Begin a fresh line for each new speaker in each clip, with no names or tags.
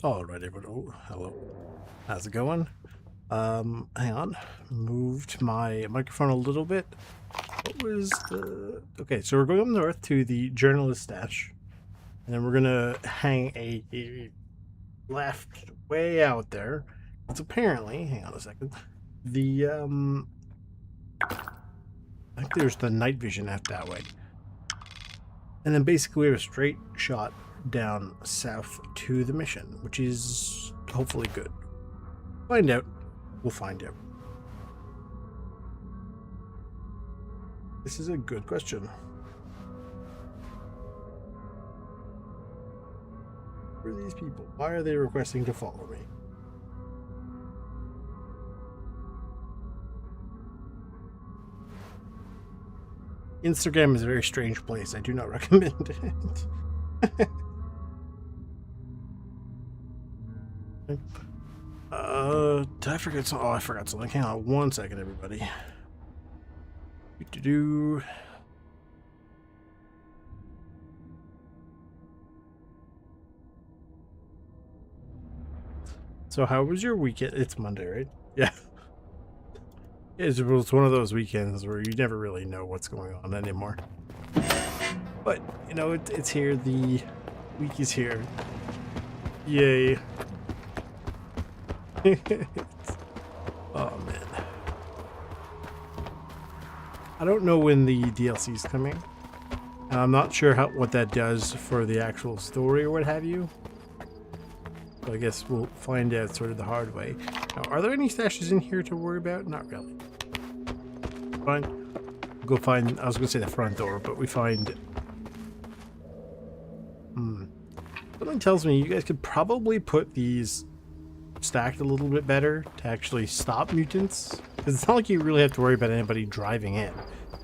Alright, everyone. Oh, hello. How's it going? Hang on. Moved my microphone a little bit. What was the... Okay, so we're going up north to the journalist stash. And then we're gonna hang a left way out there. It's apparently, hang on a second, the, I think there's the night vision out that way. And then basically we have a straight shot down south to the mission, which is hopefully good. Find out. We'll find out. This is a good question. Who are these people? Why are they requesting to follow me? Instagram is a very strange place. I do not recommend it. Did I forget something? Oh, I forgot something. Hang on one second, everybody. Do-do-do. So how was your weekend? It's Monday, right? Yeah. It's one of those weekends where you never really know what's going on anymore. But, you know, it's here. The week is here. Yay. Oh, man. I don't know when the DLC is coming. And I'm not sure what that does for the actual story or what have you. So I guess we'll find out sort of the hard way. Now, are there any stashes in here to worry about? Not really. Fine. We'll go find... I was going to say the front door, but we find... Something tells me you guys could probably put these stacked a little bit better to actually stop mutants. Because it's not like you really have to worry about anybody driving in.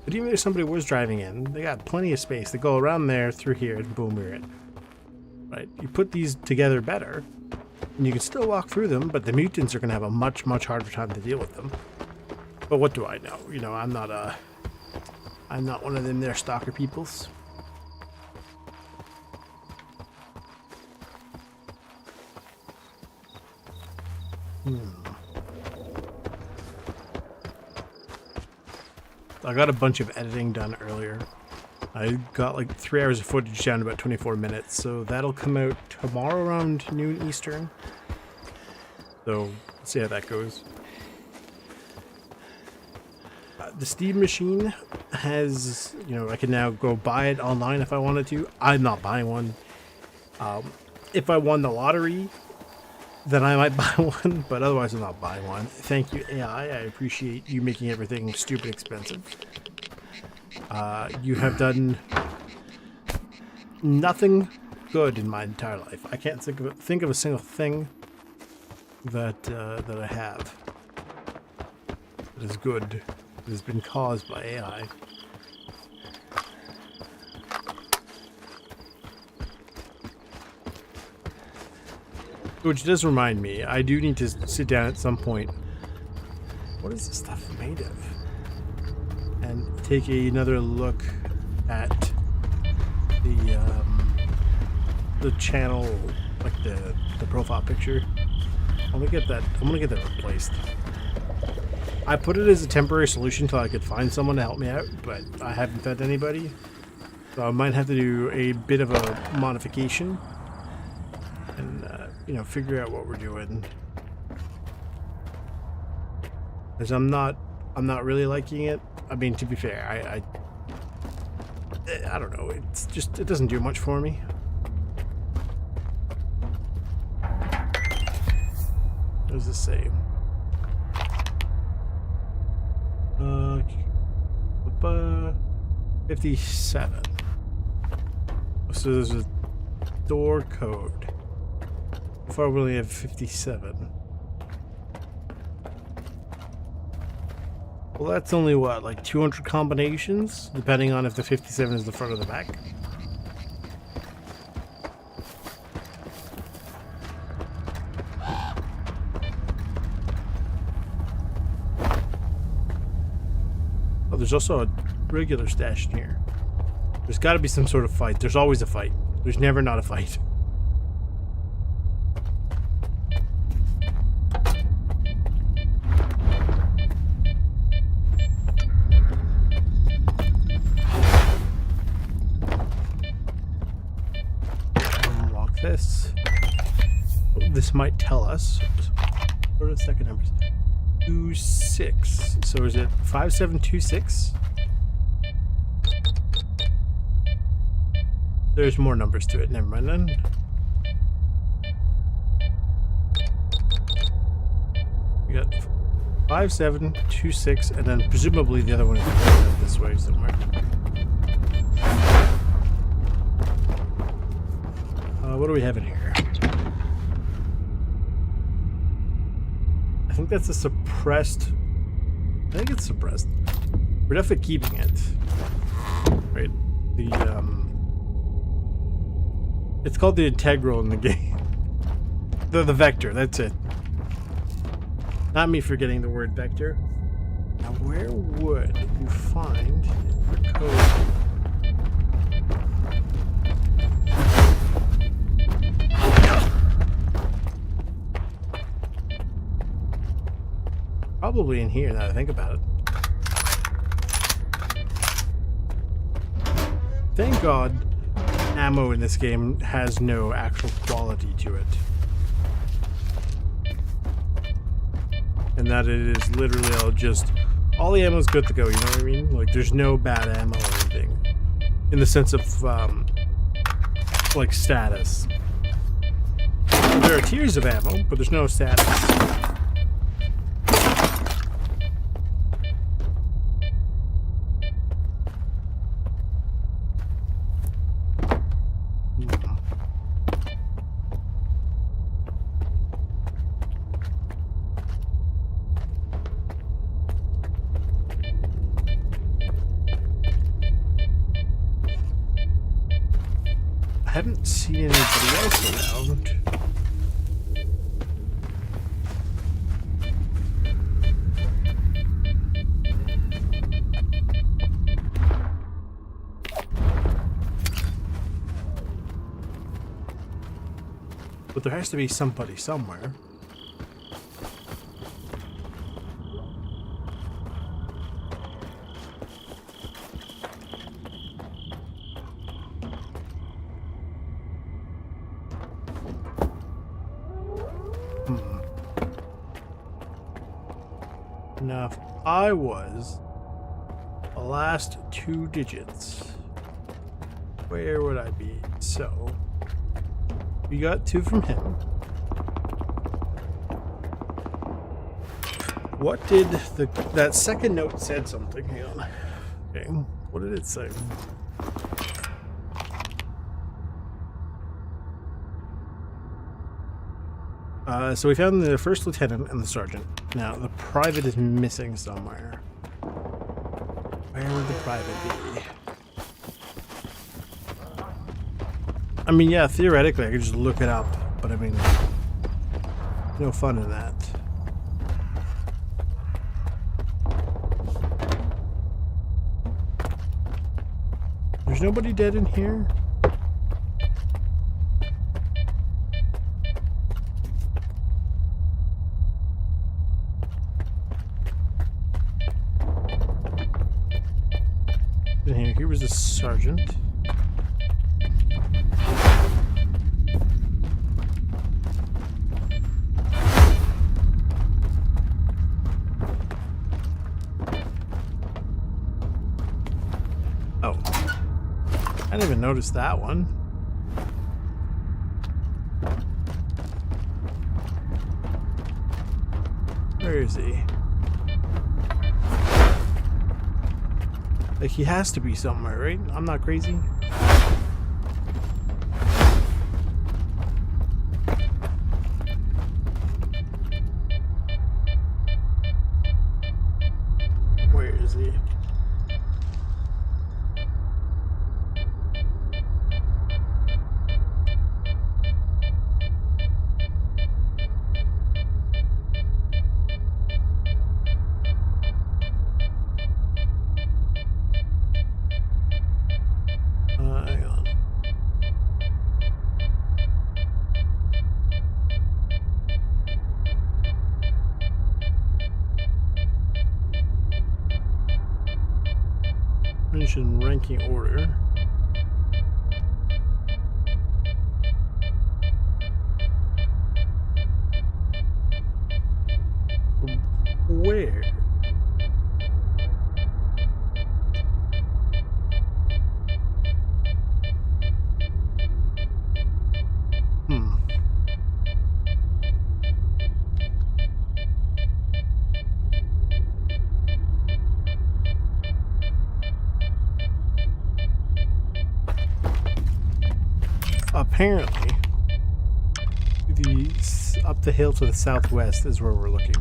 But even if somebody was driving in, they got plenty of space. They go around there, through here, and boom, you're in. Right? You put these together better, and you can still walk through them, but the mutants are going to have a much, much harder time to deal with them. But what do I know? You know, I'm not one of them there stalker peoples. I got a bunch of editing done earlier. I got like 3 hours of footage down to about 24 minutes, so that'll come out tomorrow around noon Eastern. So, let's see how that goes. The Steam machine has, you know, I can now go buy it online if I wanted to. I'm not buying one. If I won the lottery, then I might buy one, but otherwise I'm not buying one. Thank you, AI. I appreciate you making everything stupid expensive. You have done nothing good in my entire life. I can't think of a single thing that that I have that is good. It has been caused by AI. Which does remind me, I do need to sit down at some point. What is this stuff made of? And take another look at the channel, like the profile picture. I'm gonna get that replaced. I put it as a temporary solution until I could find someone to help me out, but I haven't found anybody. So I might have to do a bit of a modification and you know, figure out what we're doing. Because I'm not really liking it. I mean, to be fair, I don't know. It's just, it doesn't do much for me. What does this say? 57. So there's a door code. So far we only have 57. Well, that's only what, like 200 combinations, depending on if the 57 is the front or the back. Oh, there's also a regular stash in here. There's got to be some sort of fight. There's always a fight. There's never not a fight. Veritas. This might tell us. What are the second numbers? 26. So is it 5726? There's more numbers to it. Never mind then. We got 5726, and then presumably the other one is this way somewhere. What do we have in here? I think that's a suppressed. I think it's suppressed. We're definitely keeping it. Right. It's called the integral in the game. The vector, that's it. Not me forgetting the word vector. Now where would you find the code? Probably in here, now that I think about it. Thank God ammo in this game has no actual quality to it. And that it is literally all the ammo is good to go, you know what I mean? Like, there's no bad ammo or anything. In the sense of, like, status. There are tiers of ammo, but there's no status. I haven't seen anybody else around. But there has to be somebody somewhere. Now, if I was the last two digits, where would I be? So, we got 2 from him. What did that second note said something? Hang on. Okay, what did it say? So we found the first lieutenant and the sergeant. Now, the private is missing somewhere. Where would the private be? I mean, yeah, theoretically, I could just look it up, but I mean, no fun in that. There's nobody dead in here? Here was a sergeant. Oh. I didn't even notice that one. Where is he? Like, he has to be somewhere, right? I'm not crazy. Where is he? Hang on. Mention ranking order. apparently, up the hill to the southwest is where we're looking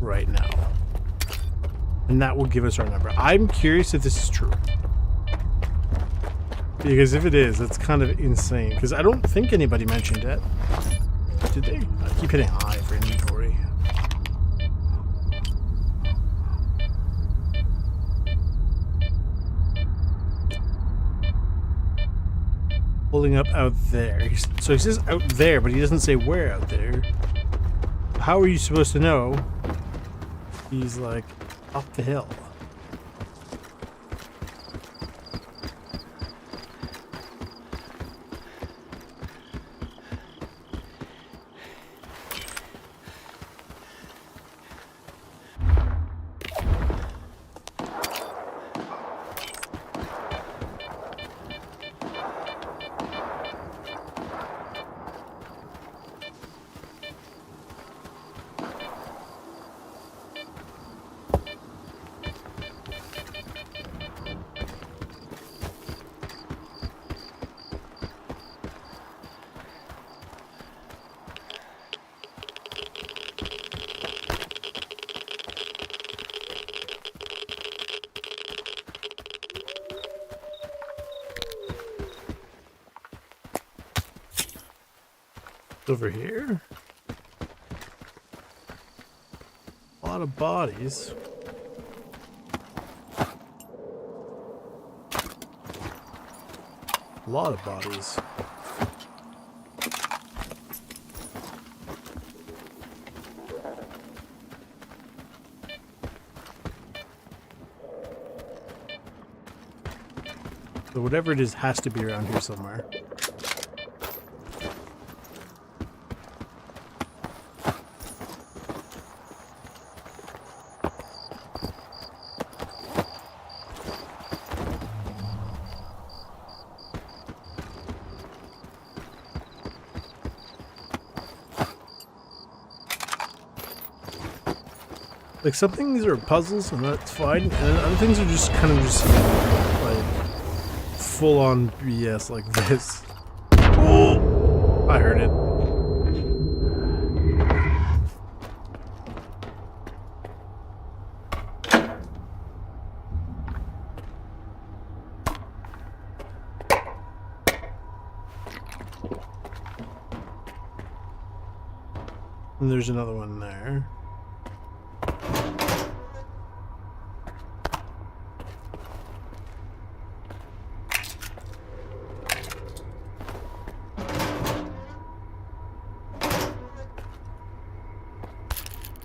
right now. And that will give us our number. I'm curious if this is true. Because if it is, that's kind of insane. Because I don't think anybody mentioned it. Did they? I keep hitting I for inventory. Pulling up out there. So he says out there, but he doesn't say where out there. How are you supposed to know? He's like up the hill. Over here, a lot of bodies. A lot of bodies. So whatever it is has to be around here somewhere. Like, some things are puzzles, and that's fine, and other things are just kind of just, like, full-on BS like this. Oh! I heard it. And there's another one there.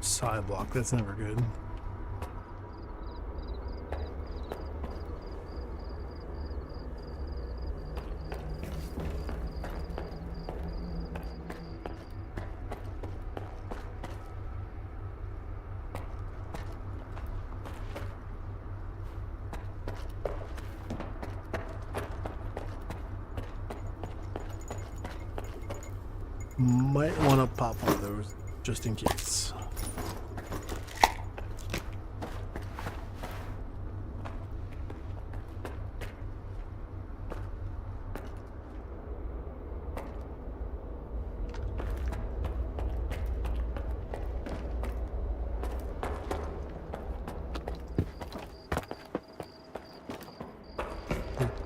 Side block, that's never good. Might want to pop one of those just in case.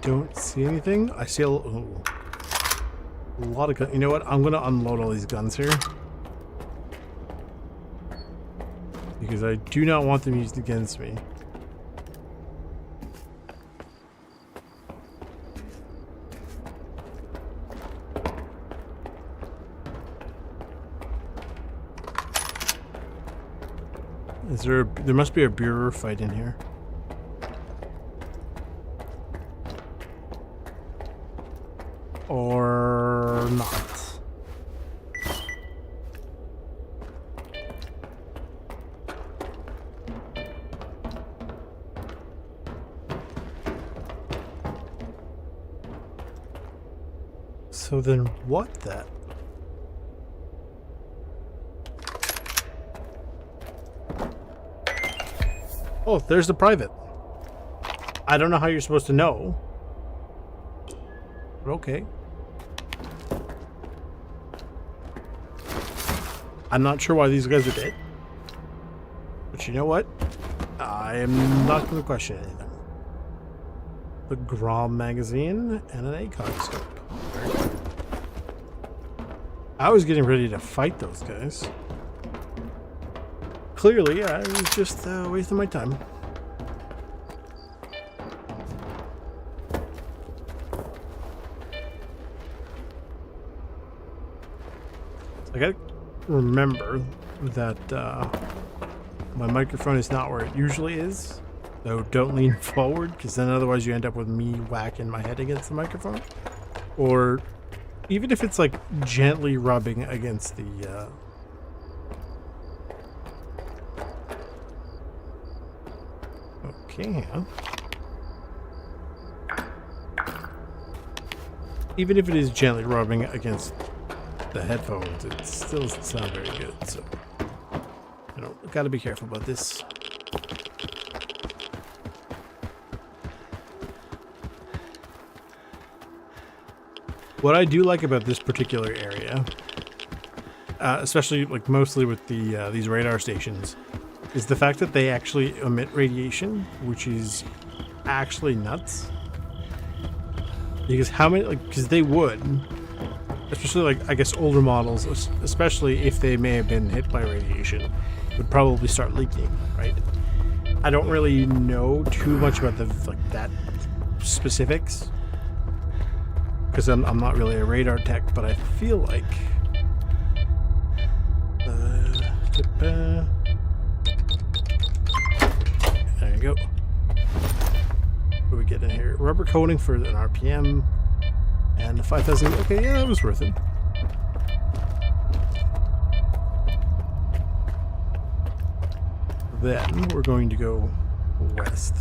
Don't see anything. I see a lot of guns. You know what? I'm gonna unload all these guns here because I do not want them used against me. Is there? There must be a bureau fight in here. Or not. So then what that? Oh, there's the private. I don't know how you're supposed to know. But okay. I'm not sure why these guys are dead. But you know what? I am not going to question anything. The Grom magazine and an ACOG scope. I was getting ready to fight those guys. Clearly, I was just wasting my time. I gotta remember that my microphone is not where it usually is. So don't lean forward, because then otherwise you end up with me whacking my head against the microphone. Or even if it's like gently rubbing against the okay, yeah. Even if it is gently rubbing against the headphones, it still doesn't sound very good, so you know, gotta be careful about this. What I do like about this particular area, especially like mostly with the these radar stations, is the fact that they actually emit radiation, which is actually nuts. Because how many, like, because they would, especially like I guess older models, especially if they may have been hit by radiation, would probably start leaking, right? I don't really know too much about the like that specifics, because I'm not really a radar tech, but I feel like there you go. What do we get in here? Rubber coating for an RPM and the 5,000. Okay, yeah, it was worth it. Then we're going to go west.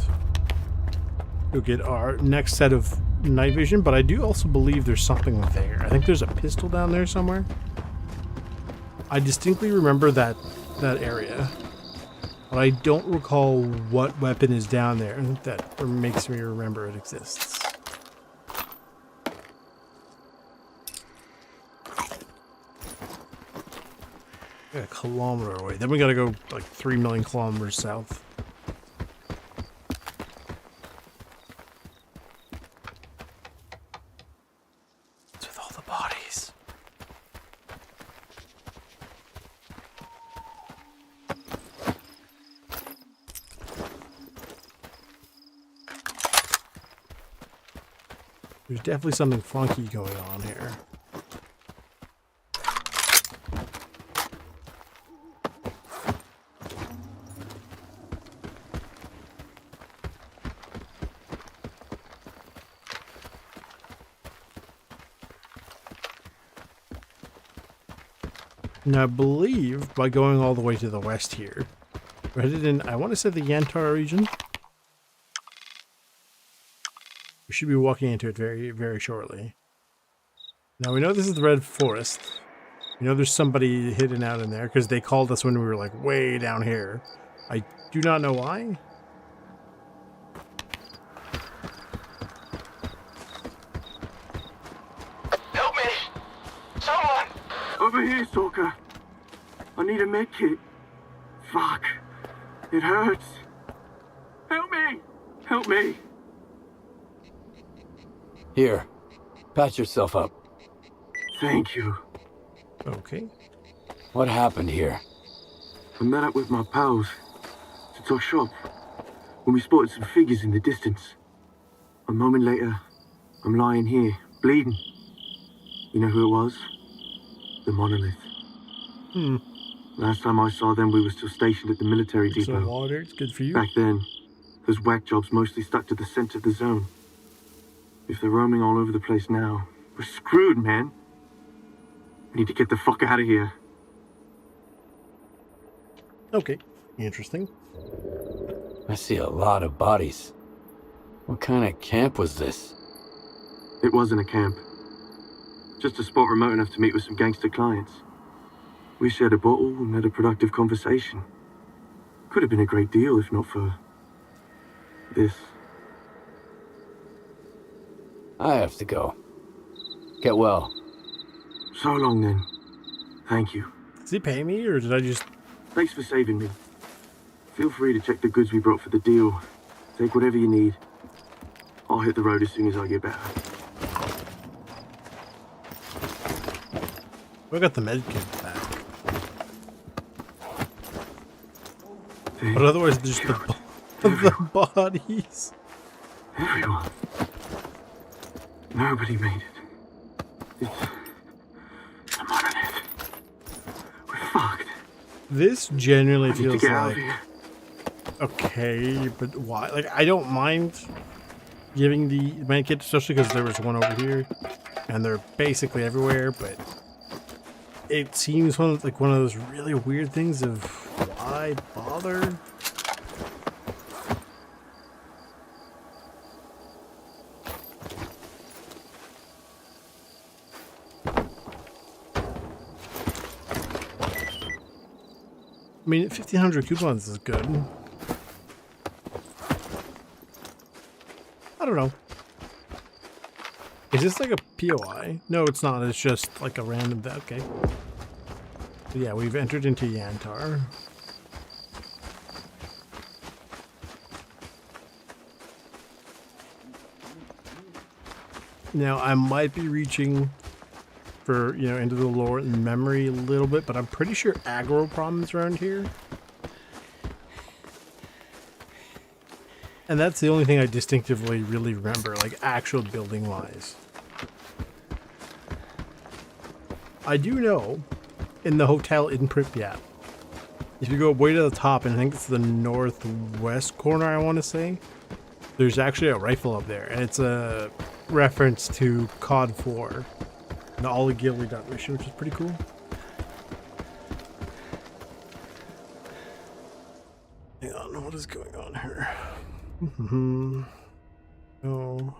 We'll get our next set of night vision, but I do also believe there's something there. I think there's a pistol down there somewhere. I distinctly remember that area, but I don't recall what weapon is down there that makes me remember it exists. A kilometer away. Then we gotta go like 3 million kilometers south. What's with all the bodies? There's definitely something funky going on here. Now, I believe by going all the way to the west here, we're headed in, I want to say, the Yantar region. We should be walking into it very, very shortly. Now, we know this is the Red Forest. We know there's somebody hidden out in there, because they called us when we were, like, way down here. I do not know why.
Help me! Someone!
Over here, Stalker. I need a med kit. Fuck. It hurts. Help me! Help me!
Here, patch yourself up.
Thank you.
Okay.
What happened here?
I met up with my pals to talk shop when we spotted some figures in the distance. A moment later, I'm lying here, bleeding. You know who it was? The Monolith. Last time I saw them, we were still stationed at the military
So
depot.
water, it's good for you.
Back then, those whack jobs mostly stuck to the center of the zone. If they're roaming all over the place now, we're screwed, man. We need to get the fuck out of here.
Okay, interesting.
I see a lot of bodies. What kind of camp was this?
It wasn't a camp. Just a spot remote enough to meet with some gangster clients. We shared a bottle and had a productive conversation. Could have been a great deal if not for this.
I have to go. Get well.
So long then. Thank you.
Does he pay me, or did I just...
Thanks for saving me. Feel free to check the goods we brought for the deal. Take whatever you need. I'll hit the road as soon as I get better.
I got the med kit back. But otherwise, just the bodies.
Everyone. Nobody made it. I'm on it. We're fucked.
This genuinely
I need to
feels
get out
like...
of here.
Okay, but why? Like, I don't mind giving the med kit, especially because there was one over here, and they're basically everywhere, but it seems one of those really weird things of why bother? I mean, 1,500 coupons is good. I don't know. Is this like a POI? No, it's not. It's just like a random... Okay. So yeah, we've entered into Yantar. Now, I might be reaching for, you know, into the lore and memory a little bit, but I'm pretty sure aggro problems around here. And that's the only thing I distinctively really remember, like actual building wise. I do know in the hotel in Pripyat, if you go way to the top, and I think it's the northwest corner, I want to say, there's actually a rifle up there, and it's a reference to COD 4, the Ollie Gilly mission, which is pretty cool. Hang on, what is going on here? Oh.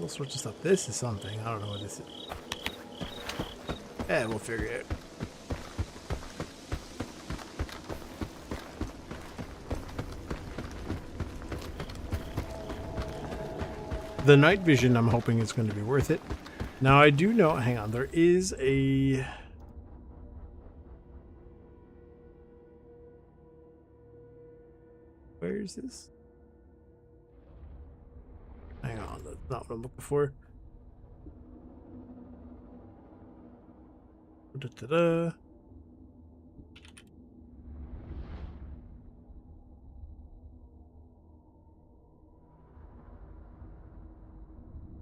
All sorts of stuff. This is something. I don't know what this is. We'll figure it out. The night vision, I'm hoping, is going to be worth it. Now, I do know... Hang on. There is a... Where is this? Hang on. That's not what I'm looking for. Da-da-da.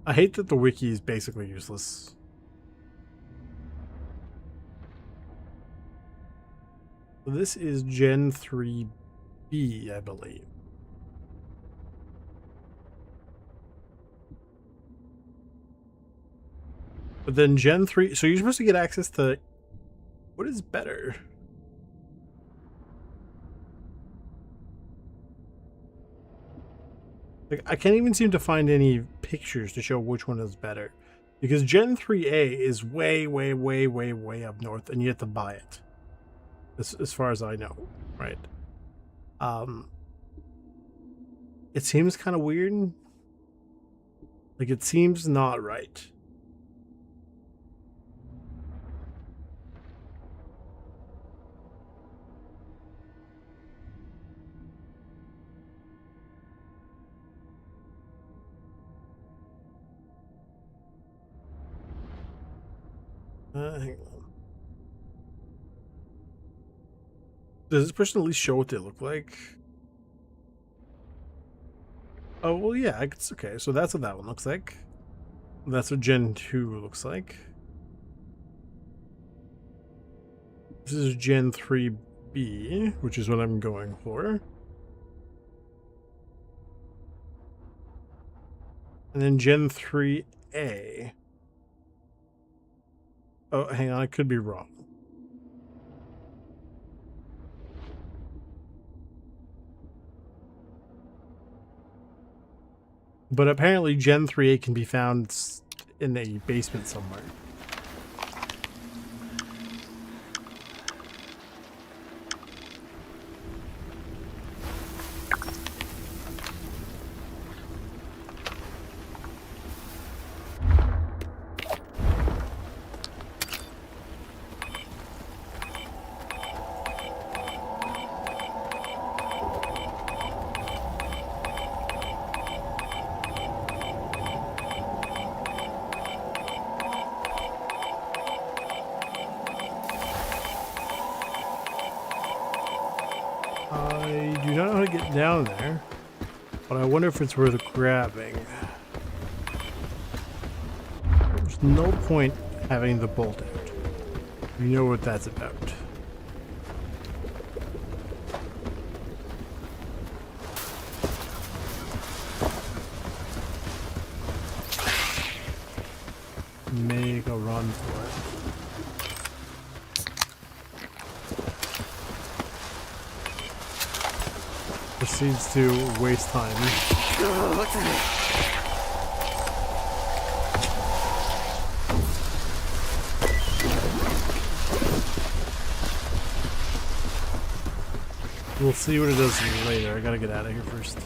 I hate that the wiki is basically useless. So this is Gen 3B, I believe. But then Gen 3... So you're supposed to get access to... What is better? Like, I can't even seem to find any pictures to show which one is better. Because Gen 3A is way, way, way, way, way up north, and you have to buy it. As far as I know, right? It seems kind of weird. Like, it seems not right. Hang on. Does this person at least show what they look like? Oh, well, yeah, it's okay. So that's what that one looks like. That's what Gen 2 looks like. This is Gen 3B, which is what I'm going for. And then Gen 3A. Oh, hang on, I could be wrong. But apparently Gen 3A can be found in a basement somewhere. down there, but I wonder if it's worth grabbing. There's no point having the bolt out. You know what that's about. Make a run for it. Proceeds to waste time.
What the heck?
We'll see what it does later. I gotta get out of here first.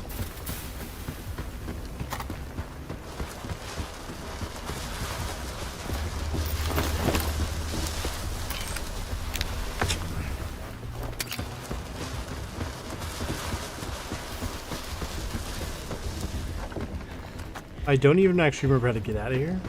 I don't even actually remember how to get out of here.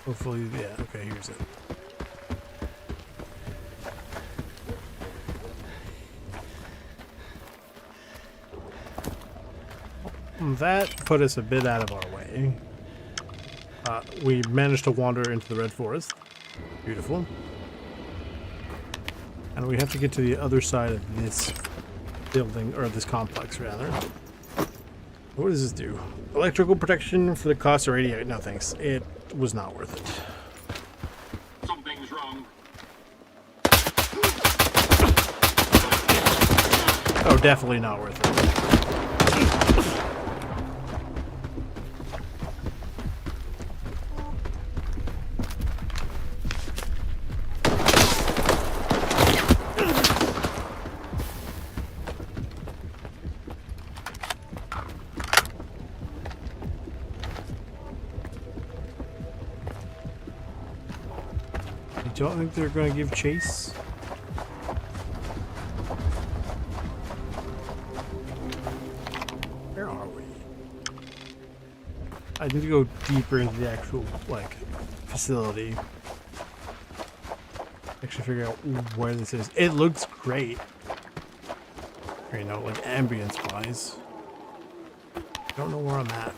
Hopefully, yeah, okay, here's it. That put us a bit out of our way. We managed to wander into the Red Forest. Beautiful. And we have to get to the other side of this building, or this complex, rather. What does this do? Electrical protection for the cost of radio. No thanks. It was not worth it.
Something's wrong.
Oh, definitely not worth it. I don't think they're going to give chase. Where are we? I need to go deeper into the actual, like, facility. Actually figure out where this is. It looks great. You know, like, ambience-wise. I don't know where I'm at.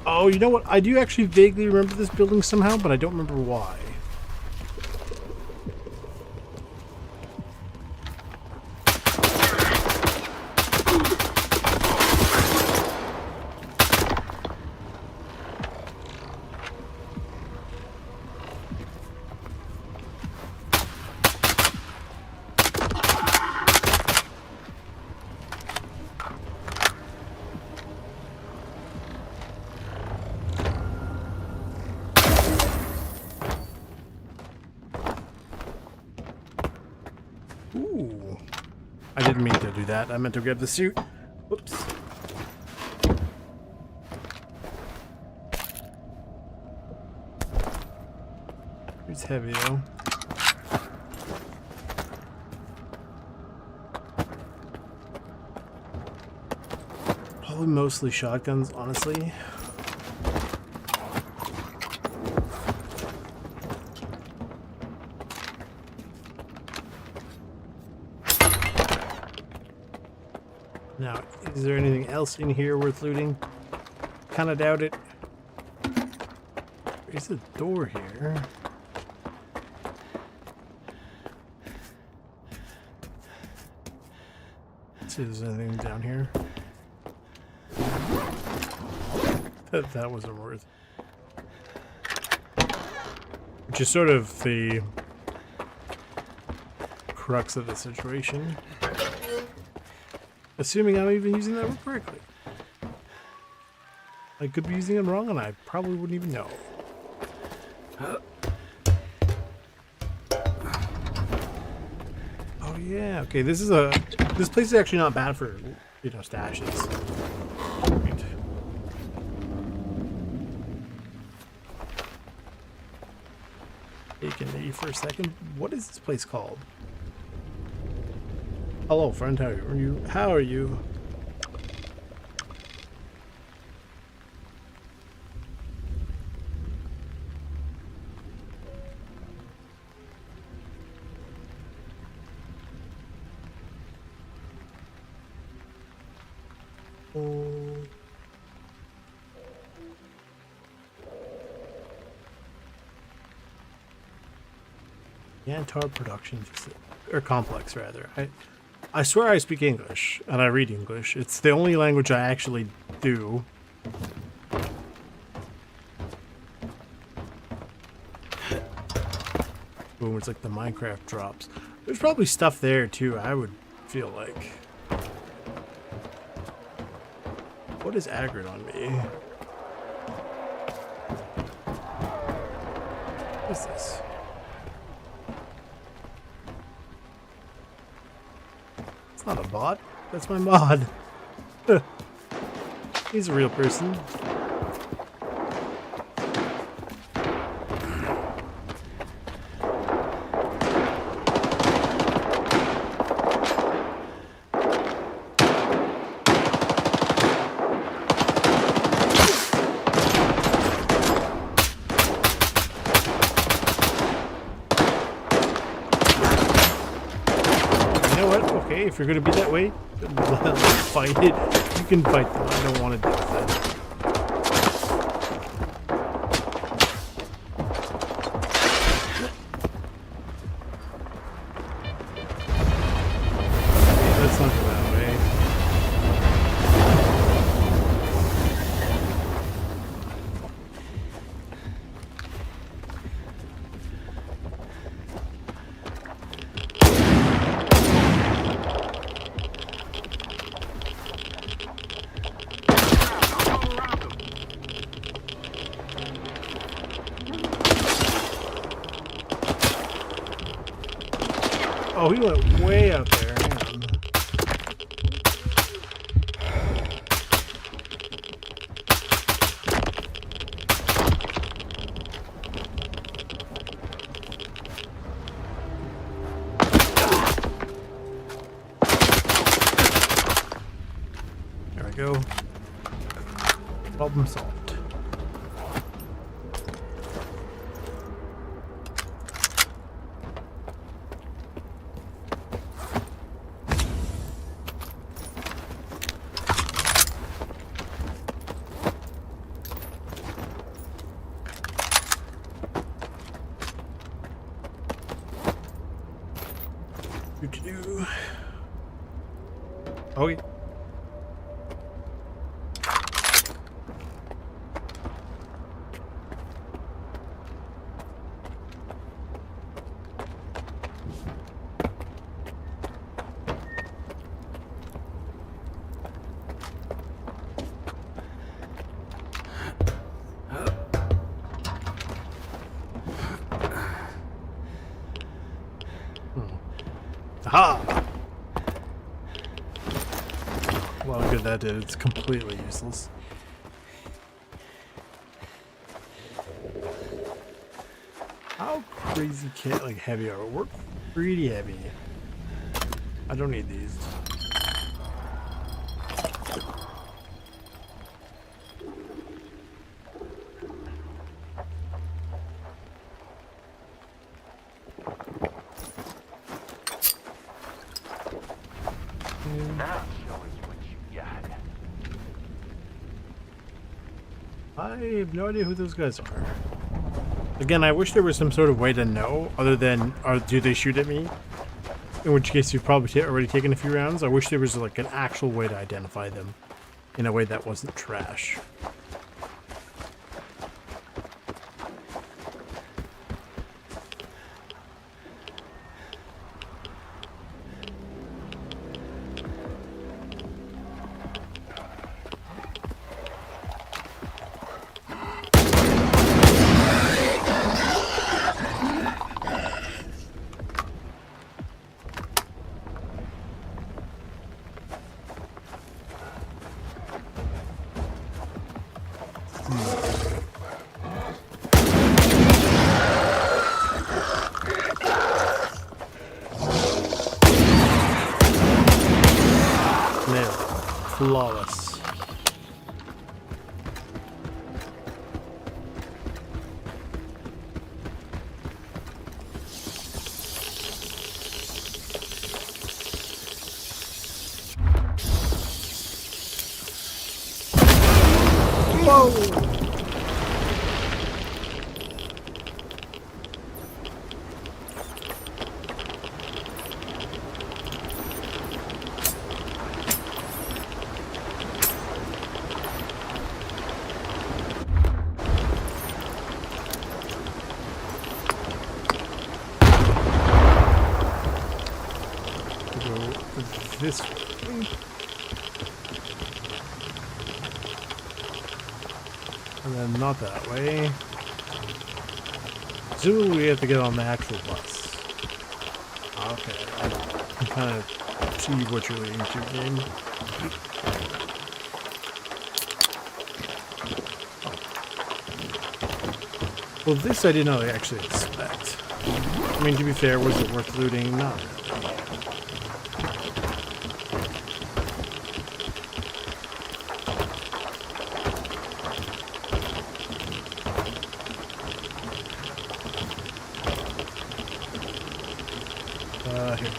Oh, you know what? I do actually vaguely remember this building somehow, but I don't remember why. Ooh. I didn't mean to do that. I meant to grab the suit. Whoops. It's heavy though. Probably mostly shotguns, honestly. Now, is there anything else in here worth looting? Kind of doubt it. There's a door here. Let's see if there's anything down here. That wasn't worth it. Which is sort of the crux of the situation. Assuming I'm even using that word correctly. I could be using it wrong and I probably wouldn't even know. Oh yeah, okay, this place is actually not bad for, you know, stashes. Right. Taking me for a second. What is this place called? Hello, friend. How are you? How are you? Yantar production or complex rather. I swear I speak English and I read English. It's the only language I actually do. Boom, it's like the Minecraft drops. There's probably stuff there too, I would feel like. What is aggroed on me? What is this? It's not a bot. That's my mod. He's a real person. If you're gonna be that way, fight it. You can fight them. I don't want to deal with that. Let's not go that way. Oh, he went way out there. Hang on. There we go. Problem solved. Okay. Aha! Well, good that did. It's completely useless. How crazy can like heavy are we? We're pretty heavy. I don't need these. I have no idea who those guys are. Again, I wish there was some sort of way to know, other than, do they shoot at me? In which case you've probably already taken a few rounds. I wish there was like an actual way to identify them in a way that wasn't trash. Nailed it. Flawless. Whoa! This way. And then not that way. Presumably we have to get on the actual bus. Okay, I can kind of see what you're leading to, game. Well, this I did not actually expect. I mean, to be fair, was it worth looting? Not really. Here.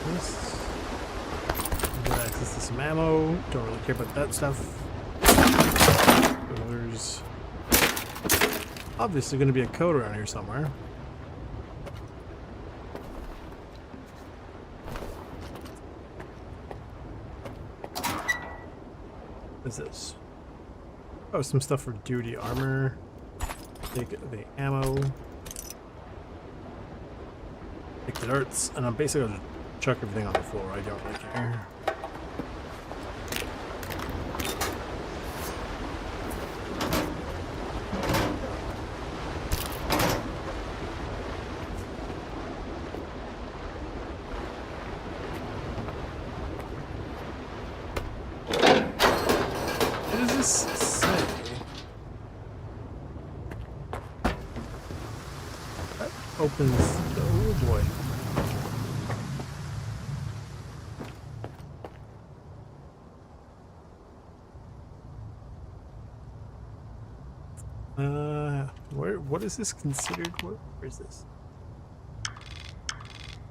This. Get access to some ammo. Don't really care about that stuff. There's obviously going to be a code around here somewhere. What is this? Oh, some stuff for duty armor. Take the ammo. Take the darts, and I'm basically gonna chuck everything on the floor. I don't really care. What does this say? That opens the, oh boy. What is this considered? Where is this?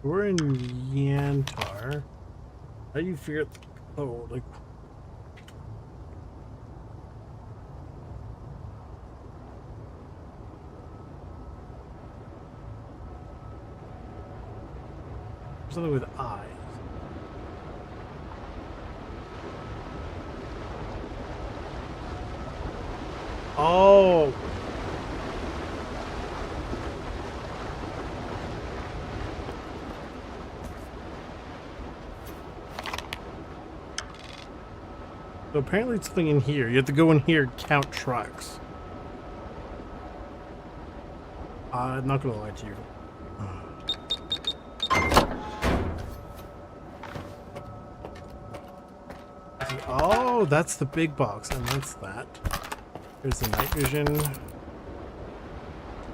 We're in Yantar. How do you figure out the code? Like, something with eyes. Oh. So apparently it's something in here. You have to go in here and count trucks. I'm not gonna lie to you. Oh, that's the big box, and that's that. There's the night vision.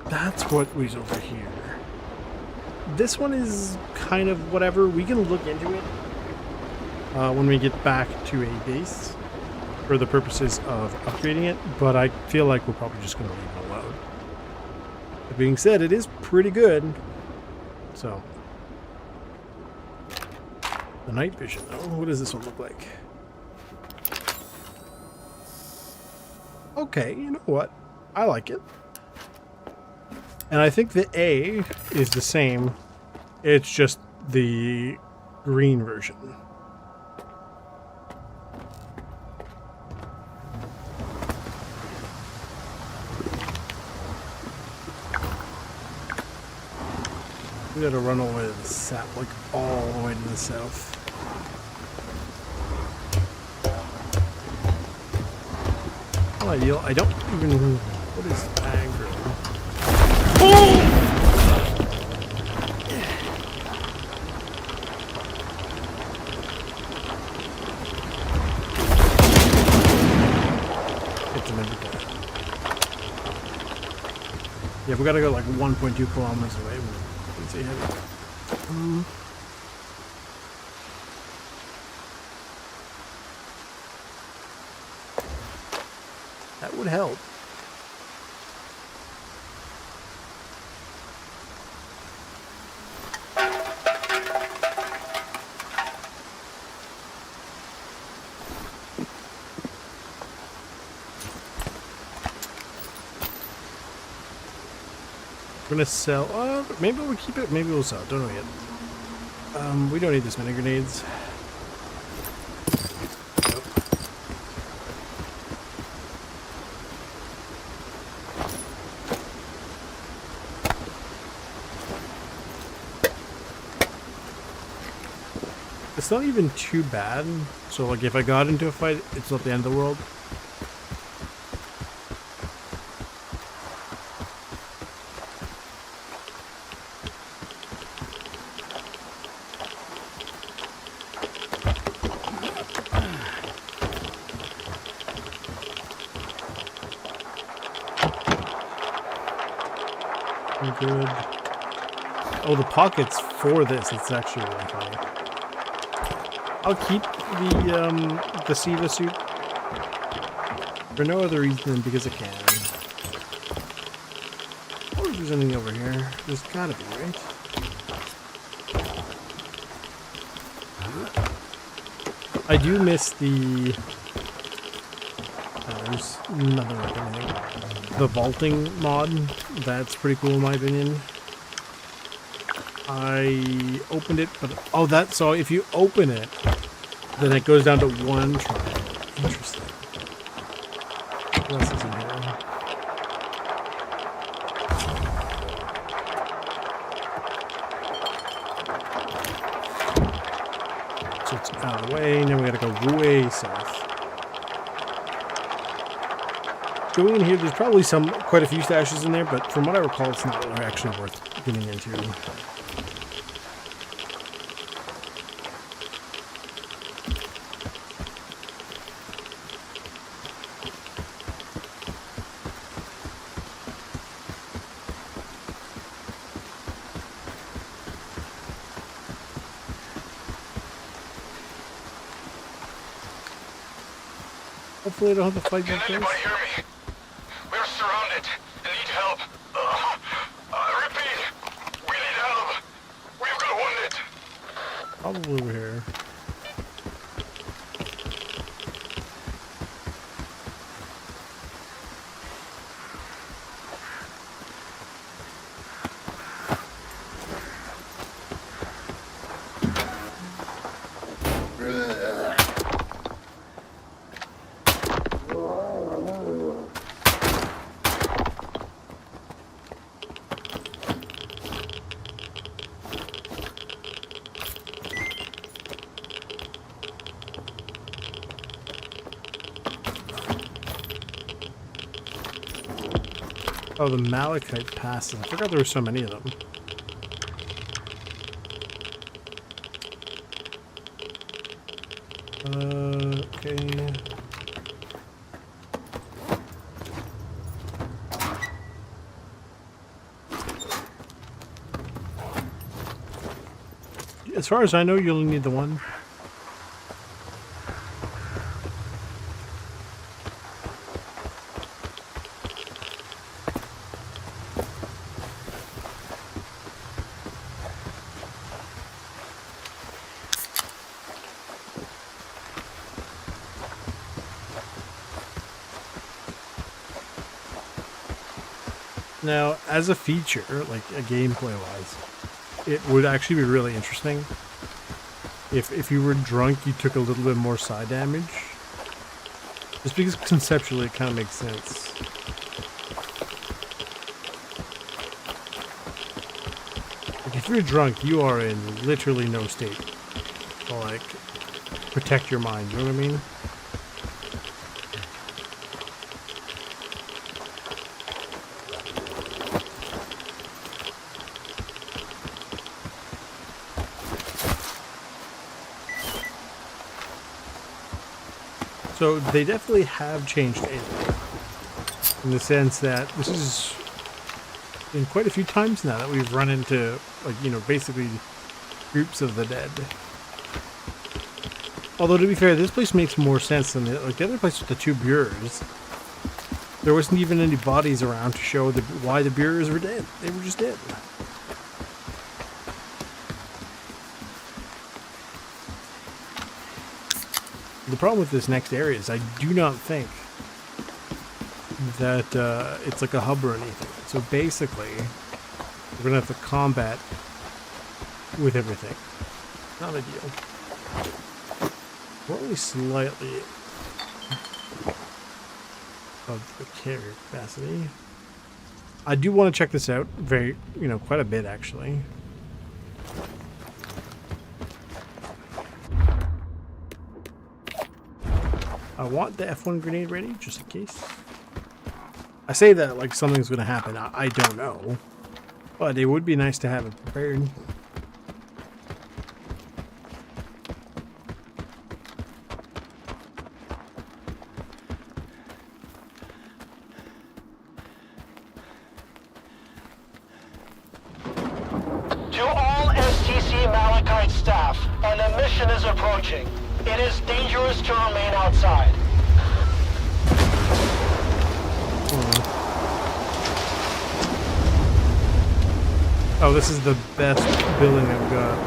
That's what was over here. This one is kind of whatever. We can look into it when we get back to a base for the purposes of upgrading it, but I feel like we're probably just going to leave it alone. That being said, it is pretty good. So, the night vision, though. What does this one look like? Okay, you know what? I like it. And I think the A is the same. It's just the green version. We gotta run away to the south, like all the way to the south. Ideal. I don't even. What is anger? Oh! Hit them every time. Yeah, we gotta go like 1.2 kilometers away. Let's see heavy. That would help. We're gonna sell. Maybe we'll keep it. Maybe we'll sell it. Don't know yet. We don't need this many grenades. Nope. It's not even too bad. So, like, if I got into a fight, it's not the end of the world. Good. Oh, the pockets for this, it's actually really funny. I'll keep the Siva suit for no other reason than because I can. I wonder if there's anything over here. There's gotta be, right? I do miss the... there's nothing like anything. The vaulting mod, that's pretty cool in my opinion. I opened it, but oh, that, so if you open it, then it goes down to one trial. Interesting. What else is in here? So it's out of the way. Now we gotta go way south. Going in here, there's probably quite a few stashes in there, but from what I recall, it's not actually worth getting into. Hopefully I don't have to fight that place.
Anybody hear me? We're surrounded and need help. Repeat, we need help. We've got wounded.
Probably over here. Oh, the Malachite passes. I forgot there were so many of them. Okay. As far as I know, you only need the one. Now, as a feature, like a gameplay-wise, it would actually be really interesting if you were drunk, you took a little bit more side damage. Just because conceptually it kind of makes sense. Like if you're drunk, you are in literally no state to like protect your mind. You know what I mean? So they definitely have changed it in the sense that this is been quite a few times now that we've run into, like, you know, basically groups of the dead. Although, to be fair, this place makes more sense than the other place with the 2 Bureaus. There wasn't even any bodies around to show why the Bureaus were dead. They were just dead. The problem with this next area is I do not think that it's like a hub or anything. So basically, we're going to have to combat with everything. Not ideal. We're only slightly of the carrier capacity. I do want to check this out very, you know, quite a bit actually. I want the F1 grenade ready, just in case. I say that like something's going to happen. I don't know. But it would be nice to have it prepared.
To all STC Malachite staff, an emission is approaching. It is dangerous to remain outside.
Oh, this is the best building I've got.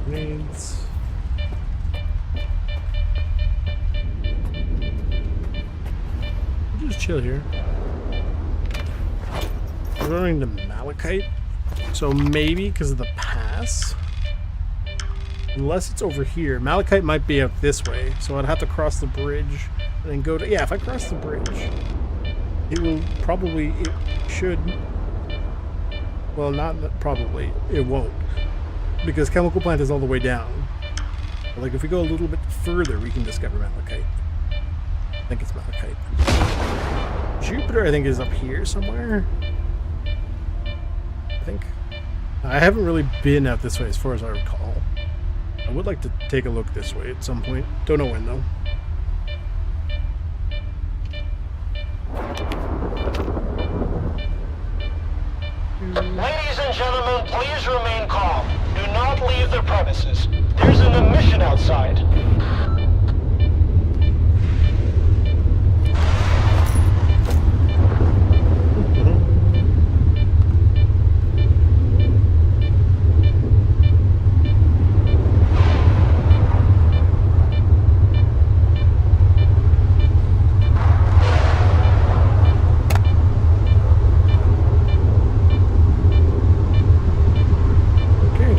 Grenades. We'll just chill here. We're going to Malachite, so maybe because of the pass. Unless it's over here. Malachite might be up this way, so I'd have to cross the bridge and then go to... Yeah, if I cross the bridge, it will probably... It should... Well, not probably. It won't. Because chemical plant is all the way down. But like, if we go a little bit further, we can discover Malachite. I think it's Malachite. Jupiter, I think, is up here somewhere. I think. I haven't really been out this way as far as I recall. I would like to take a look this way at some point. Don't know when, though.
Ladies and gentlemen, please remain calm. Do not leave the premises. There's an emission outside.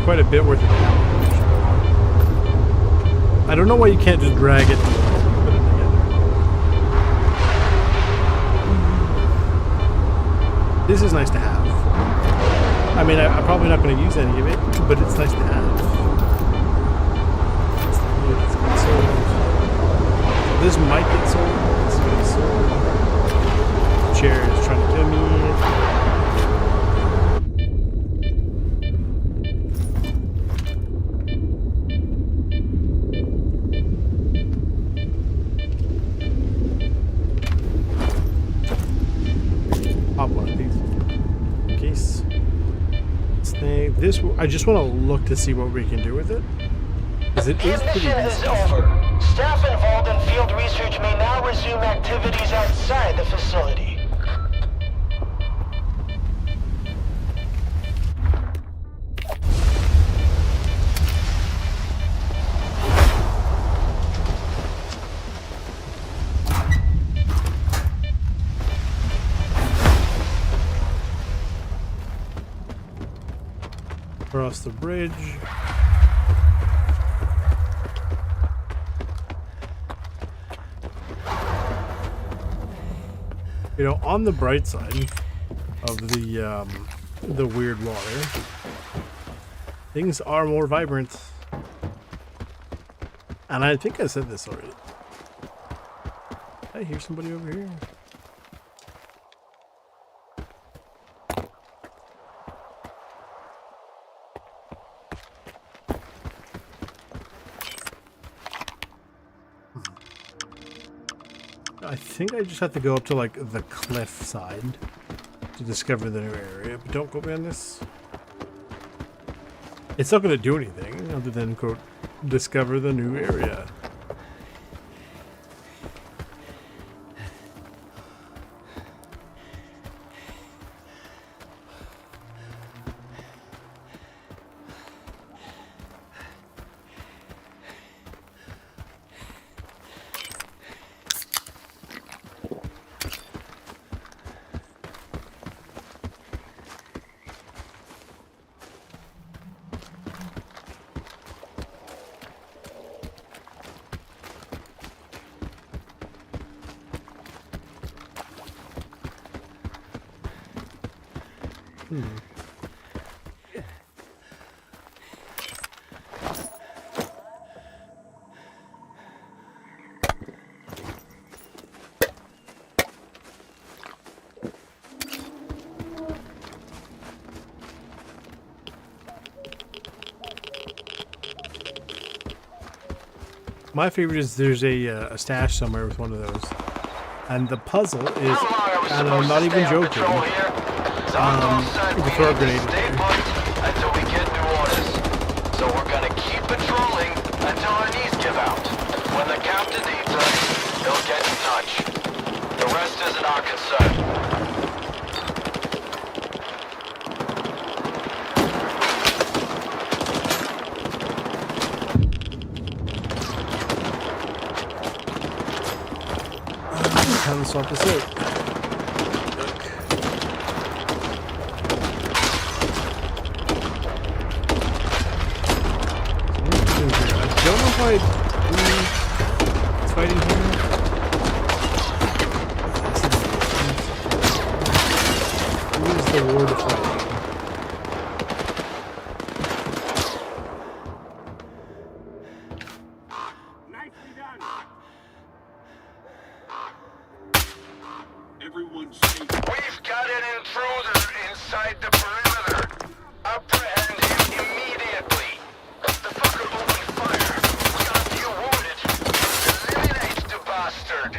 Quite a bit worth of damage. I don't know why you can't just drag it and put it together. This is nice to have. I mean, I'm probably not going to use any of it, but it's nice to have. It's been sold. This might get sold. This is going to be sold. The chair is trying to kill me. This, I just want to look to see what we can do with it. Because it is pretty
The mission is over. Staff involved in field research may now resume activities outside the facility.
Across the bridge. You know, on the bright side of the weird water, things are more vibrant. And I think I said this already. I hear somebody over here. I think I just have to go up to like the cliff side to discover the new area, but don't go beyond this. It's not going to do anything other than, quote, discover the new area. My favorite is there's a stash somewhere with one of those. And the puzzle is, and I'm not even joking, you can throw a grenade in there.
Until we get new orders. So we're gonna keep patrolling until our knees give out. When the captain needs us, he'll get in touch. The rest isn't our concern.
How to sort this out. I don't know if it's fighting here. Who is the Lord of Fighting?
We've got an intruder inside the perimeter. Apprehend him immediately. The fucker opened fire. We got a few wounded. Eliminate the bastard.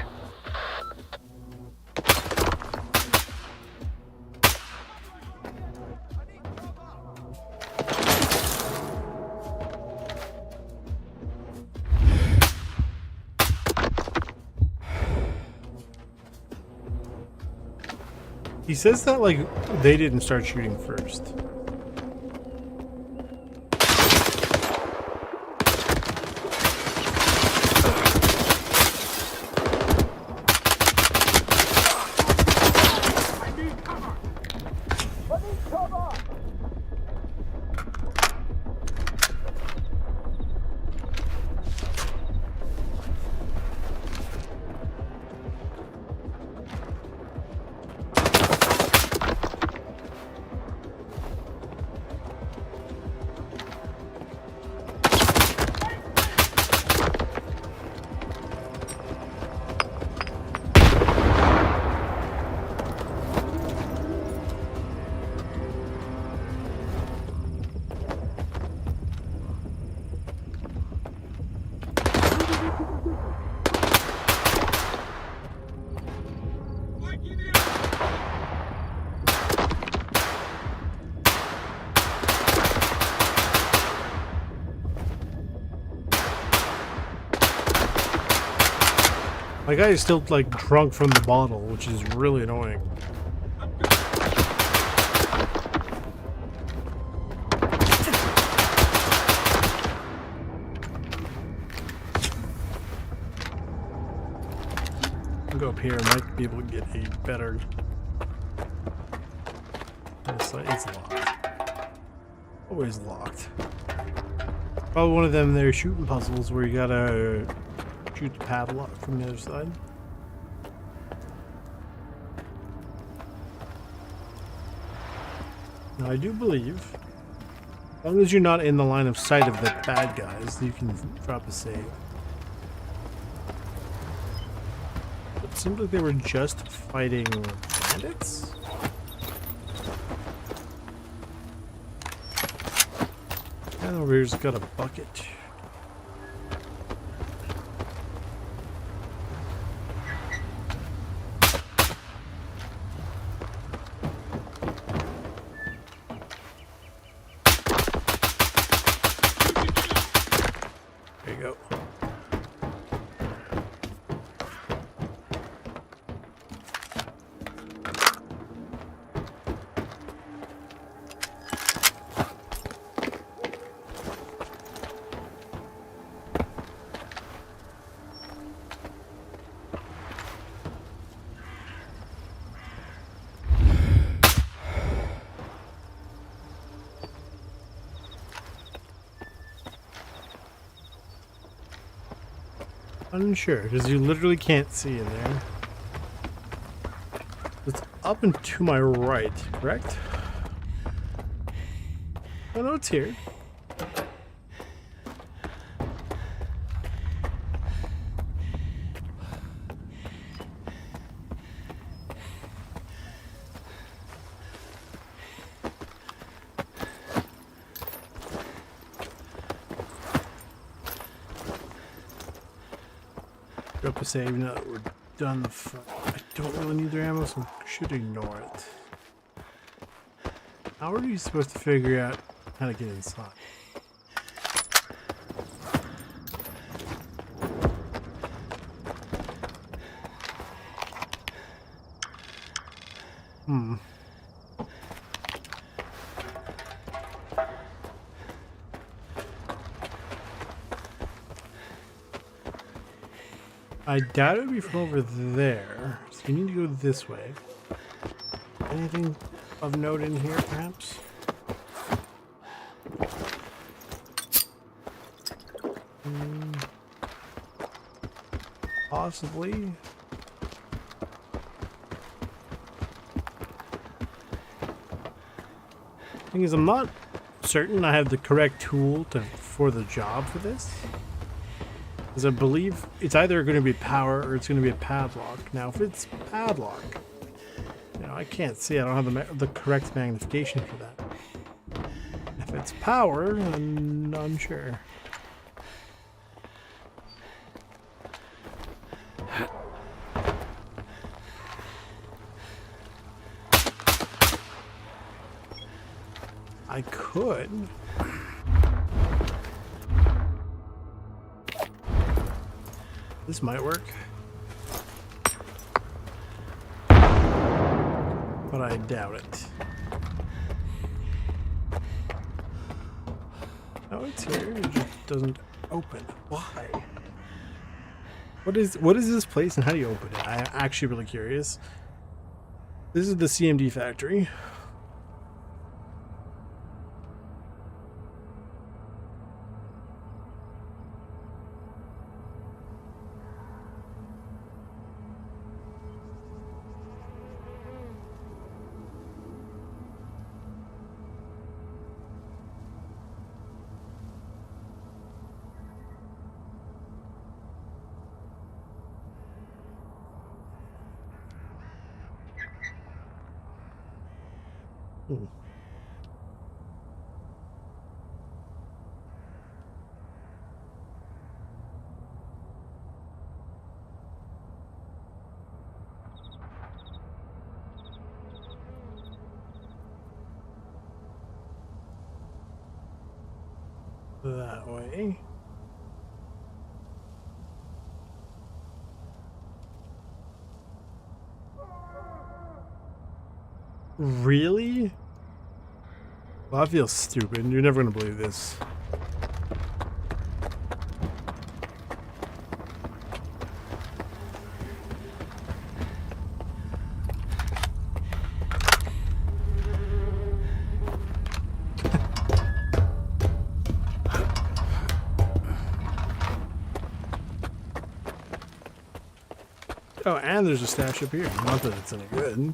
He says that like they didn't start shooting first. My guy is still like drunk from the bottle, which is really annoying. I'll go up here. I might be able to get a better. It's locked. Always locked. Probably one of them there shooting puzzles where you gotta shoot the padlock from the other side. Now I do believe, as long as you're not in the line of sight of the bad guys, you can drop a save. But it seems like they were just fighting bandits? And over here's got a bucket. There you go. Unsure, because you literally can't see in there. It's up and to my right, correct? Oh no, it's here. Up a save, now that we're done the fight. I don't really need their ammo, so I should ignore it. How are you supposed to figure out how to get inside? I doubt it would be from over there, so you need to go this way. Anything of note in here, perhaps? Possibly. Thing is, I'm not certain I have the correct tool for the job for this. Because I believe it's either going to be power or it's going to be a padlock. Now, if it's padlock, you know, I can't see. I don't have the correct magnification for that. If it's power, I'm unsure. I could. This might work. But I doubt it. Oh, it's here. It just doesn't open. Why? What is this place and how do you open it? I'm actually really curious. This is the CMD factory. That way. Really? Well, I feel stupid. You're never gonna believe this. Oh, and there's a stash up here. Not that it's any good.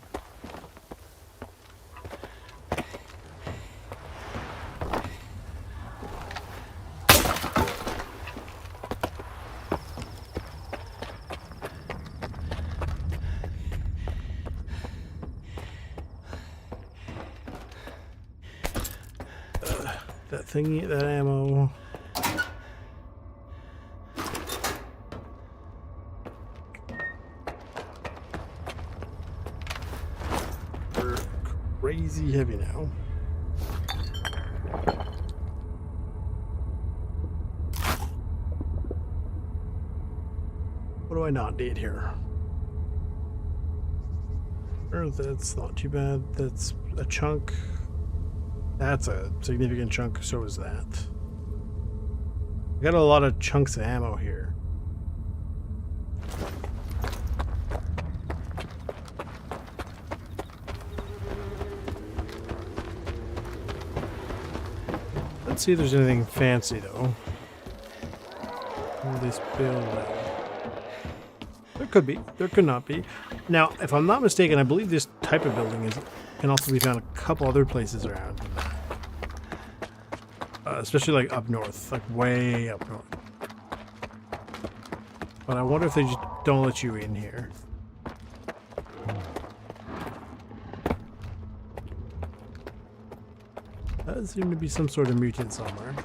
That thingy, that ammo. We're crazy heavy now. What do I not need here? That's not too bad. That's a chunk. That's a significant chunk. So is that. I got a lot of chunks of ammo here. Let's see if there's anything fancy though. This building. There could be. There could not be. Now, if I'm not mistaken, I believe this type of building can also be found a couple other places around. Especially like up north, like way up north. But I wonder if they just don't let you in here. Does seem to be some sort of mutant somewhere.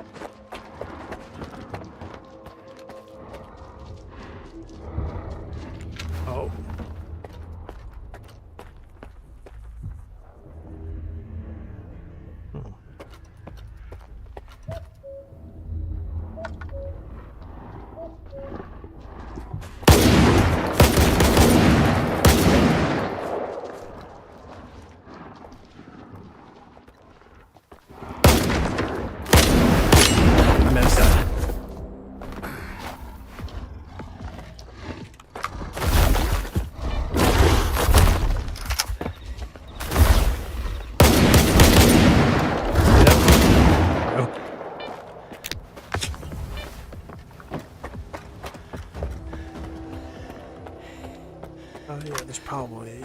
Oh. Yeah, there's probably...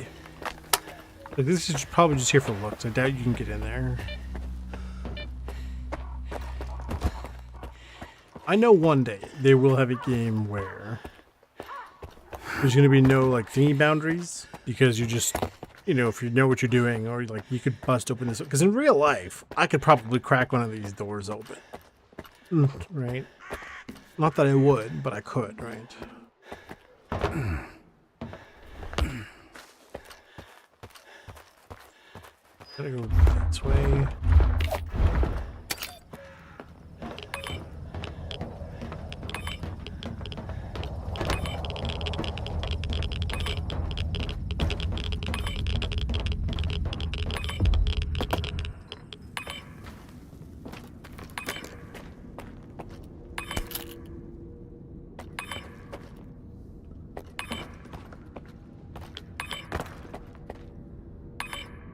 Like, this is probably just here for looks. I doubt you can get in there. I know one day they will have a game where there's going to be no, like, thingy boundaries. Because you just, you know, if you know what you're doing, or, like, you could bust open this... Because in real life, I could probably crack one of these doors open. Right? Not that I would, but I could, right? Gotta go this way.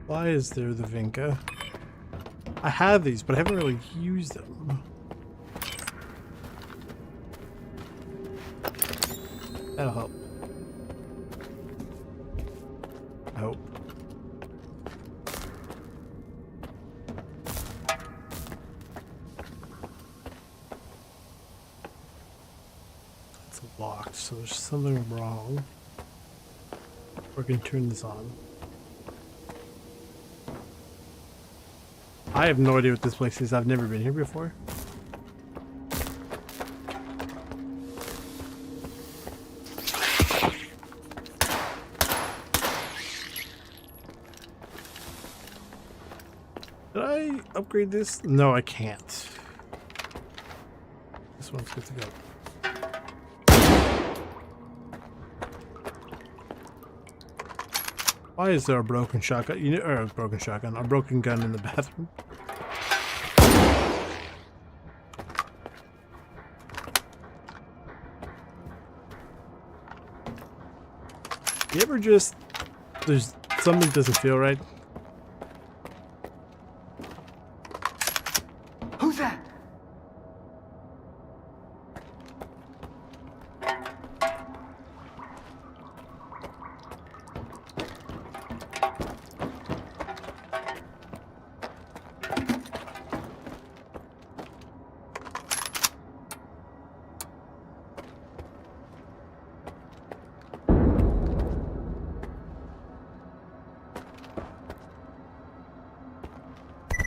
Why is there the Vinca? I have these, but I haven't really used them. That'll help. I hope. It's locked, so there's something wrong. Or I can turn this on. I have no idea what this place is. I've never been here before. Did I upgrade this? No, I can't. This one's good to go. Why is there a broken shotgun? You know, or a broken shotgun, a broken gun in the bathroom? You ever just, there's something doesn't feel right?
Who's that?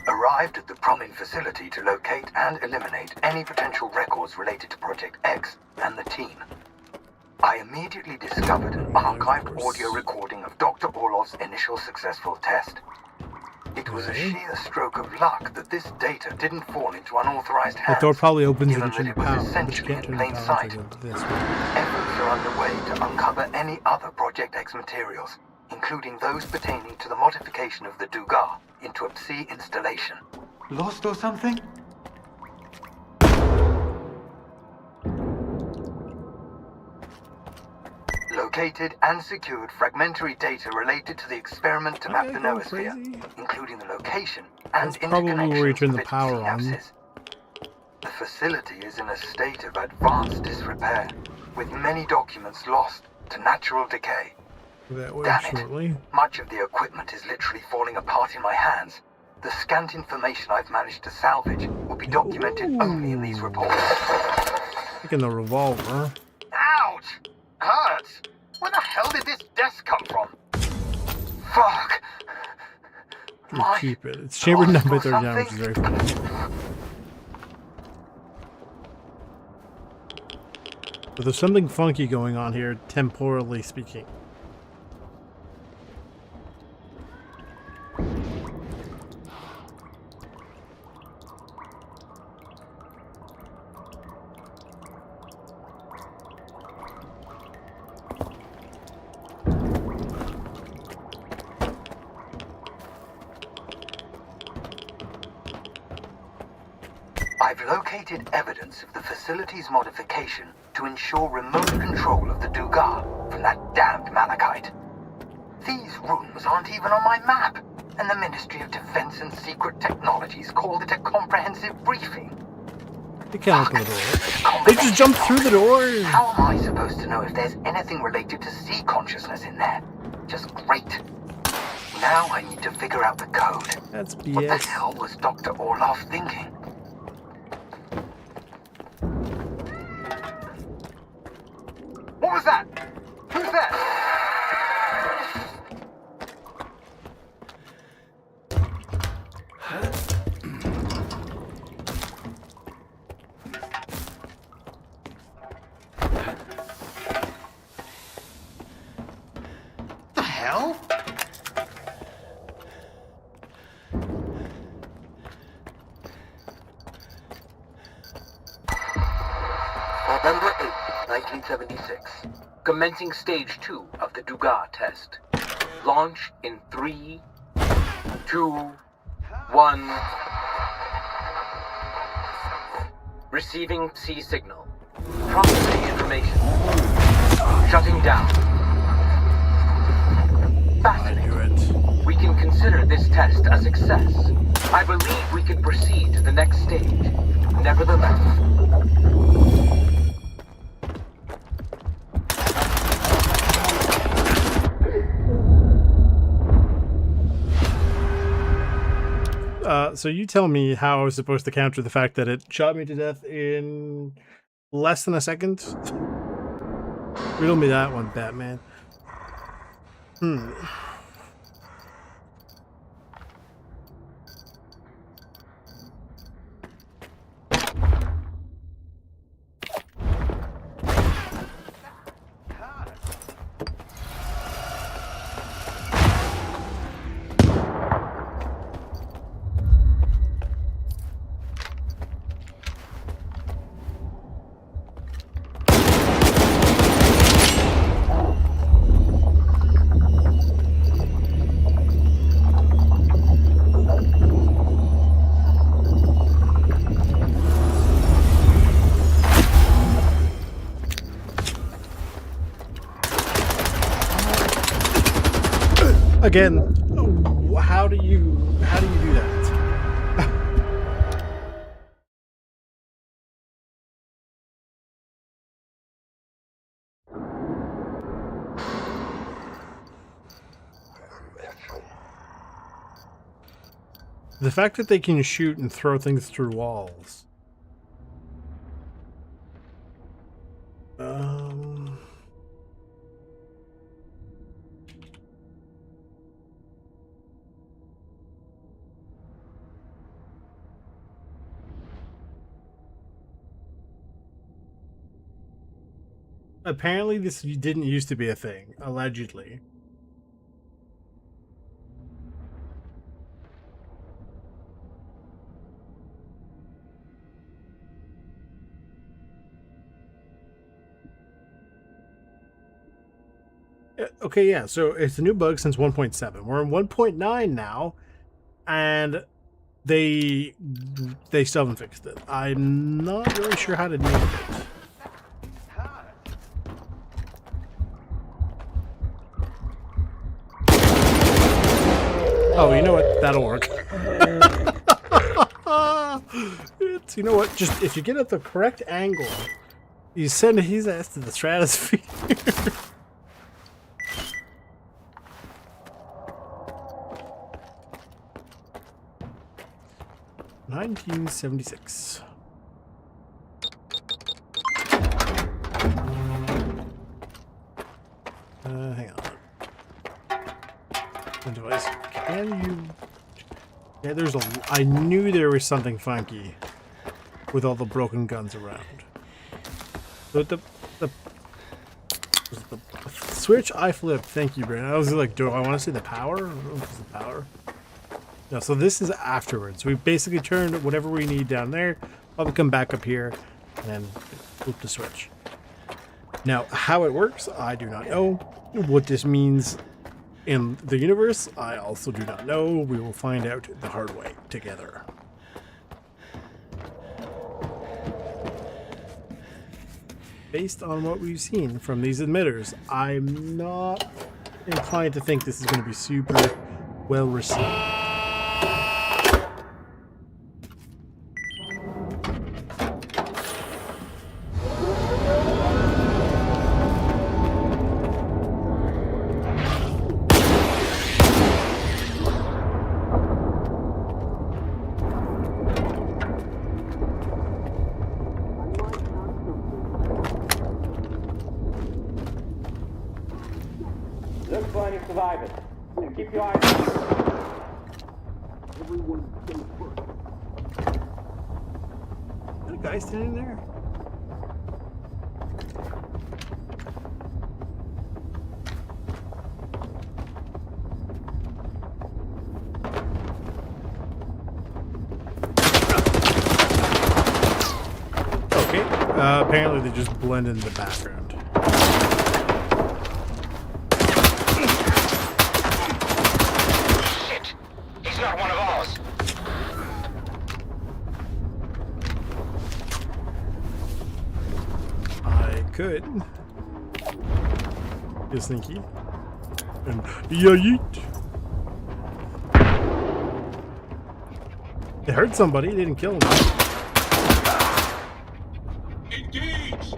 Arrived at the Promin facility to locate and eliminate any potential records related to Project X and the team. I immediately discovered an archived audio recording of Dr. Orlov's initial successful test. It was a sheer stroke of luck that this data didn't fall into unauthorized hands.
The door probably opens
given
and you
that
turn
it
the
was
power, but you
essentially
can't
in
turn the
plain
power
sight.
to this one.
Efforts are underway to uncover any other Project X materials, including those pertaining to the modification of the Dugar into a Psi installation.
Lost or something?
Located and secured fragmentary data related to the experiment to map
Okay,
the
go
noosphere,
crazy.
including the location and
That's probably where you
interconnections
turn
of
the
its
power
Psi
on.
nexus. The facility is in a state of advanced disrepair, with many documents lost to natural decay.
That way
Damn it.
shortly.
Much of the equipment is literally falling apart in my hands. The scant information I've managed to salvage will be documented only in these reports.
Taking the revolver.
Ouch! Hurts! Where the hell did this desk come from? Fuck!
You keep it. It's chamber
lost
number
or
39, which is very funny. But there's something funky going on here, temporally speaking.
I've located evidence of the facility's modification to ensure remote control of the Dugar from that damned malachite. These rooms aren't even on my map, and the Ministry of Defense and Secret Technologies called it a comprehensive briefing.
They can't open the door. They just jumped through the door!
How am I supposed to know if there's anything related to sea consciousness in there? Just great. Now I need to figure out the code.
That's
What the
BS.
hell was Dr. Orloff thinking? What was that? Who's there?
The hell?
November 8th, 1976. Commencing stage 2 of the Dugar test. Launch in 3, 2, 1. Receiving C signal. Processing information. Shutting down. Fascinating. We can consider this test a success. I believe we can proceed to the next stage. Nevertheless,
So you tell me how I was supposed to counter the fact that it shot me to death in less than a second? Riddle me that one, Batman. Again, how do you do that? The fact that they can shoot and throw things through walls. Apparently this didn't used to be a thing, allegedly. Okay, yeah, so it's a new bug since 1.7. We're in 1.9 now, and they still haven't fixed it. I'm not really sure how to name it. Oh, you know what? That'll work. You know what? Just if you get at the correct angle, you send his ass to the stratosphere. 1976. Hang on. Device. Can you? Yeah, there's a. I knew there was something funky with all the broken guns around. But the switch I flipped. Thank you, Brandon. I was like, do I want to see the power? I don't know if it's the power. No, so this is afterwards. We basically turned whatever we need down there. Probably come back up here and then flip the switch. Now, how it works, I do not know. What this means in the universe, I also do not know. We will find out the hard way together. Based on what we've seen from these emitters, I'm not inclined to think this is going to be super well received.
Look for any survivors. And keep your eyes open.
Everyone stay put.
Is that a guy standing there? Okay. Apparently they just blend in the background.
Shit! He's not one of ours.
I could. Get sneaky. And yeet. It hurt somebody, it didn't kill him.
Engage!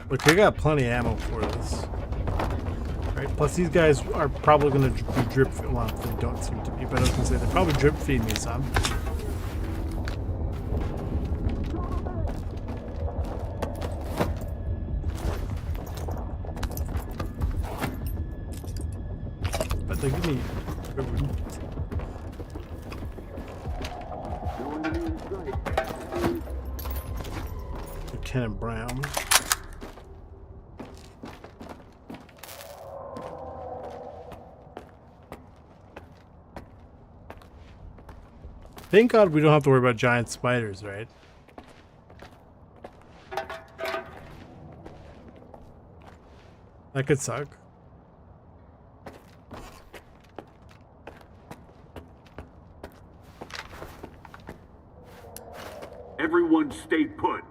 Look, we got plenty of ammo for this. Right? Plus, these guys are probably going to be drip. Well, they don't seem to be, but I was going to say they're probably drip feeding me some. But they give me. Lieutenant Brown. Thank God we don't have to worry about giant spiders, right? That could suck.
Everyone stay put.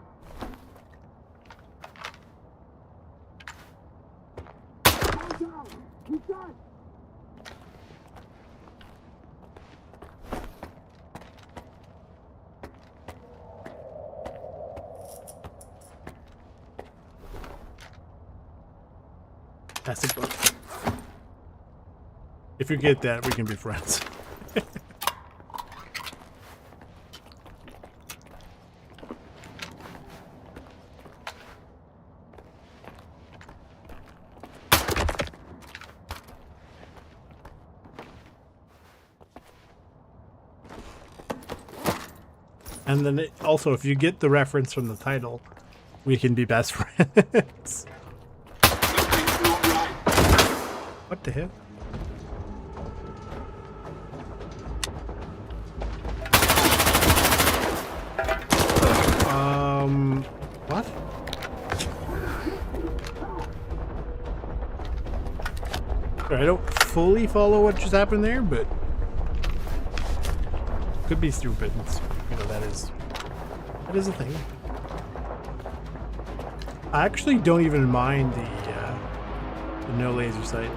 That's a book. If you get that, we can be friends. And then also, if you get the reference from the title, we can be best friends. What the hell? What? I don't fully follow what just happened there, but could be stupid. You know, that is a thing. I actually don't even mind the no laser sight.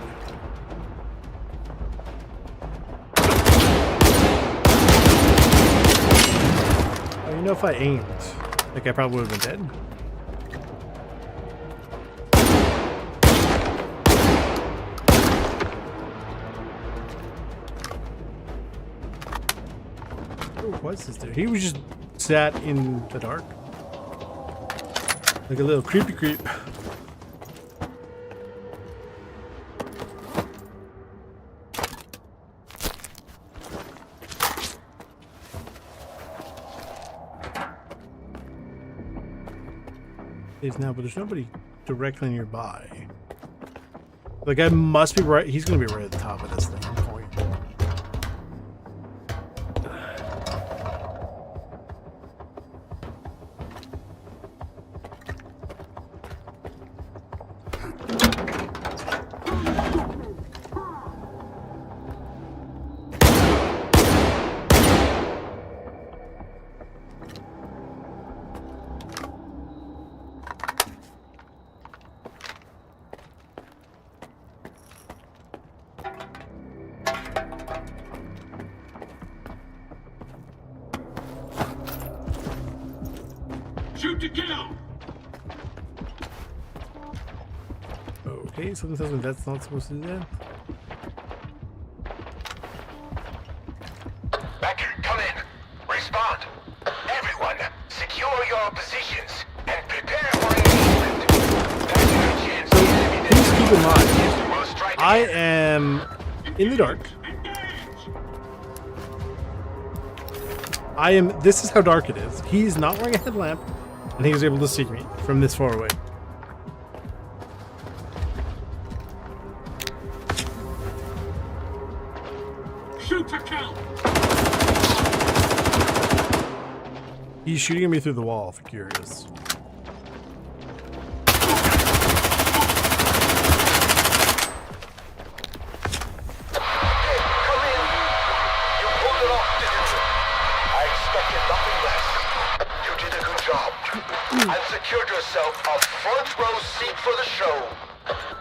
Well, you know, if I aimed, like, I probably would have been dead. What's this dude? He was just sat in the dark. Like a little creepy creep. Is now, but there's nobody directly nearby. Like, I must be right. He's gonna be right at the top of this thing. Point.
Shoot to kill!
Okay, something tells me that's not supposed to do that.
Becker, come in. Respond. Everyone, secure your positions and prepare for engagement. There's a good chance the enemy
Please keep in mind,
will strike
I
again.
am in the dark. This is how dark it is. He's not wearing a headlamp, and he was able to see me from this far away.
Shoot to kill!
He's shooting at me through the wall, if you're curious.
Come in. You pulled it off, didn't you? I expected nothing less. You did a good job. And secured yourself a front row seat for the show.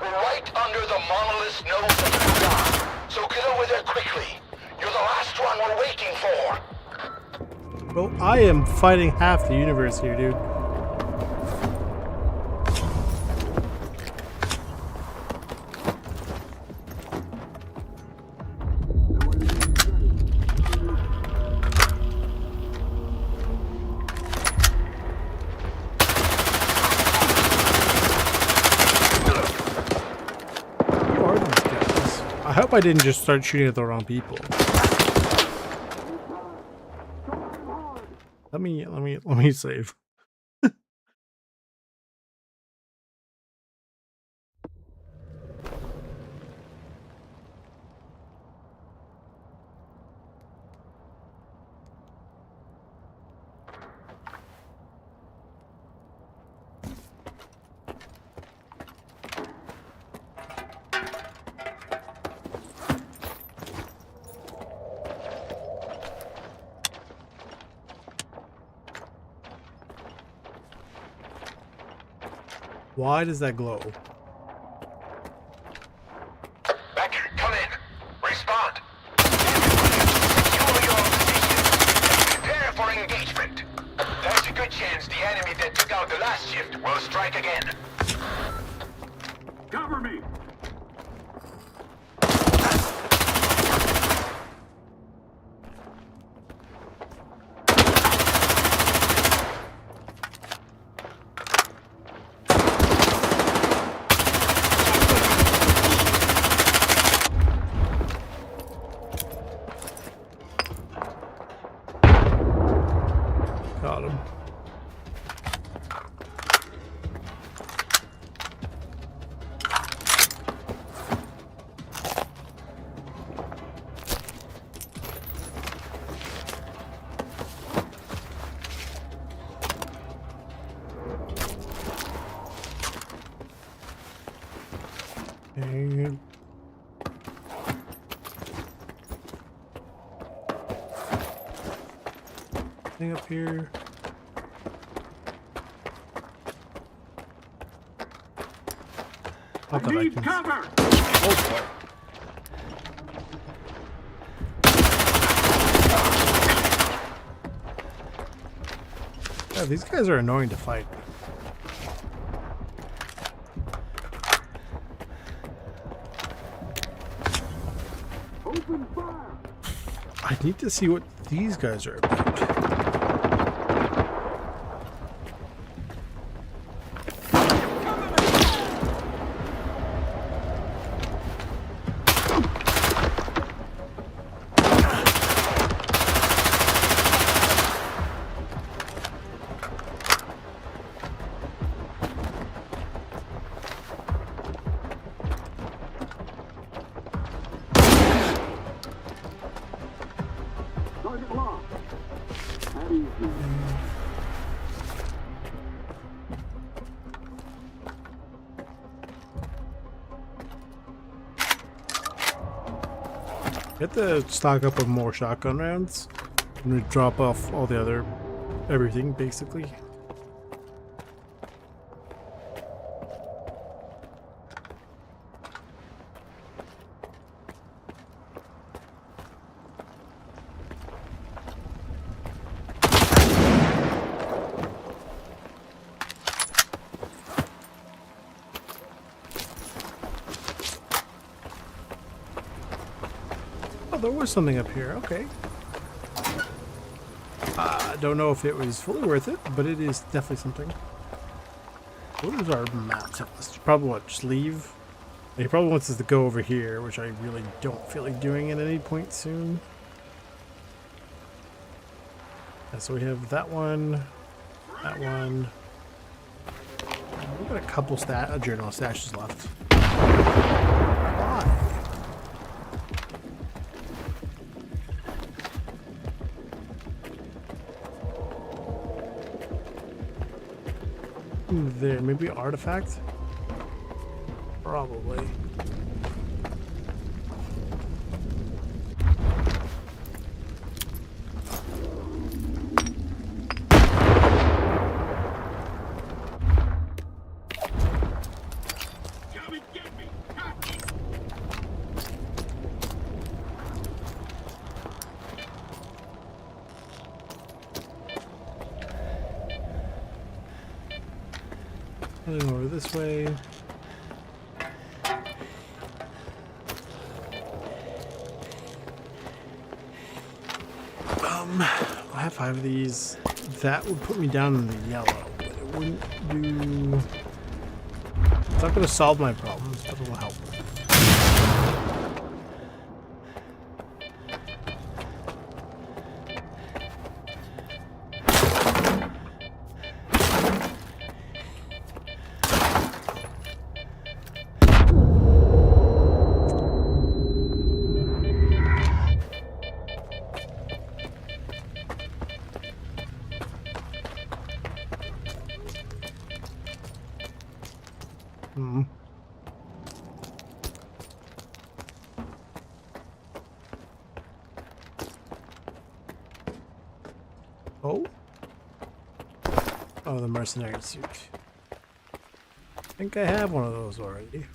We're right under the monolith's nose of the sky. So get over there quickly. You're the last one we're waiting for.
Well, I am fighting half the universe here, dude. Who are these guys? I hope I didn't just start shooting at the wrong people. Let me save. Why does that glow?
Becker, come in. Respond. Secure your position and prepare for engagement. There's a good chance the enemy that took out the last shift will strike again. Cover me.
got him. And thing up here. Not that I can.
Cover!
Oh boy. Yeah, these guys are annoying to fight.
Open fire!
I need to see what these guys are about.
Target locked. That easy.
Get to stock up on more shotgun rounds. I'm gonna drop off all the other everything basically. Oh, there was something up here. Okay. I don't know if it was fully worth it, but it is definitely something. What does our map tell us? Probably what? Just leave? He probably wants us to go over here, which I really don't feel like doing at any point soon. And so we have that one, that one. We've got a couple journal stashes left. Why? There, maybe artifact? Probably. Heading over this way. I have 5 of these. That would put me down in the yellow, but it wouldn't do. It's not going to solve my problems, but it will help. Oh, the mercenary suit. I think I have one of those already.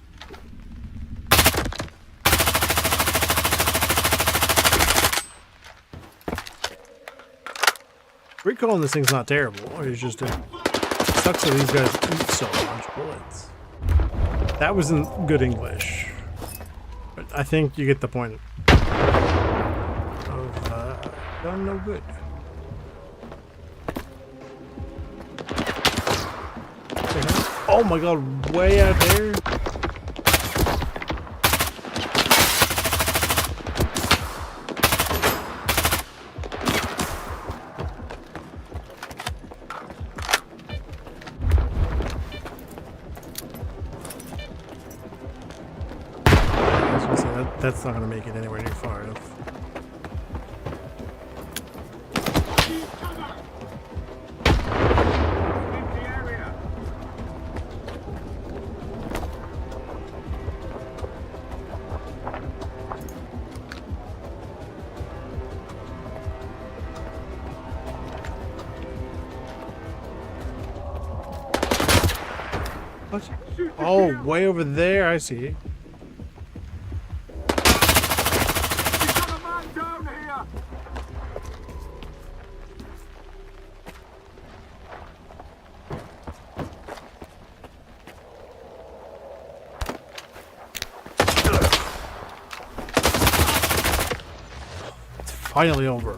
Recall on this thing's not terrible. It's just it sucks that these guys eat so much bullets. That wasn't good English, but I think you get the point of done no good. Oh my god, way out there. that's not going to make it anywhere near far enough. What? Oh, way over there. I see. It's finally over.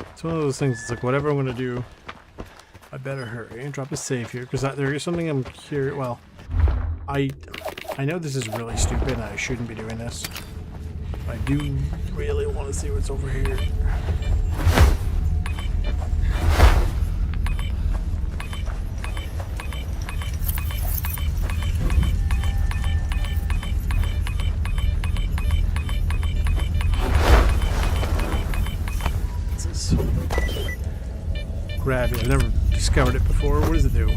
It's one of those things, it's like, whatever I'm going to do, I better hurry and drop a save here, because there is something I'm curious. Well, I know this is really stupid and I shouldn't be doing this. But I do really want to see what's over here. Gravity. I've never discovered it before. What does it do?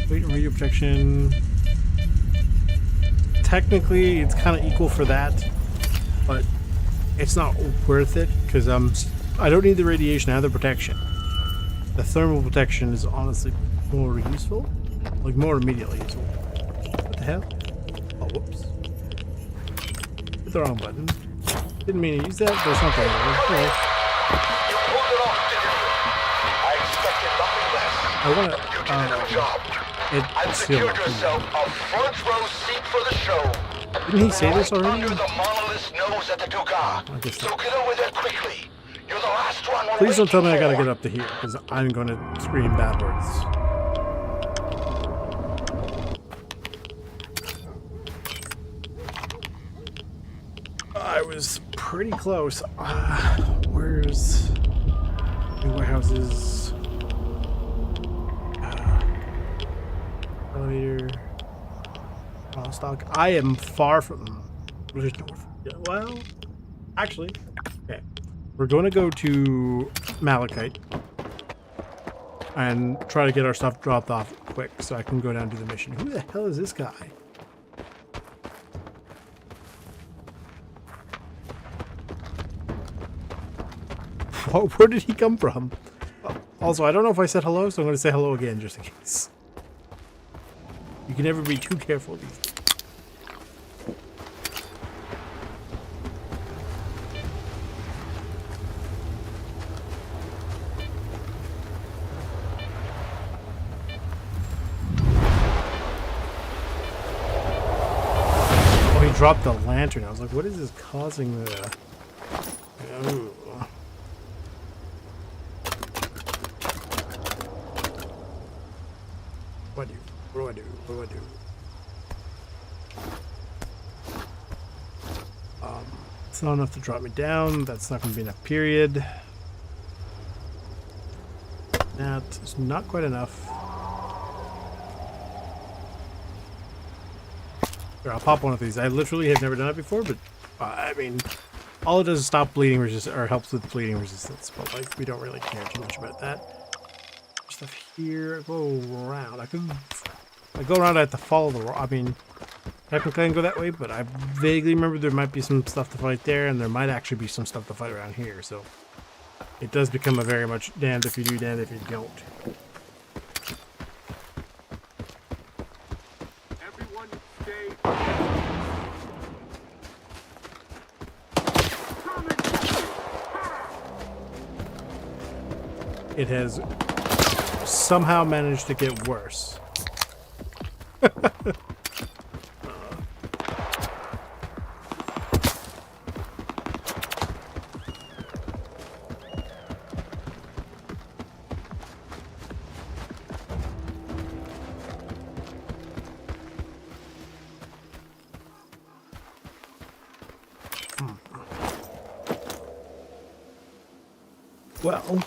Weight and radio protection. Technically, it's kind of equal for that, but it's not worth it because I don't need the radiation. I have the protection. The thermal protection is honestly more useful, like more immediately useful. What the hell? Oh, whoops. Hit the wrong button. Didn't mean to use that. There's something there. Okay.
You pulled it off, didn't you? I expected nothing less.
I want to.
You did a good job. And secured yourself a front row seat for the show.
Didn't he say this already?
Under the monolith's nose at the Duga. So get over there quickly. You're the last one.
Please don't tell me I gotta get up to here, because I'm going to scream bad words. I was pretty close. Where's new warehouses? Elevator. Stock. I am far from. Well, actually, okay. We're going to go to Malachite and try to get our stuff dropped off quick so I can go down to the mission. Who the hell is this guy? Where did he come from? Also, I don't know if I said hello, so I'm going to say hello again just in case. You can never be too careful these days. Oh, he dropped the lantern. I was like, what is this causing the... Oh. What do I do? What do I do? It's not enough to drop me down. That's not going to be enough, period. That is not quite enough. Here, I'll pop one of these. I literally have never done it before, but I mean, all it does is stop bleeding resistance, or helps with bleeding resistance, but like, we don't really care too much about that. Stuff here. Go around. I go around. I have to follow the. I mean, technically I can go that way, but I vaguely remember there might be some stuff to fight there, and there might actually be some stuff to fight around here. So it does become a very much damned if you do, damned if you don't.
Everyone stay.
It has somehow managed to get worse. Well,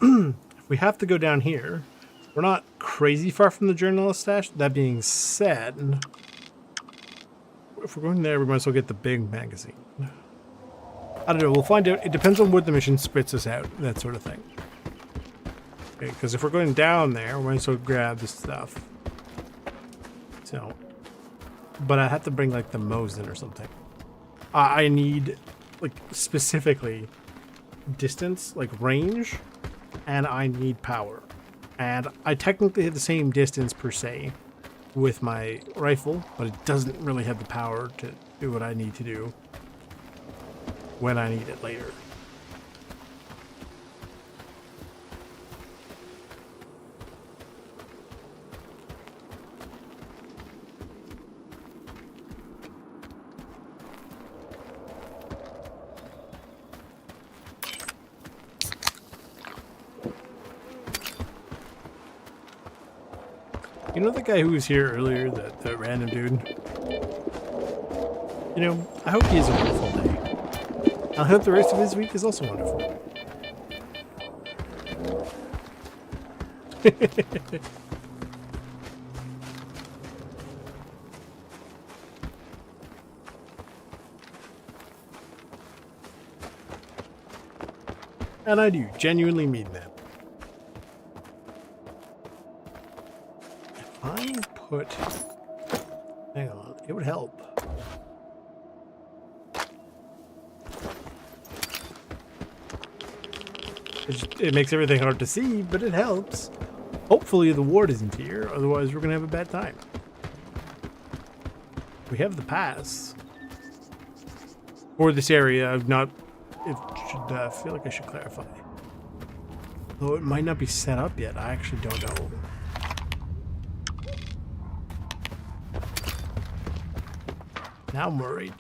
if we have to go down here, we're not crazy far from the journalist stash. That being said, if we're going there, we might as well get the big magazine. I don't know. We'll find out. It depends on what the mission spits us out, that sort of thing. Okay, because if we're going down there, we might as well grab the stuff. So, but I have to bring like the Mosin or something. I need like specifically distance, like range, and I need power. And I technically have the same distance per se with my rifle, but it doesn't really have the power to do what I need to do when I need it later. You know the guy who was here earlier, that random dude? You know, I hope he has a wonderful day. I hope the rest of his week is also wonderful. And I do genuinely mean that. Hang on, it would help. It makes everything hard to see, but it helps. Hopefully the ward isn't here, otherwise we're gonna have a bad time. We have the pass for this area. I've not. It should. I feel like I should clarify. Though it might not be set up yet. I actually don't know. Now I'm worried.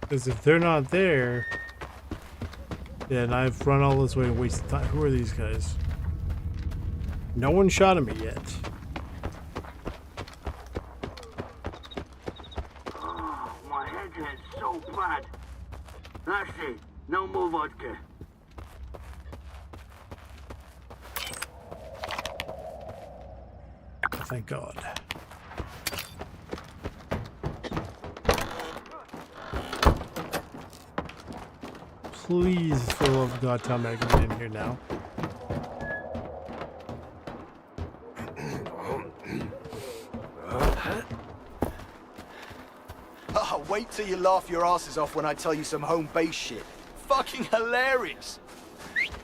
Because if they're not there, then I've run all this way and wasted time. Who are these guys? No one shot at me yet.
Oh, my head hurts so bad. That's it. No more vodka.
Thank God. Please, for the love of God, tell me I can get in here now.
Oh, wait till you laugh your asses off when I tell you some home base shit. Fucking hilarious.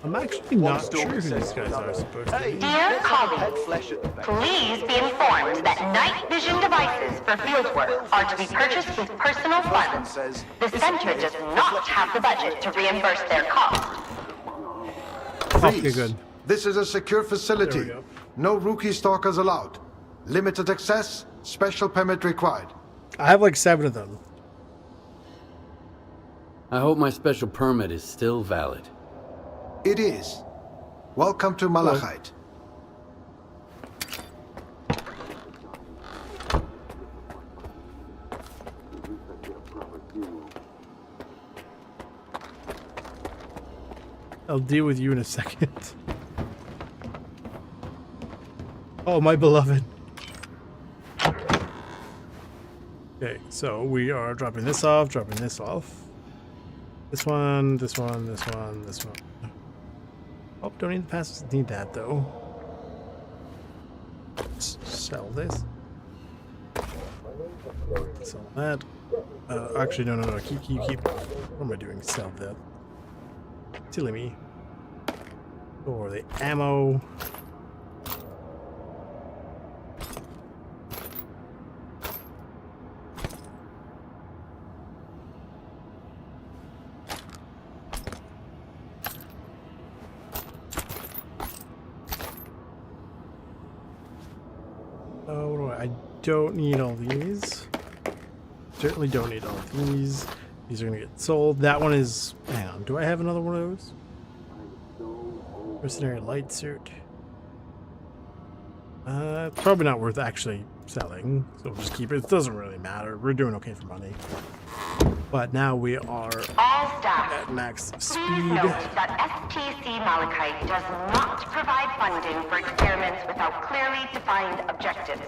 I'm actually not sure who these guys are supposed to be.
Dear colleagues, please be informed that night vision devices for fieldwork are to be purchased with personal funds. The center does not have the budget to reimburse their costs.
Okay, good.
This is a secure facility.
There we go.
No rookie stalkers allowed. Limited access, special permit required.
I have like 7 of them.
I hope my special permit is still valid.
It is. Welcome to Malachite.
I'll deal with you in a second. Oh, my beloved. Okay, so we are dropping this off, dropping this off. This one, this one, this one, this one. Oh, don't need the passes. Need that though. Let's sell this. Sell that. Actually, no. Keep. What am I doing? Sell that. Silly me. Or the ammo. I don't need all these. certainly don't need all of these. These are gonna get sold. That one is, hang on, do I have another one of those? Mercenary light suit. Probably not worth actually selling, so we'll just keep it. It doesn't really matter. We're doing okay for money. But now we are
All staff,
at max
please
speed.
note that STC Malachite does not provide funding for experiments without clearly defined objectives.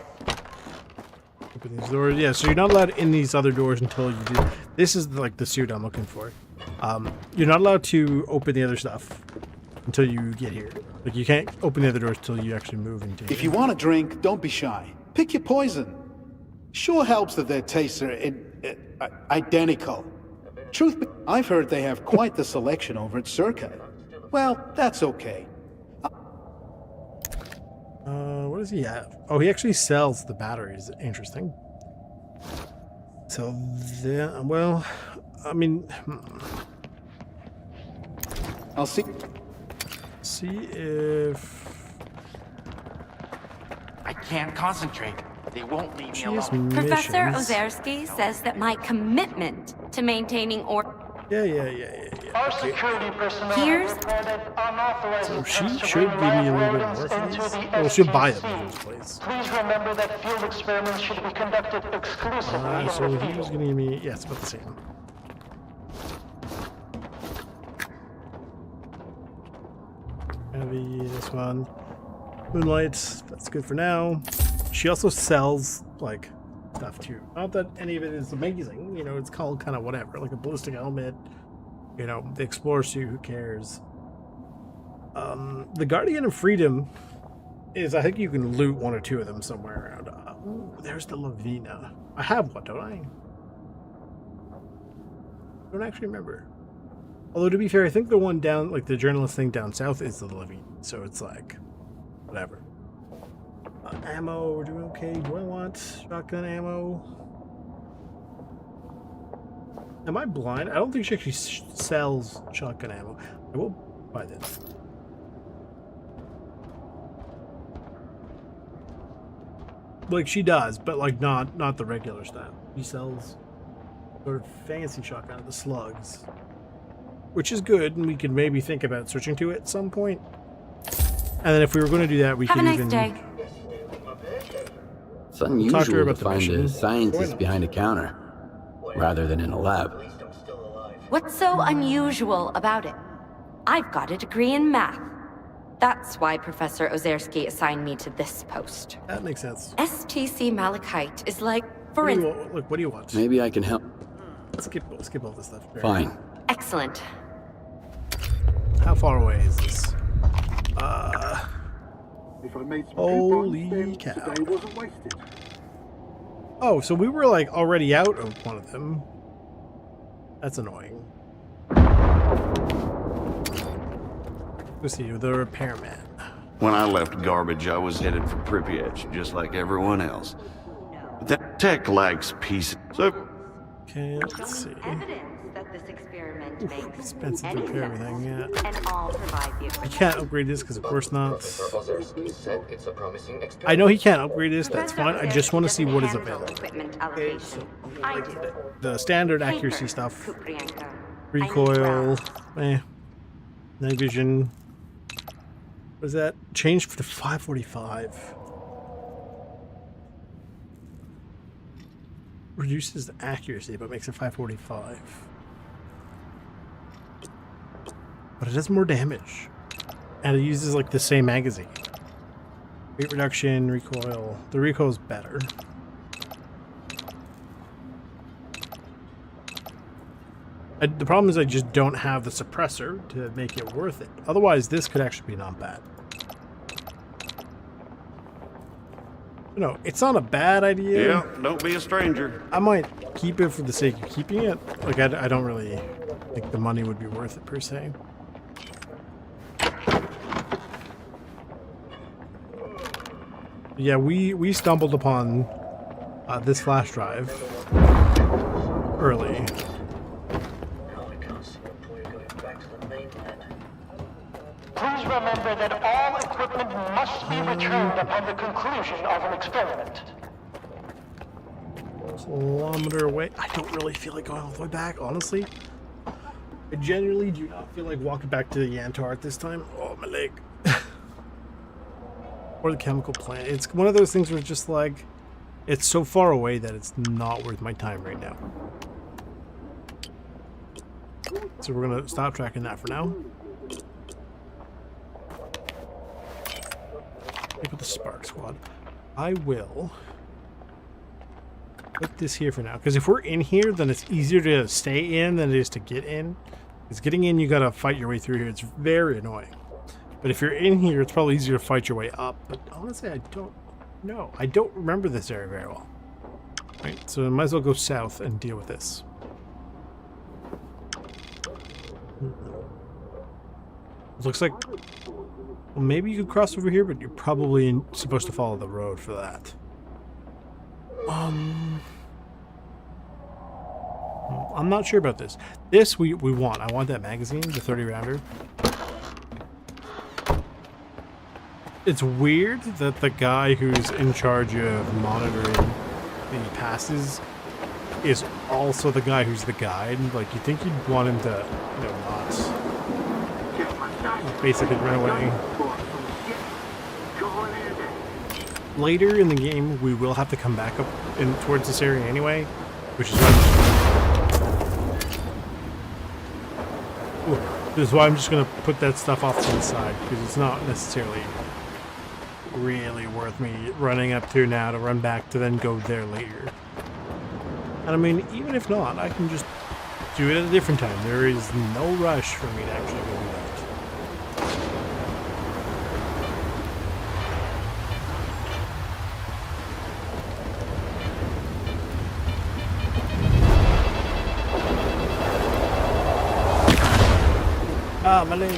Open these doors. Yeah, so you're not allowed in these other doors until you do. This is like the suit I'm looking for. You're not allowed to open the other stuff until you get here. Like, you can't open the other doors until you actually move into
If you want a drink, don't be shy. Pick your poison. Sure helps that their tastes are identical. Truth be, I've heard they have quite the selection over at Circa. Well, that's okay.
What does he have? Oh, he actually sells the batteries. Interesting. So then, well, I mean,
I'll see.
See if
I can't concentrate. They won't leave me
Jeez,
alone.
Professor
missions.
Ozerski says that my commitment to maintaining order.
Yeah.
Our security personnel
Here's-
have reported unauthorized
So she
attempts to
should
bring
give me a little bit
rodents
more for
into
these.
the
Well, she'll buy them
STC.
in this place.
Please remember that field experiments should be conducted exclusively in
So
the
he was
field.
gonna give me, yes, about the same. Heavy, this one. Moonlight, that's good for now. She also sells, like, stuff too. Not that any of it is amazing, you know, it's called kind of whatever, like a ballistic helmet, you know, the Explorer suit, who cares? The Guardian of Freedom is, I think you can loot one or two of them somewhere around. Ooh, there's the Lavina. I have one, don't I? Don't actually remember. Although, to be fair, I think the one down, like the journalist thing down south, is the Lavina. So it's like, whatever. Ammo, we're doing okay. Do I want shotgun ammo? Am I blind? I don't think she actually sells shotgun ammo. I will buy this. Like, she does, but like not the regular stuff. She sells sort of fancy shotgun, the slugs, which is good, and we could maybe think about switching to it at some point. And then if we were going to do that, we
Have
could
a nice
even
day.
It's
Talk to her
unusual
about
to
the
find a
mission.
scientist behind a counter, rather than in a lab.
What's so unusual about it? I've got a degree in math. That's why Professor Ozerski assigned me to this post.
That makes sense.
STC Malachite is like, for
What do you
instance.
want? Look, what do you want?
Maybe I can help.
Skip all this stuff.
Fine.
Excellent.
How far away is this?
If I made some
Holy
coupons,
cow.
then today wasn't wasted.
Oh, so we were like already out of one of them. That's annoying. Let's see, the repairman.
When I left Garbage, I was headed for Pripyat, just like everyone else. But that tech lacks pieces. So,
Okay, let's see.
Evidence that this experiment makes
Expensive to
any
repair
sense,
everything, yeah.
and I'll provide the
I
equipment.
can't upgrade this because of course not. I know he can't upgrade this, that's fine. I just want to see what is available.
Equipment allocation. I do.
The standard accuracy stuff. Recoil, night vision. What is that? Changed to 545. Reduces the accuracy, but makes it 545. But it does more damage. And it uses like the same magazine. Weight reduction, recoil. The recoil is better. The problem is I just don't have the suppressor to make it worth it. Otherwise, this could actually be not bad. No, it's not a bad idea.
yeah, don't be a stranger.
I might keep it for the sake of keeping it. Like, I don't really think the money would be worth it, per se. Yeah, we stumbled upon this flash drive early.
Please remember that all equipment must be returned upon the conclusion of an experiment.
kilometer away. I don't really feel like going all the way back, honestly. I genuinely do not feel like walking back to the Yantar at this time. Oh, my leg. Or the chemical plant. It's one of those things where it's just like, it's so far away that it's not worth my time right now. So we're going to stop tracking that for now. Pick up the Spark Squad. I will put this here for now, because if we're in here, then it's easier to stay in than it is to get in. Because getting in, you gotta fight your way through here. It's very annoying. But if you're in here, it's probably easier to fight your way up. But honestly, I don't know. I don't remember this area very well. Right, so I might as well go south and deal with this. It looks like, well, maybe you could cross over here, but you're probably supposed to follow the road for that. I'm not sure about this. This we want. I want that magazine, the 30 rounder. It's weird that the guy who's in charge of monitoring the passes is also the guy who's the guide. Like, you think you'd want him to, you know, not basically run away. Later in the game, we will have to come back up in towards this area anyway, which is this is why I'm just going to put that stuff off to the side, because it's not necessarily really worth me running up to now to run back to then go there later. And I mean, even if not, I can just do it at a different time. There is no rush for me to actually go do that. Ah, my legs.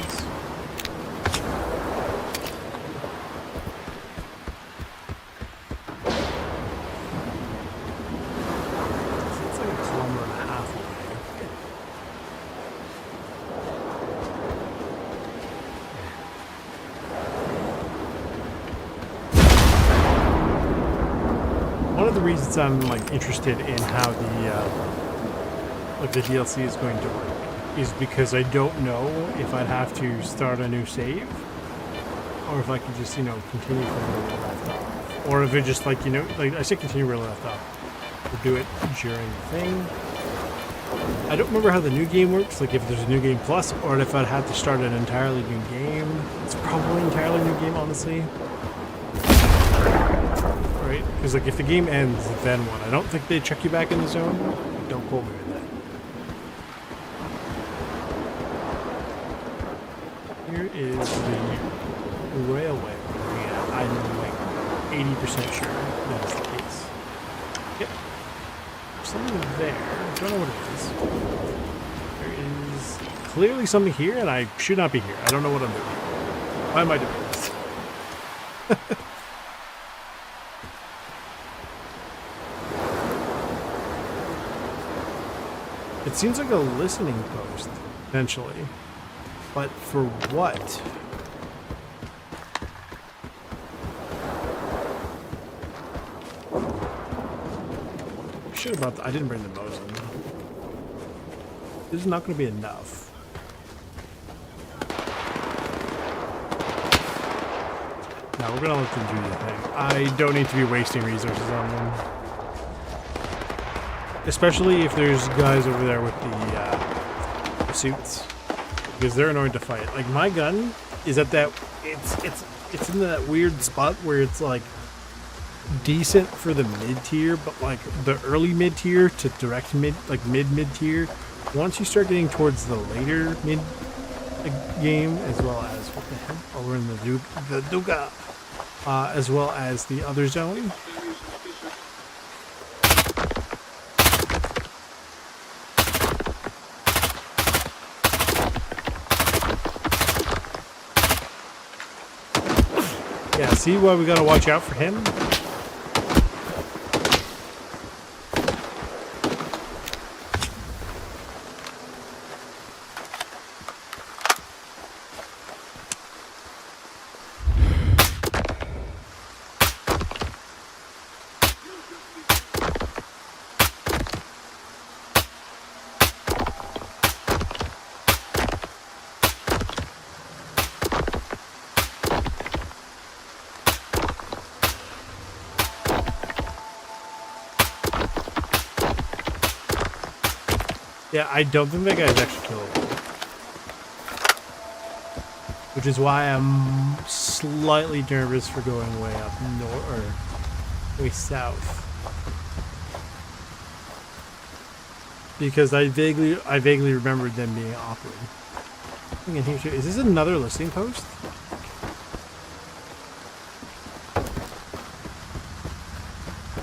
It's like a kilometer and a half away. One of the reasons I'm like interested in how the DLC is going to work is because I don't know if I'd have to start a new save, or if I can just, you know, continue from where we left off, or if it just, like, you know, like I say continue where we left off, or do it during the thing. I don't remember how the new game works, like if there's a new game plus, or if I'd have to start an entirely new game. It's probably an entirely new game, honestly. Right? Because like if the game ends, then what? I don't think they check you back in the zone. Don't quote me with that. Here is the railway arena. I'm like 80% sure that is the case. Yep. There's something there. I don't know what it is. There is clearly something here, and I should not be here. I don't know what I'm doing. Why am I doing this? It seems like a listening post, potentially. But for what? Shit about that. I didn't bring the Mosin. This is not going to be enough. Now we're going to let them do the thing. I don't need to be wasting resources on them. Especially if there's guys over there with the suits. Because they're annoying to fight. Like, my gun is at that, it's in that weird spot where it's like decent for the mid tier, but like the early mid tier to direct mid, like mid tier. Once you start getting towards the later mid game, as well as what the hell, oh, we're in the Duga, as well as the other zone. Yeah, see why we gotta watch out for him? Yeah, I don't think that guy's actually killable. Which is why I'm slightly nervous for going way up north or way south. Because I vaguely remembered them being awkward. Is this another listening post?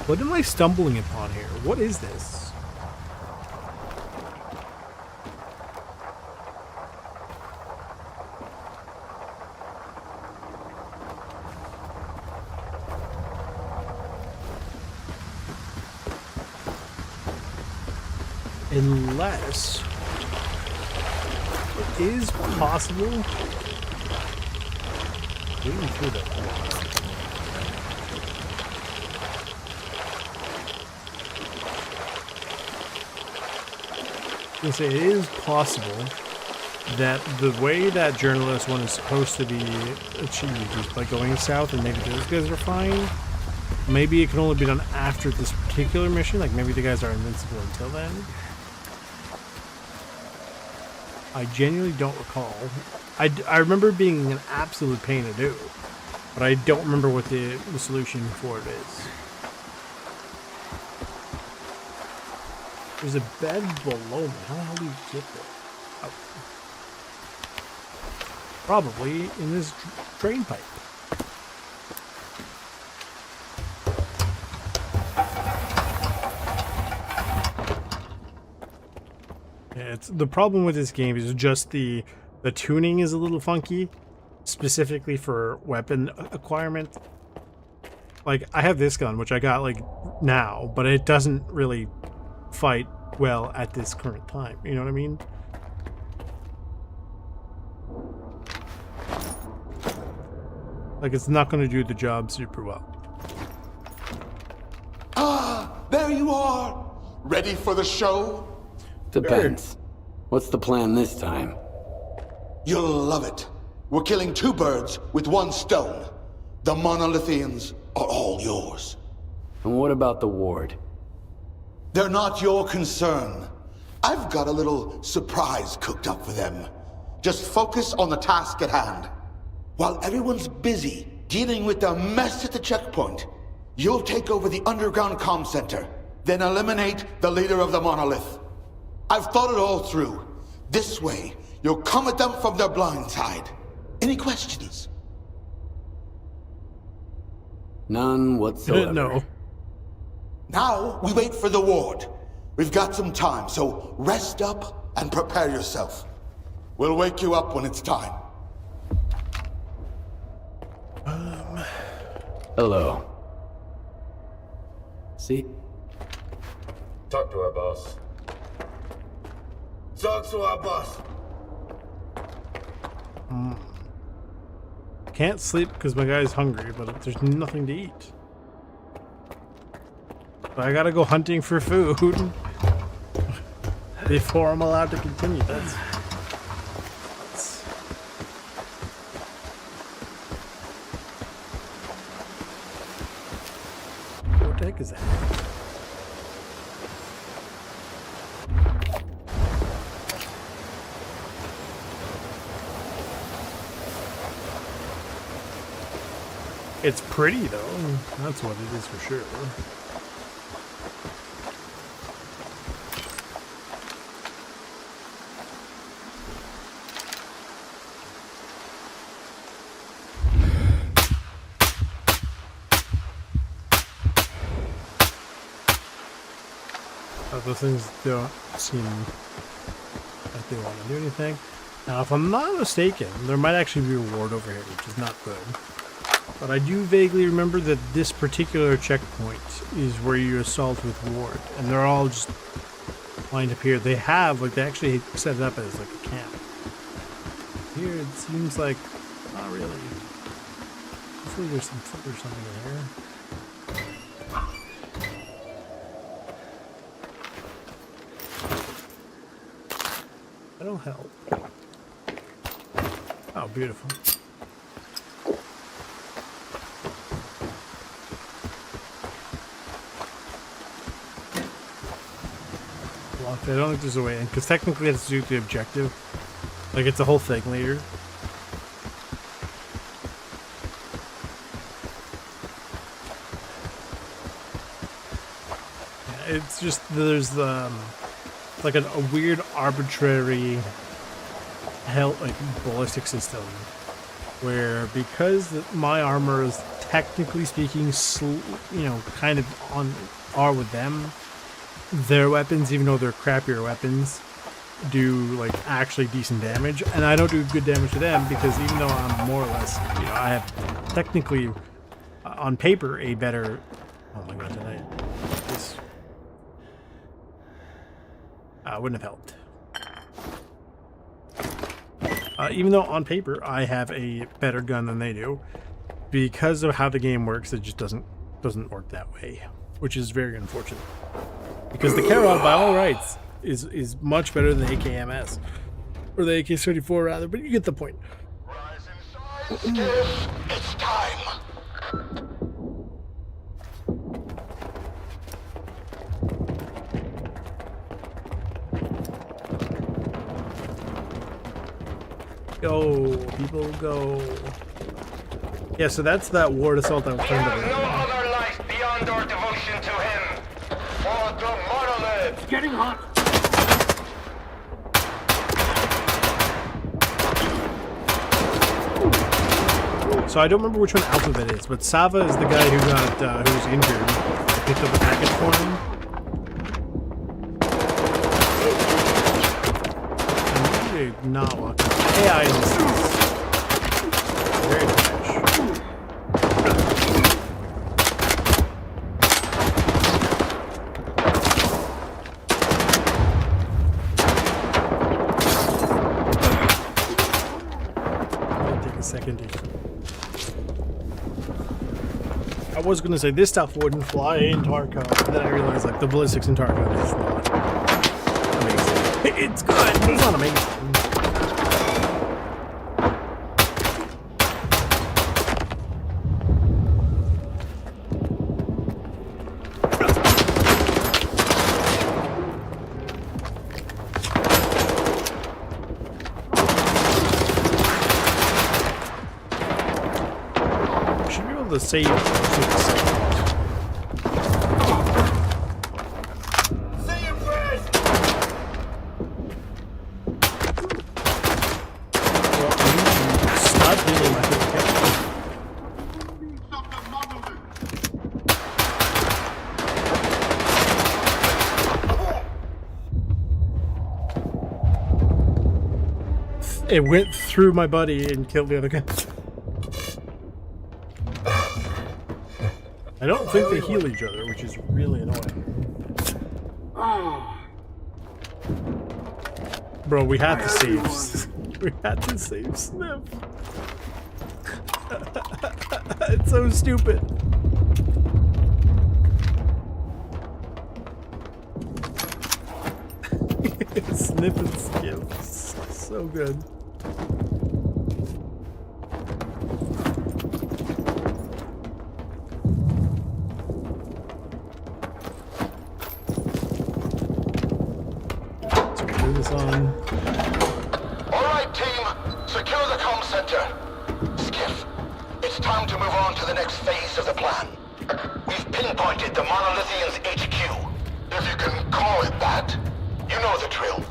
What am I stumbling upon here? What is this? Unless it is possible. Reading through that. It is possible that the way that journalist one is supposed to be achieved is by going south, and maybe those guys are fine. Maybe it can only be done after this particular mission. Like maybe the guys are invincible until then. I genuinely don't recall. I remember being an absolute pain to do, but I don't remember what the solution for it is. There's a bed below me. How the hell do you get there? Oh. Probably in this drain pipe. It's the problem with this game is just the tuning is a little funky, specifically for weapon acquirement. Like I have this gun, which I got like now, but it doesn't really fight well at this current time. You know what I mean? Like it's not going to do the job super well.
Ah, there you are, ready for the show.
Depends. What's the plan this time?
You'll love it. We're killing two birds with one stone. The monolithians are all yours.
And what about the ward?
They're not your concern. I've got a little surprise cooked up for them. Just focus on the task at hand. While everyone's busy dealing with the mess at the checkpoint, you'll take over the underground comm center, then eliminate the leader of the monolith. I've thought it all through. This way, you'll come at them from their blind side. Any questions?
None whatsoever.
No.
Now, we wait for the ward. We've got some time, so rest up and prepare yourself. We'll wake you up when it's time.
Hello. See?
Talk to our boss. Talk to our boss.
Can't sleep because my guy's hungry, but there's nothing to eat. So I gotta go hunting for food before I'm allowed to continue. That's what the heck is that? It's pretty though. That's what it is for sure. Those things don't seem like they want to do anything. Now, if I'm not mistaken, there might actually be a reward over here, which is not good. But I do vaguely remember that this particular checkpoint is where you assault with ward, and they're all just lined up here. They have, like, they actually set it up as like a camp. Here, it seems like not really. Hopefully, there's something in here. That'll help. Oh, beautiful. unlocked it. I don't think there's a way in, because technically it's to do the objective. Like, it's a whole thing later. Yeah, it's just, there's like a weird arbitrary like ballistic system where, because my armor is technically speaking, you know, kind of on par with them, their weapons, even though they're crappier weapons, do like actually decent damage, and I don't do good damage to them because even though I'm more or less, you know, I have technically on paper a better. Oh my god, tonight this wouldn't have helped. Even though on paper I have a better gun than they do, because of how the game works, it just doesn't work that way, which is very unfortunate. Because the Carrot, by all rights, is much better than the AKMS, or the AK-34 rather. But you get the point.
Rise inside, it's time.
Go, people, go. Yeah, so that's that ward assault I was talking about.
No other life beyond our devotion to him. For the monolith.
It's getting hot.
So I don't remember which one Alphabet is, but Sava is the guy who got who was injured. I picked up a package for him. I'm really not walking. AI is very trash. I'll take a second to. I was gonna say this stuff wouldn't fly in Tarkov, but then I realized like the ballistics in Tarkov is not amazing. It's good, but it's not amazing. To save. It went through my buddy and killed the other guy. I don't think they heal each other, which is really annoying. Bro, we had to save. We had to save Sniff. It's so stupid. Sniff and skills. So good. On.
All right, team. Secure the comm center. Skiff, it's time to move on to the next phase of the plan. We've pinpointed the Monolithians' HQ. If you can call it that. You know the drill.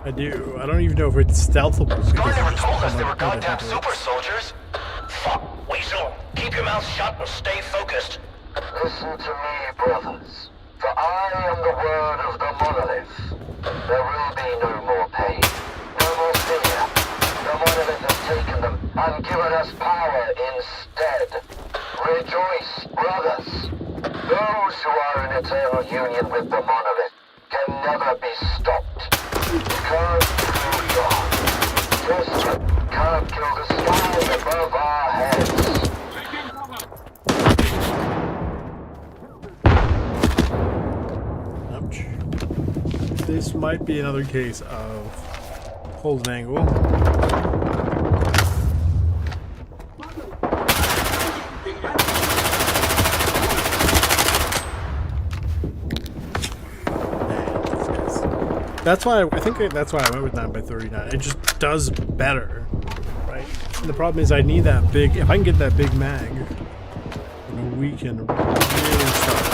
I do. I don't even know if it's stealthable.
Scar never told us they were goddamn super soldiers. Fuck, Weasel. Keep your mouth shut and stay focused.
Listen to me, brothers. For I am the word of the monolith. There will be no more pain, no more fear. The monolith has taken them and given us power instead. Rejoice, brothers. Those who are in eternal union with the monolith can never be stopped. You can't kill God. Just can't kill the sky above our heads.
This might be another case of hold an angle. That's why I think that's why I went with 9x39. It just does better, right? And the problem is I need that big. If I can get that big mag, we can really start.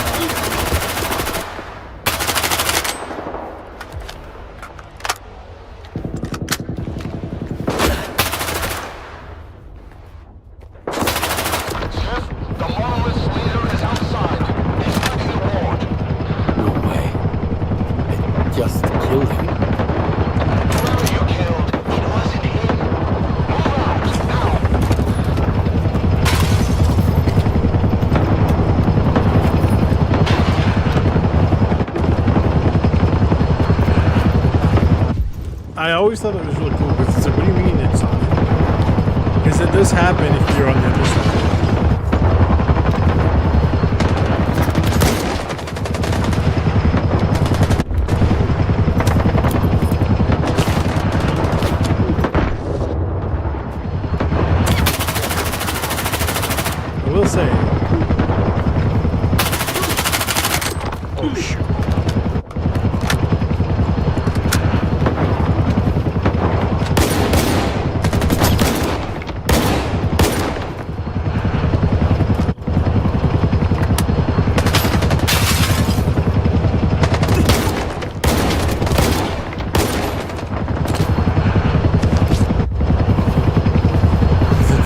I always thought it was really cool because it's like, what do you mean it's on it? Because it does happen if you're on the other side. I will say, oh shoot.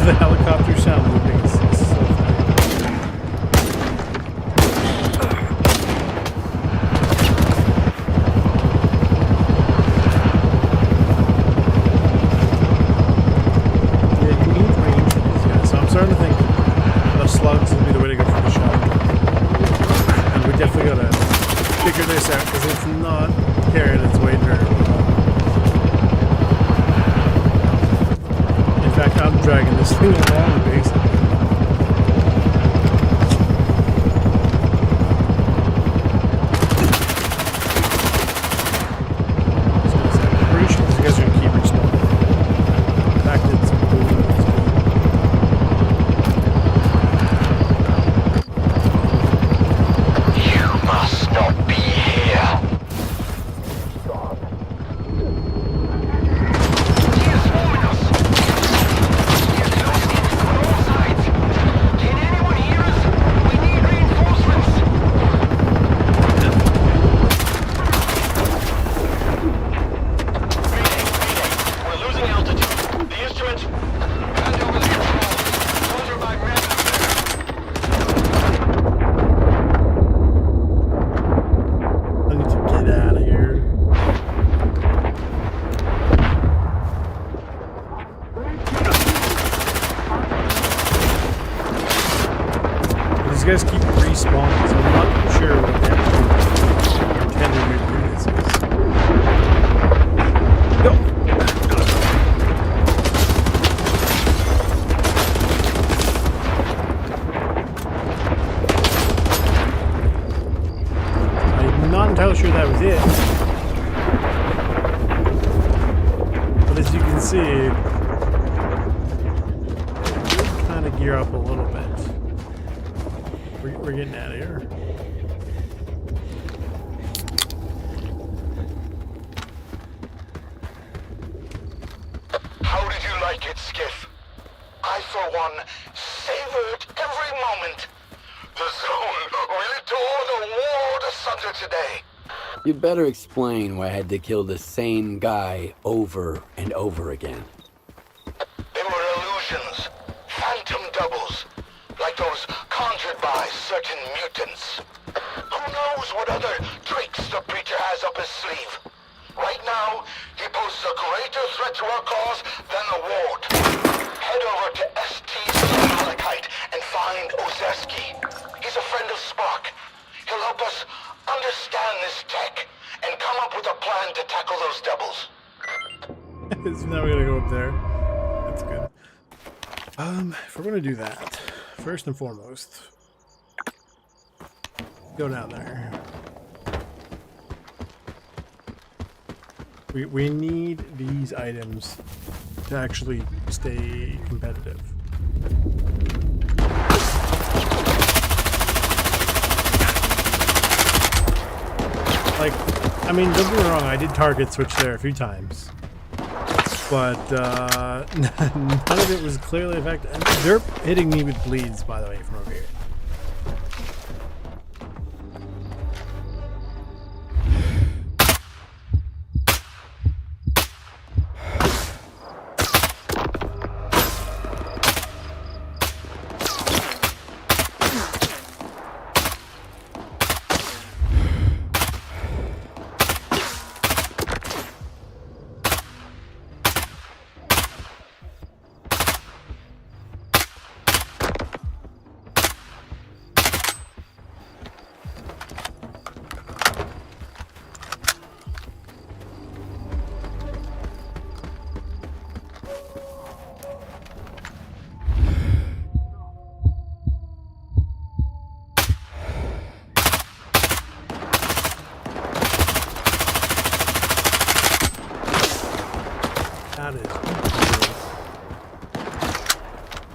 The helicopter sound looping is so funny. Yeah, you need range for these guys. So I'm starting to think the slugs will be the way to go for the shotgun. And we definitely gotta figure this out because it's not carrying its weight very well. In fact, I'm dragging this thing along basically. I'm pretty sure these guys are gonna keep respawning. In fact, it's
You must not be here.
I need to get out of here. These guys keep respawning, so I'm not sure what the actual intended way to do this is. Go! I'm not entirely sure that was it. But as you can see, kind of gear up a little bit. We're getting out of here.
How did you like it, Skiff? I, for one, savored every moment. The zone really tore the world asunder today.
You'd better explain why I had to kill the same guy over and over again.
They were illusions, phantom doubles, like those conjured by certain mutants. Who knows what other tricks the preacher has up his sleeve? Right now, he poses a greater threat to our cause than the ward. Head over to STALKER and find Ozerski. He's a friend of Spark. He'll help us understand this tech and come up with a plan to tackle those doubles.
So now we gotta go up there. That's good. If we're gonna do that, first and foremost, go down there. We need these items to actually stay competitive. Like, I mean, don't get me wrong, I did target switch there a few times. But, none of it was clearly effective. They're hitting me with bleeds, by the way, from over here.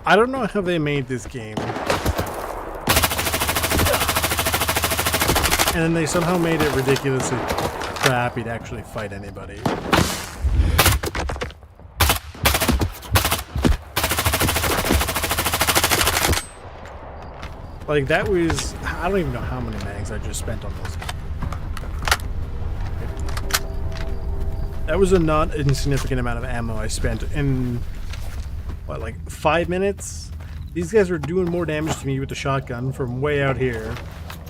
I don't know how they made this game. And then they somehow made it ridiculously crappy to actually fight anybody. Like, that was... I don't even know how many mags I just spent on those. That was a not insignificant amount of ammo I spent in... what, like 5 minutes? These guys were doing more damage to me with the shotgun from way out here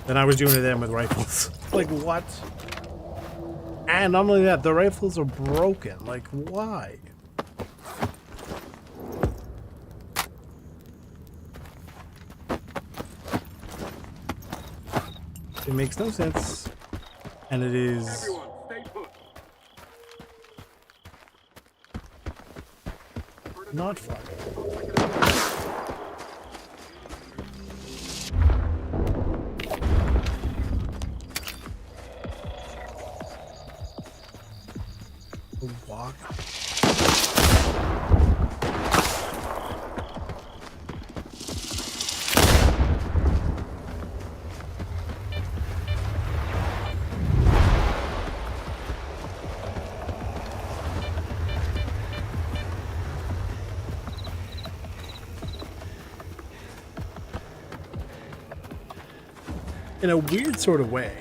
than I was doing to them with rifles. Like, what? And not only that, the rifles are broken. Like, why? It makes no sense. And it is... not fun. Walk. In a weird sort of way,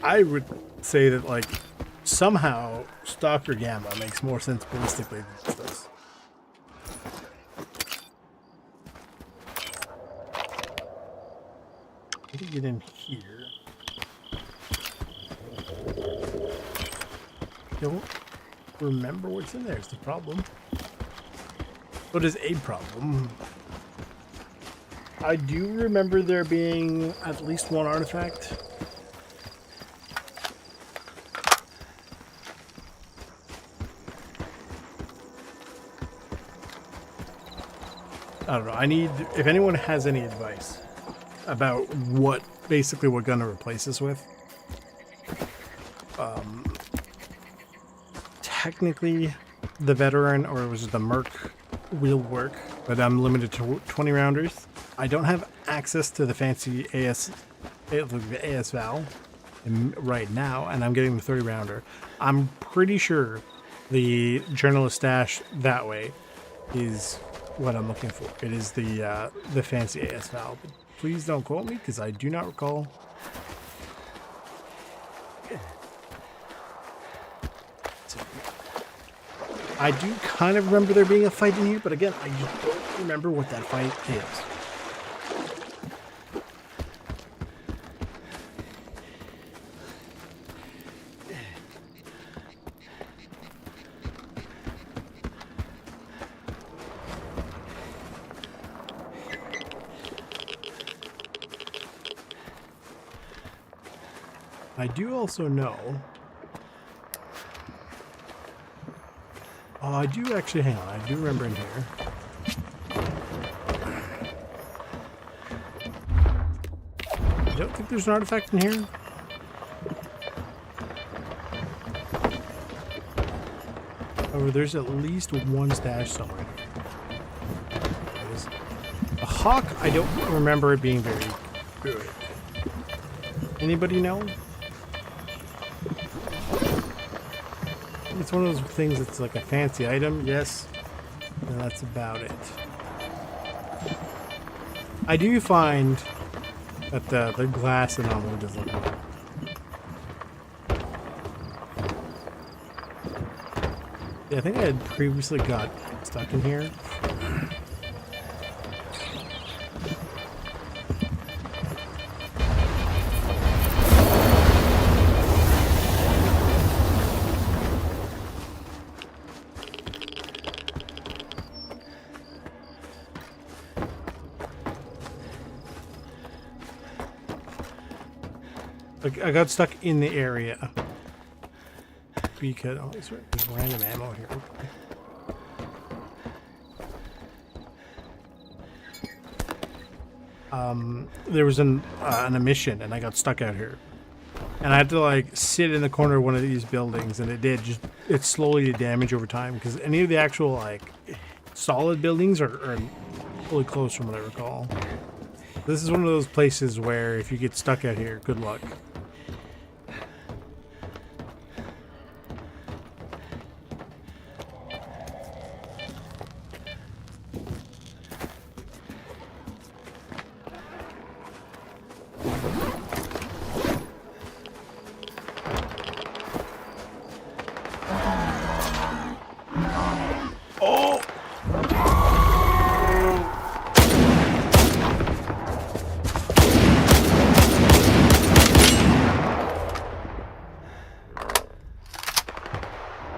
I would say that, like, somehow Stalker Gamma makes more sense ballistically than this does. How do you get in here? Don't remember what's in there is the problem. What is a problem? I do remember there being at least one artifact. I don't know. I need, if anyone has any advice about what basically we're going to replace this with. Technically, the veteran, or was it the Merc, will work, but I'm limited to 20 rounders. I don't have access to the fancy AS Val right now, and I'm getting the 30 rounder. I'm pretty sure the journalist stash that way is what I'm looking for. It is the fancy AS Val. But please don't quote me because I do not recall. I do kind of remember there being a fight in here, but again, I just don't remember what that fight is. I do also know... oh, I do actually, hang on, I do remember in here. I don't think there's an artifact in here. However, there's at least one stash somewhere. A hawk, I don't remember it being very good. Anybody know? it's one of those things that's like a fancy item, yes, and that's about it. I do find that the glass anomaly does look good. Yeah, I think I had previously got stuck in here. I got stuck in the area because there's random ammo here. There was an emission, and I got stuck out here, and I had to like sit in the corner of one of these buildings, and it slowly did damage over time because any of the actual like solid buildings are fully closed from what I recall. This is one of those places where if you get stuck out here, good luck.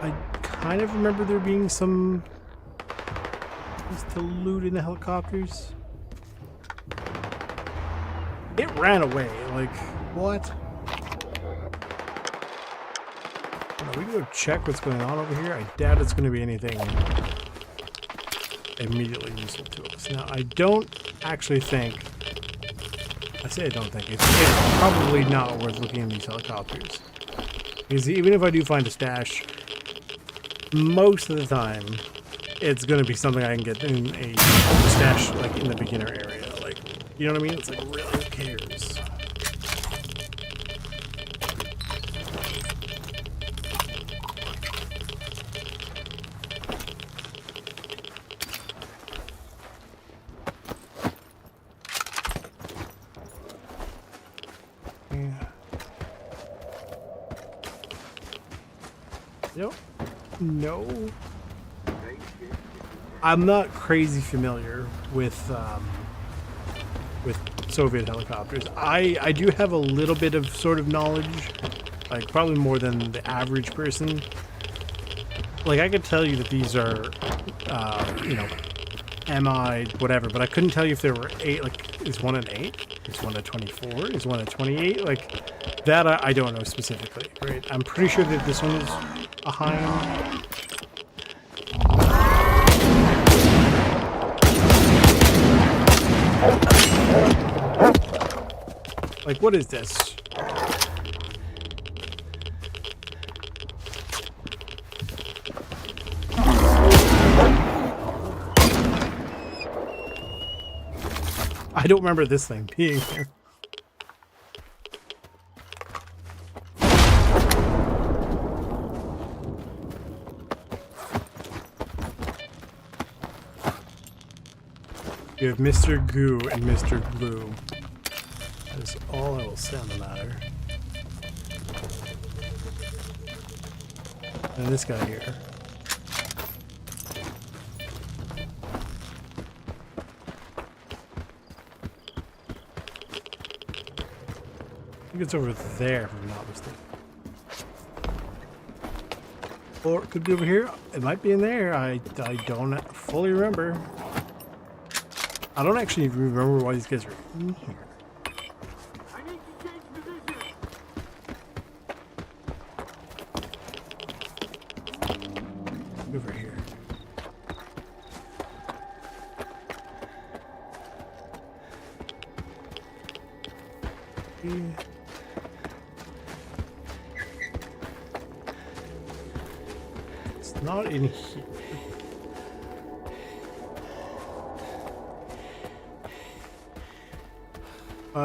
I kind of remember there being some things to loot in the helicopters. It ran away, like, what? We can go check what's going on over here. I doubt it's going to be anything immediately useful to us. Now, I don't actually think... I say I don't think. It's probably not worth looking in these helicopters. Because even if I do find a stash, most of the time, it's going to be something I can get in a stash, like, in the beginner area. Like, you know what I mean? It's like, really, who cares? Yep. No. I'm not crazy familiar with Soviet helicopters. I do have a little bit of sort of knowledge, like probably more than the average person. Like I could tell you that these are, you know, MI whatever, but I couldn't tell you if there were 8. Like, is one at 8? Is one at 24? Is one at 28? Like that, I don't know specifically. Right? I'm pretty sure that this one is a high end. Like, what is this? I don't remember this thing being here. You have Mr. Goo and Mr. Glue. That is all I will say on the matter. And this guy here. I think it's over there, if I'm not mistaken. Or it could be over here. It might be in there. I don't fully remember. I don't actually remember why these guys are in here.
I need to change position.
Over here. Yeah. It's not in here.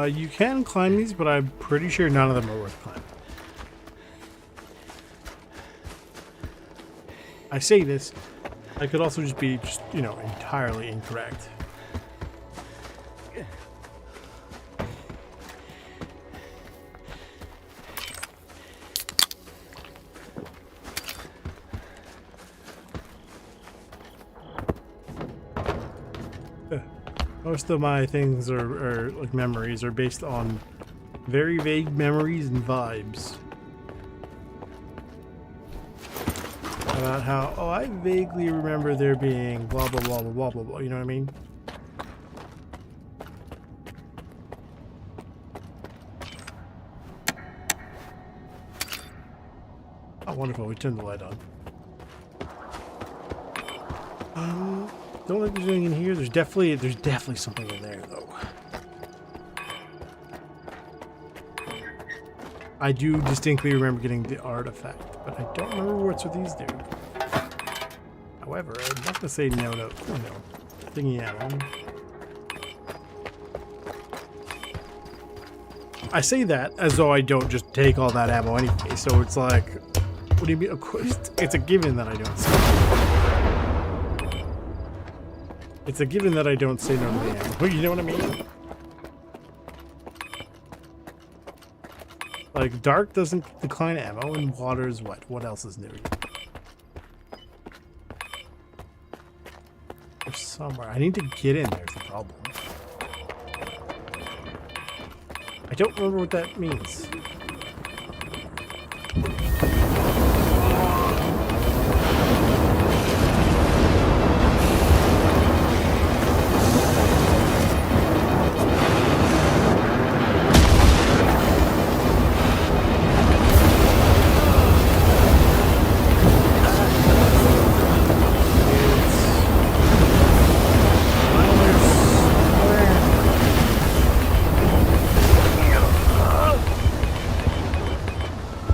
You can climb these, but I'm pretty sure none of them are worth climbing. I say this, I could also just be you know, entirely incorrect. Most of my things are like memories are based on very vague memories and vibes about how, oh, I vaguely remember there being blah blah blah blah blah blah blah. You know what I mean? Oh, wonderful! We turned the light on. Don't think there's anything in here. There's definitely something in there though. I do distinctly remember getting the artifact, but I don't remember what's with these dudes. However, I'm not gonna say no, thingy ammo. I say that as though I don't just take all that ammo anyway. So it's like, what do you mean? Of course, it's a given that I don't say. It's a given that I don't say no to the ammo. You know what I mean? Like, dark doesn't decline ammo, and water is wet. What else is new? There's somewhere. I need to get in there's the problem. I don't remember what that means.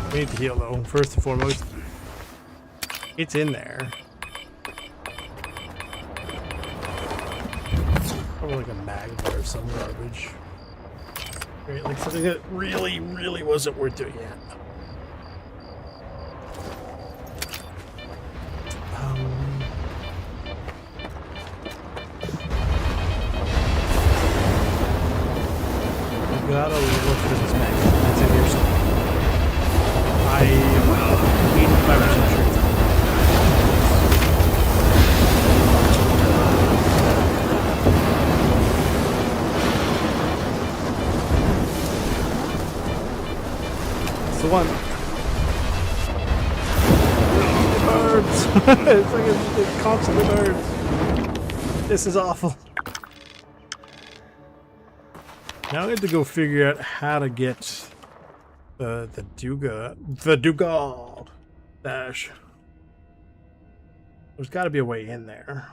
I need to heal though, first and foremost. It's in there. Probably like a magma or some garbage. Right, like something that really wasn't worth doing yet. I gotta look for this magma. That's in here somewhere. I am 85% sure it's on. It's the one. It burns! It's like it constantly burns. This is awful. Now I have to go figure out how to get the Duga dash. There's got to be a way in there.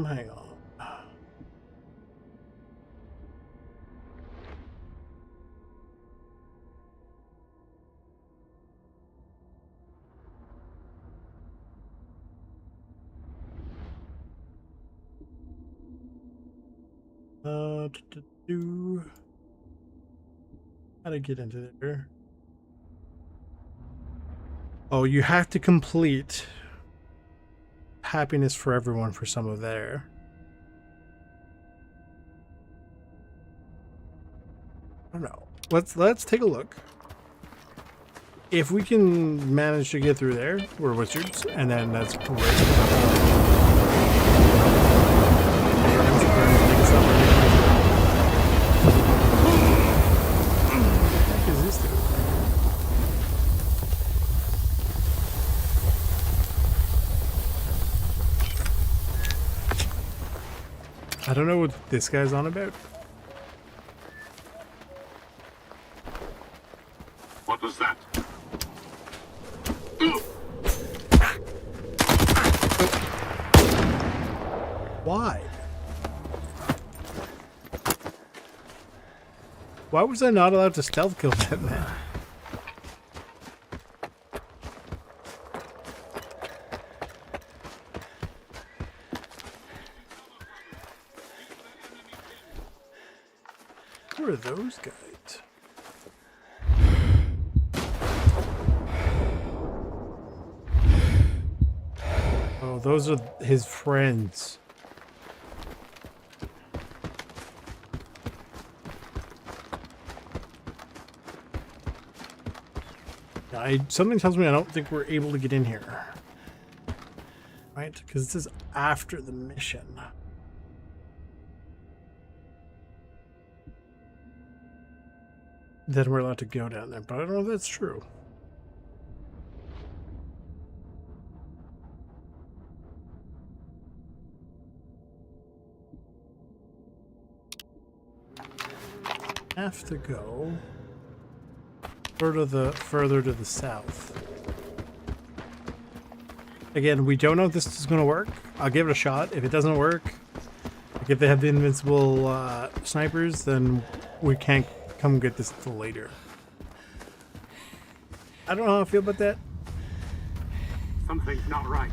Hang on. How to get into there? Oh, you have to complete happiness for everyone for some of there. I don't know. Let's take a look. If we can manage to get through there, we're wizards, and then that's great. I don't know what this guy's on about.
What was that?
Why? Why was I not allowed to stealth kill that man? those guys? Oh, those are his friends. Something tells me I don't think we're able to get in here. Right? Because this is after the mission. Then we're allowed to go down there, but I don't know if that's true. Have to go further to the south. Again, we don't know if this is going to work. I'll give it a shot. If it doesn't work, like if they have the invincible snipers, then we can't come get this till later. I don't know how I feel about that.
Something's not right.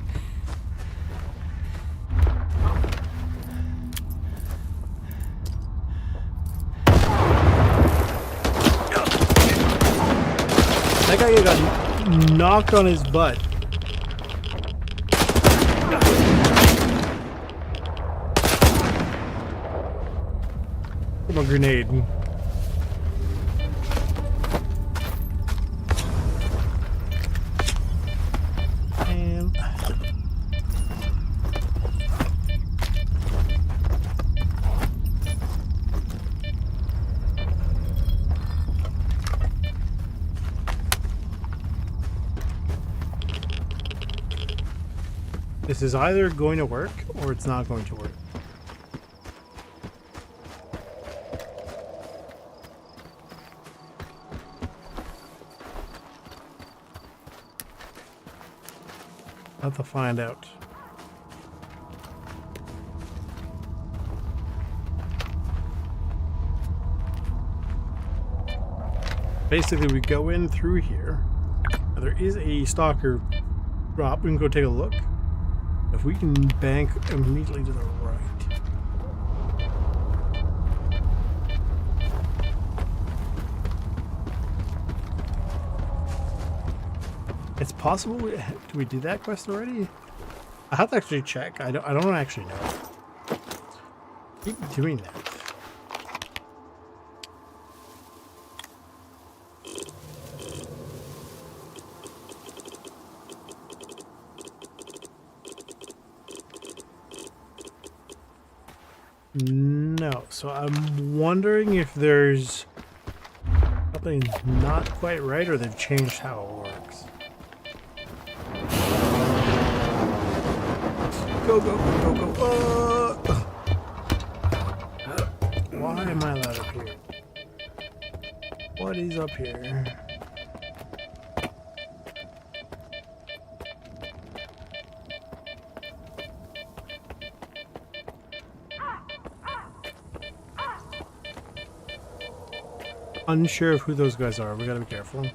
That guy got knocked on his butt. From a grenade. And this is either going to work or it's not going to work. I'll have to find out. Basically, we go in through here. Now, there is a stalker drop. We can go take a look. If we can bank immediately to the right. It's possible. Do we do that quest already? I have to actually check. I don't actually know. Keep doing that. No, so I'm wondering if there's something not quite right or they've changed how it works. Go, go, go, go, go. Why am I allowed up here? What is up here? Unsure of who those guys are. We gotta be careful.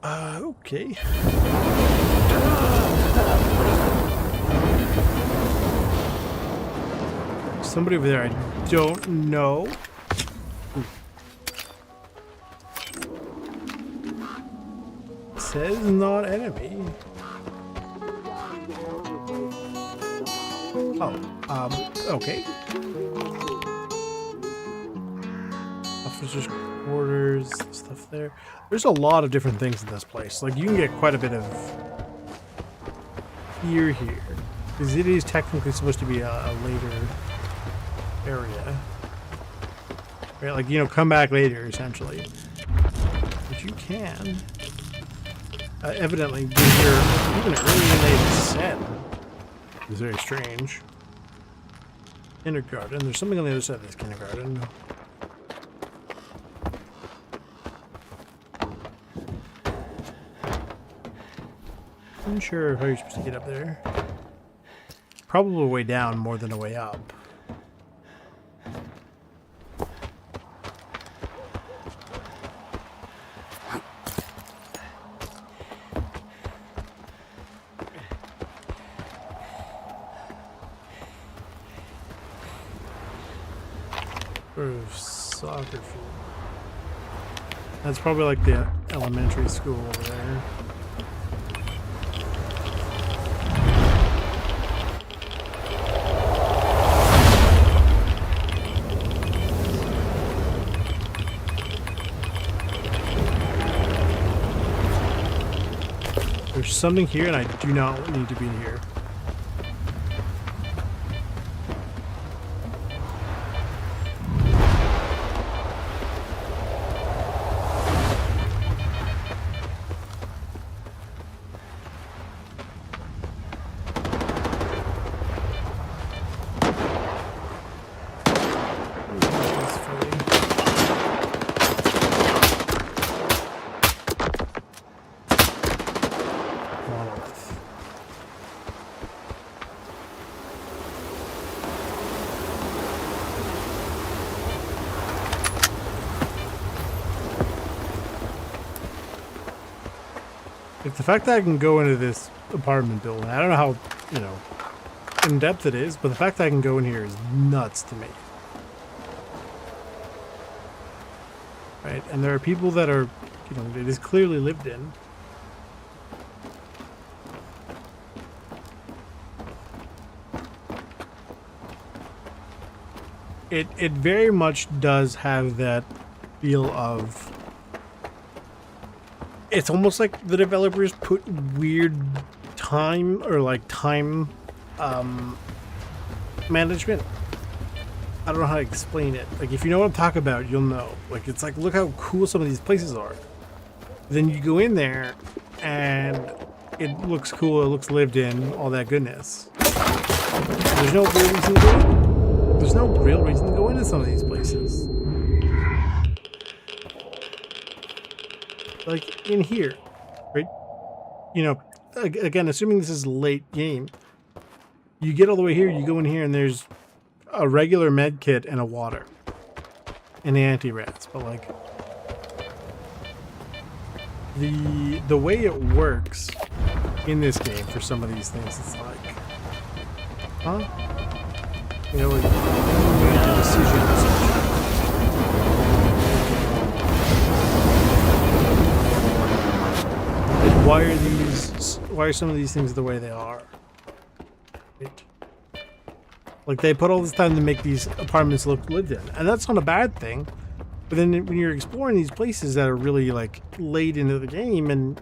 Okay. Somebody over there. I don't know. Says not enemy. Oh, okay. Officers' quarters, stuff there. There's a lot of different things in this place. Like, you can get quite a bit of here. Because it is technically supposed to be a later area. Right, like, you know, come back later, essentially. But you can. Evidently, here, even early in the set is very strange. Kindergarten. There's something on the other side of this kindergarten. I'm not sure how you're supposed to get up there. Probably a way down more than a way up. soccer field. That's probably like the elementary school over there. There's something here, and I do not need to be here. Like the fact that I can go into this apartment building, I don't know how, you know, in depth it is, but the fact that I can go in here is nuts to me. Right, and there are people that are, you know, it is clearly lived in. It very much does have that feel of, it's almost like the developers put weird time or like time management. I don't know how to explain it. Like if you know what I'm talking about, you'll know. Like it's like, look how cool some of these places are. Then you go in there and it looks cool, it looks lived in, all that goodness. There's no real reason to go in. There's no real reason to go into some of these places. Like in here, right? You know, again, assuming this is late game, you get all the way here, you go in here and there's a regular med kit and a water and the anti-rats, but like the way it works in this game for some of these things, it's like, huh? You know, like, decisions. Why are some of these things the way they are? Right? Like they put all this time to make these apartments look lived in, and that's not a bad thing. But then when you're exploring these places that are really like late into the game, and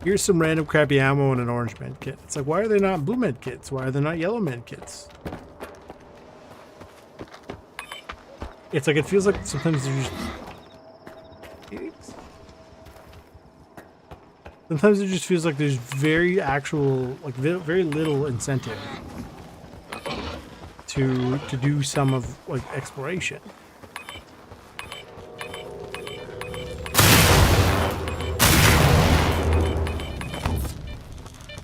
here's some random crappy ammo and an orange med kit. It's like, why are they not blue med kits? Why are they not yellow med kits? It's like, it feels like sometimes they're just... Sometimes it just feels like there's very little incentive to do some of like exploration.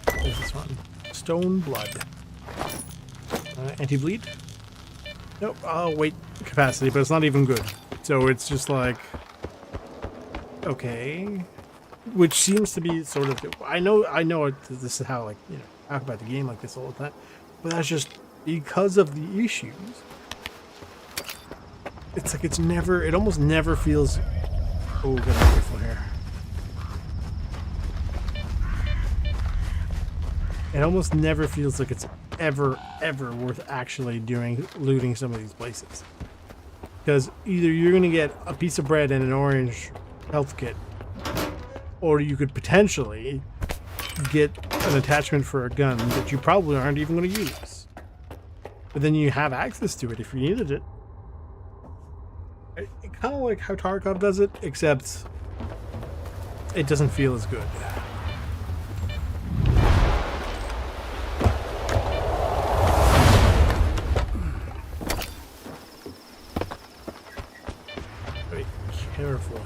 What is this one? Stone blood. Anti-bleed? Nope. Oh wait, capacity, but it's not even good. So it's just like, okay. Which seems to be sort of, I know this is how, like, you know, talk about the game like this all the time, but that's just because of the issues. It's like it almost never feels, oh, got a rifle here. It almost never feels like it's ever worth actually looting some of these places. Because either you're going to get a piece of bread and an orange health kit, or you could potentially get an attachment for a gun that you probably aren't even going to use. But then you have access to it if you needed it. Kind of like how Tarkov does it, except it doesn't feel as good. Very careful.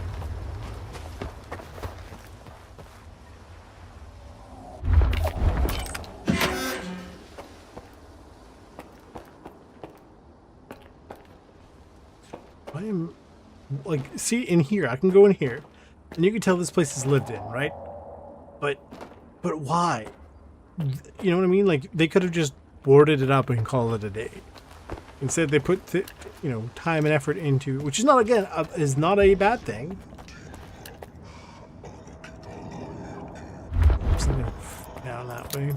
Like, see, in here, I can go in here, and you can tell this place is lived in, right? But why? You know what I mean? Like, they could have just boarded it up and called it a day. Instead, they put time and effort into, which is not is not a bad thing. Something down that way.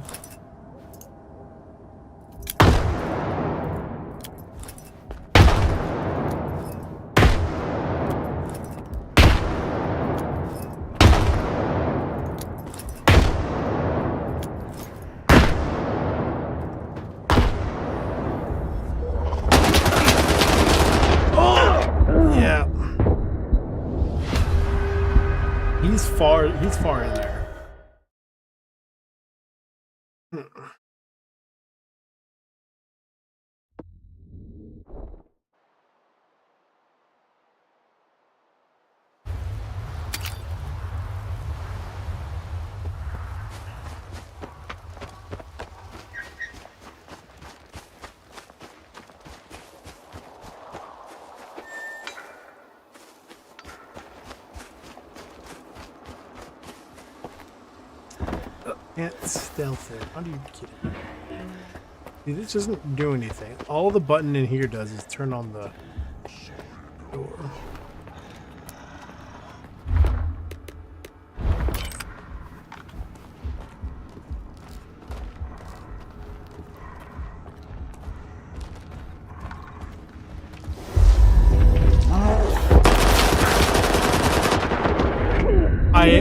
He's far in there. Can't stealth it. How do you get it? See, this doesn't do anything. All the button in here does is turn on the door.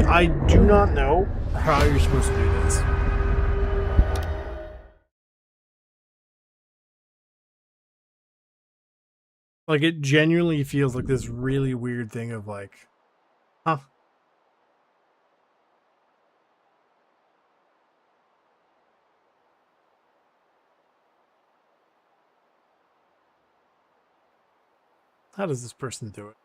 I do not know how you're supposed to do this. Like, it genuinely feels like this really weird thing of like, huh? How does this person do it?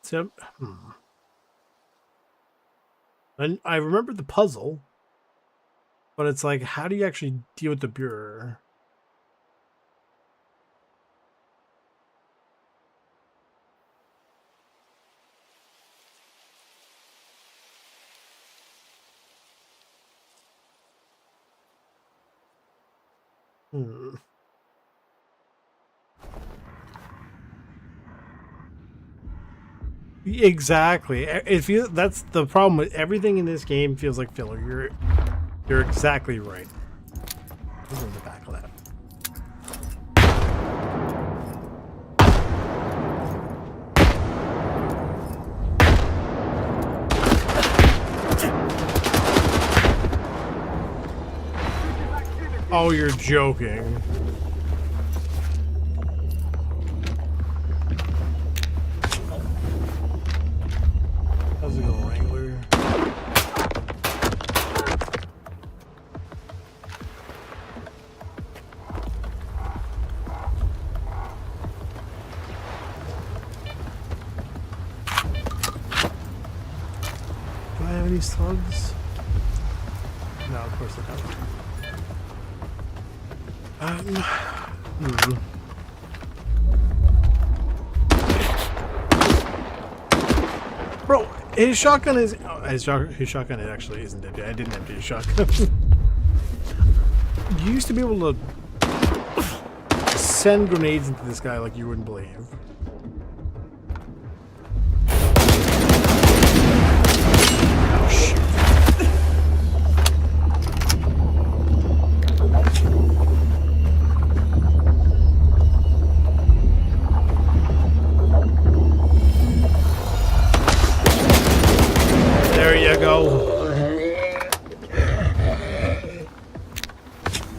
So, and I remember the puzzle, but it's like, how do you actually deal with the Bureau? Exactly. That's the problem with everything in this game. Feels like filler. You're exactly right. What's in the back of that? Oh, you're joking. How's it go, Wrangler? Do I have any slugs? No, of course I don't. Bro, his shotgun is... Oh, his shotgun actually isn't empty. I didn't empty his shotgun. You used to be able to send grenades into this guy like you wouldn't believe. Oh, shit. There you go.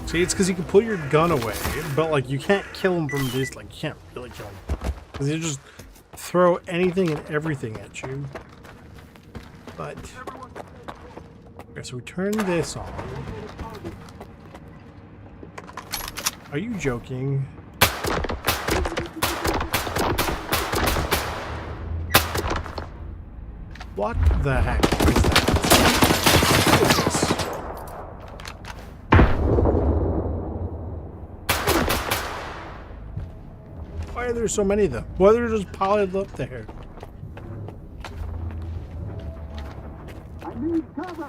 Just See, it's because you can put your gun away, but like you can't kill him from this. Like you can't really kill him because you just throw anything and everything at you. But okay, so we turn this on. Are you joking? What the heck is that? What is this? Why are there so many of them? Why are they just piled up there?
I need cover.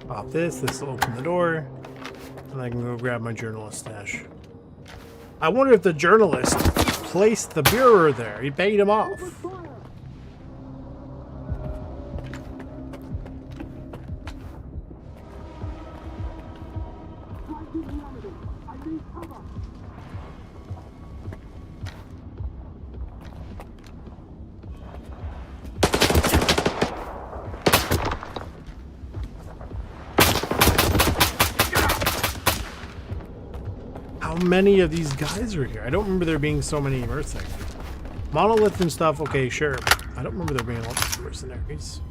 Pop this will open the door, and I can go grab my journalist stash. I wonder if the journalist placed the bureau there. He paid him off. How many of these guys are here? I don't remember there being so many mercenaries. Monolith and stuff, okay, sure. I don't remember there being a lot of mercenaries.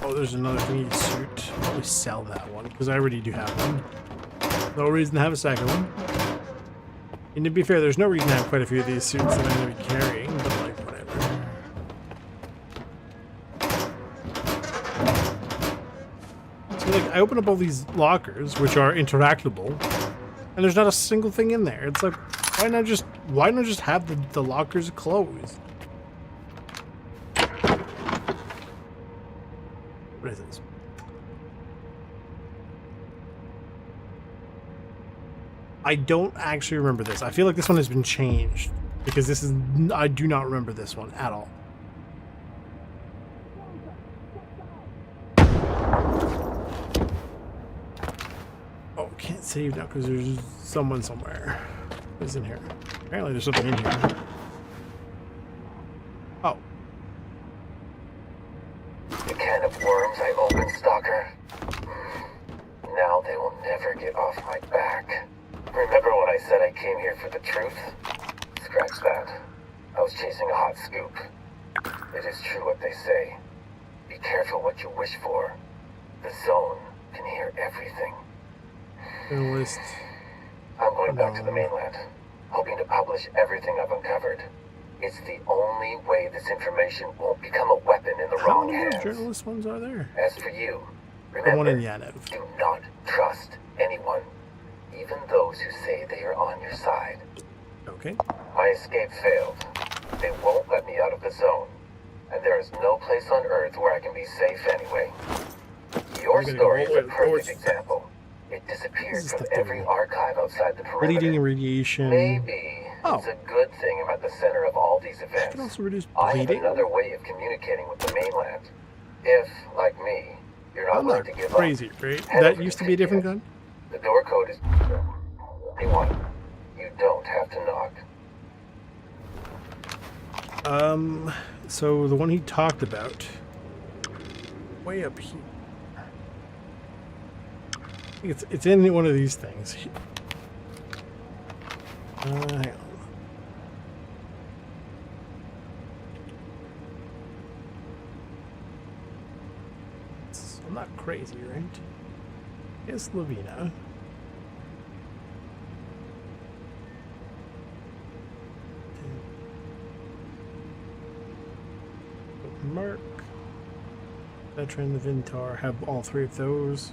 Oh, there's another thingy suit. I'll probably sell that one because I already do have one. No reason to have a second one. And to be fair, there's no reason to have quite a few of these suits that I'm going to be carrying, but like, whatever. So like, I open up all these lockers, which are interactable, and there's not a single thing in there. It's like, why not just have the lockers closed? What is this? I don't actually remember this. I feel like this one has been changed because this is, I do not remember this one at all. Oh, can't save now because there's someone somewhere. What's in here? Apparently there's something in here. Oh.
The can of worms I opened, Stalker. Now they will never get off my back. Remember when I said I came here for the truth? Scratch that. I was chasing a hot scoop. It is true what they say. Be careful what you wish for. The zone can hear everything.
Journalist.
I'm going back to the mainland, hoping to publish everything I've uncovered. It's the only way this information won't become a weapon in the wrong hands.
How many journalist ones are there?
As for you,
The one in
remember,
Yanev.
do not trust anyone. Even those who say they are on your side.
Okay.
My escape failed. They won't let me out of the zone. And there is no place on Earth where I can be safe anyway. Your story is a perfect example. It disappeared from every archive outside the perimeter.
Bleeding and radiation.
Maybe it's a good thing I'm at the center of all these events.
Can also reduce
I have
bleeding.
another way of communicating with the mainland. If, like me, you're not
I'm
willing
not
to give
crazy,
up.
right?
head
That
over
used
to
to be a different
PTZN.
gun?
The door code is 21. You don't have to knock.
So the one he talked about, way up here. I think it's in one of these things. Hang on. I'm not crazy, right? It's Lavina. Merc. Veteran, the Vintar. Have all three of those.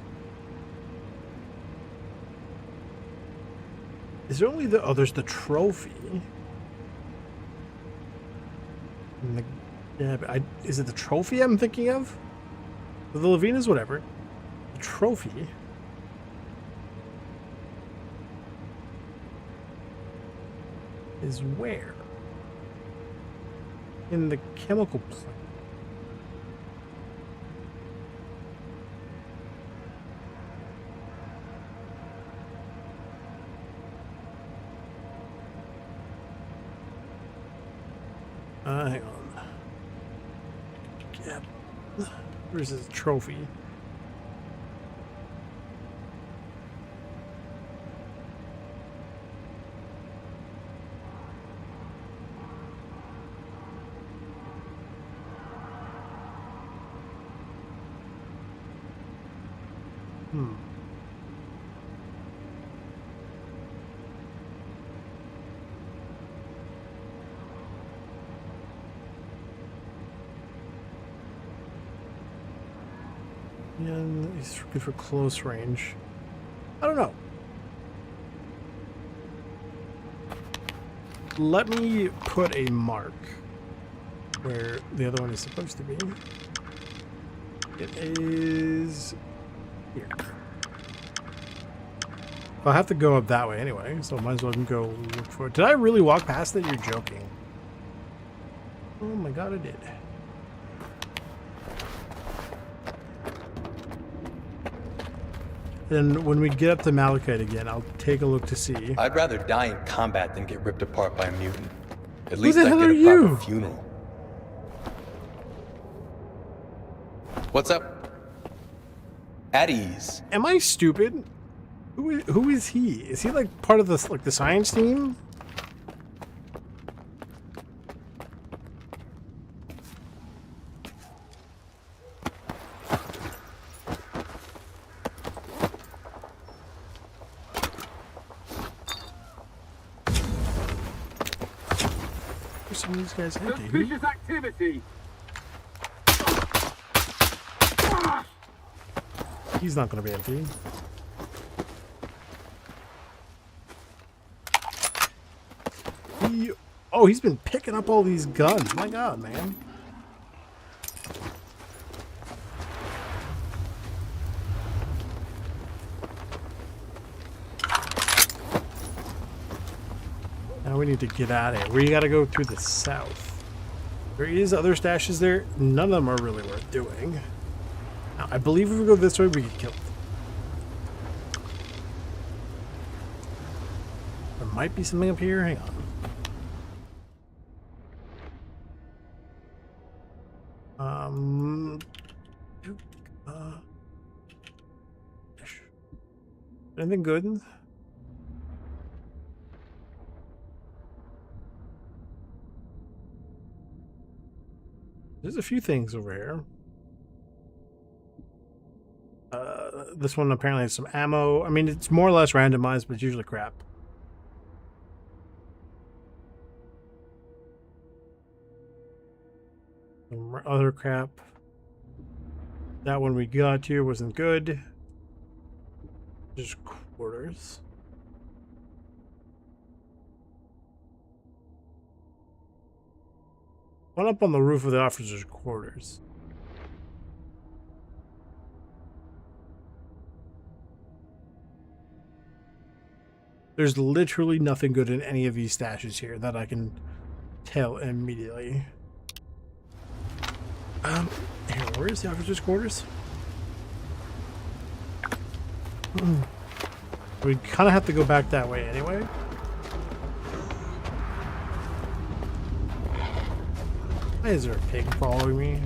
Is there only the... Oh, there's the trophy. And the, yeah, but is it the trophy I'm thinking of? The Lavina's whatever. The trophy. is where? In the chemical plant. Hang on. Yeah. Where's his trophy? And he's good for close range. I don't know. Let me put a mark where the other one is supposed to be. It is here. I'll have to go up that way anyway, so might as well go look for it. Did I really walk past it? You're joking. Oh my god, I did. Then when we get up to Malachite again, I'll take a look to see.
I'd rather die in combat than get ripped apart by a mutant. At
Who
least
the
I'd
hell
get
are
a proper
you?
funeral. What's up? At ease.
Am I stupid? Who is he? Is he like part of the the science team? Where's some of these guys empty?
Suspicious activity.
He's not going to be empty. Oh, he's been picking up all these guns. My god, man. Now we need to get out of here. We got to go through the south. There is other stashes there. None of them are really worth doing. Now, I believe if we go this way, we get killed. There might be something up here. Hang on. Anything good? There's a few things over here. This one apparently has some ammo. I mean, it's more or less randomized, but it's usually crap. Some other crap. That one we got here wasn't good. Just quarters. One up on the roof of the officer's quarters. There's literally nothing good in any of these stashes here that I can tell immediately. Here, where is the officer's quarters? We kind of have to go back that way anyway. Why is there a pig following me?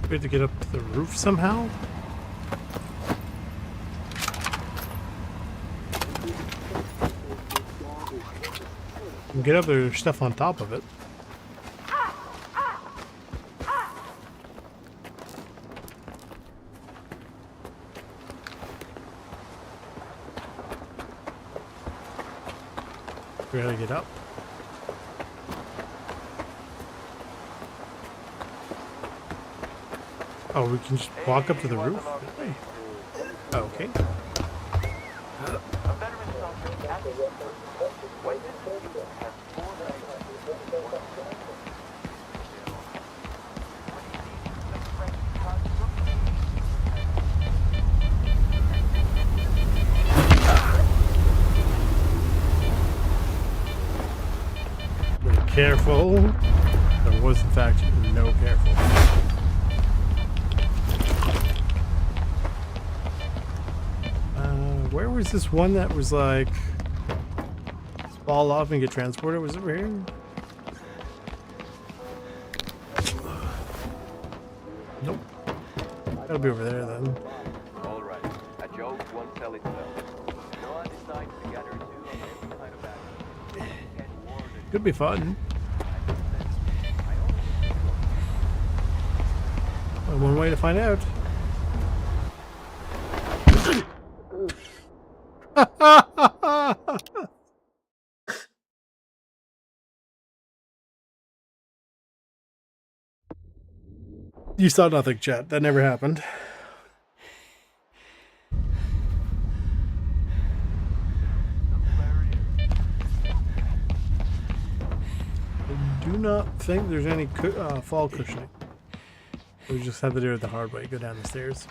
We have to get up to the roof somehow? Get up there, there's stuff on top of it. We gotta get up. Oh, we can just walk up to the roof? Okay. Careful. There was, in fact, no careful. Where was this one that was like fall off and get transported? Was it over here? Nope. Gotta be over there then.
All right. A joke won't tell itself. Noah decides to gather two on every kind of action.
Could be fun. Well, one way to find out. You saw nothing, chat. That never happened. I do not think there's any fall cushioning. We just have to do it the hard way. Go down the stairs.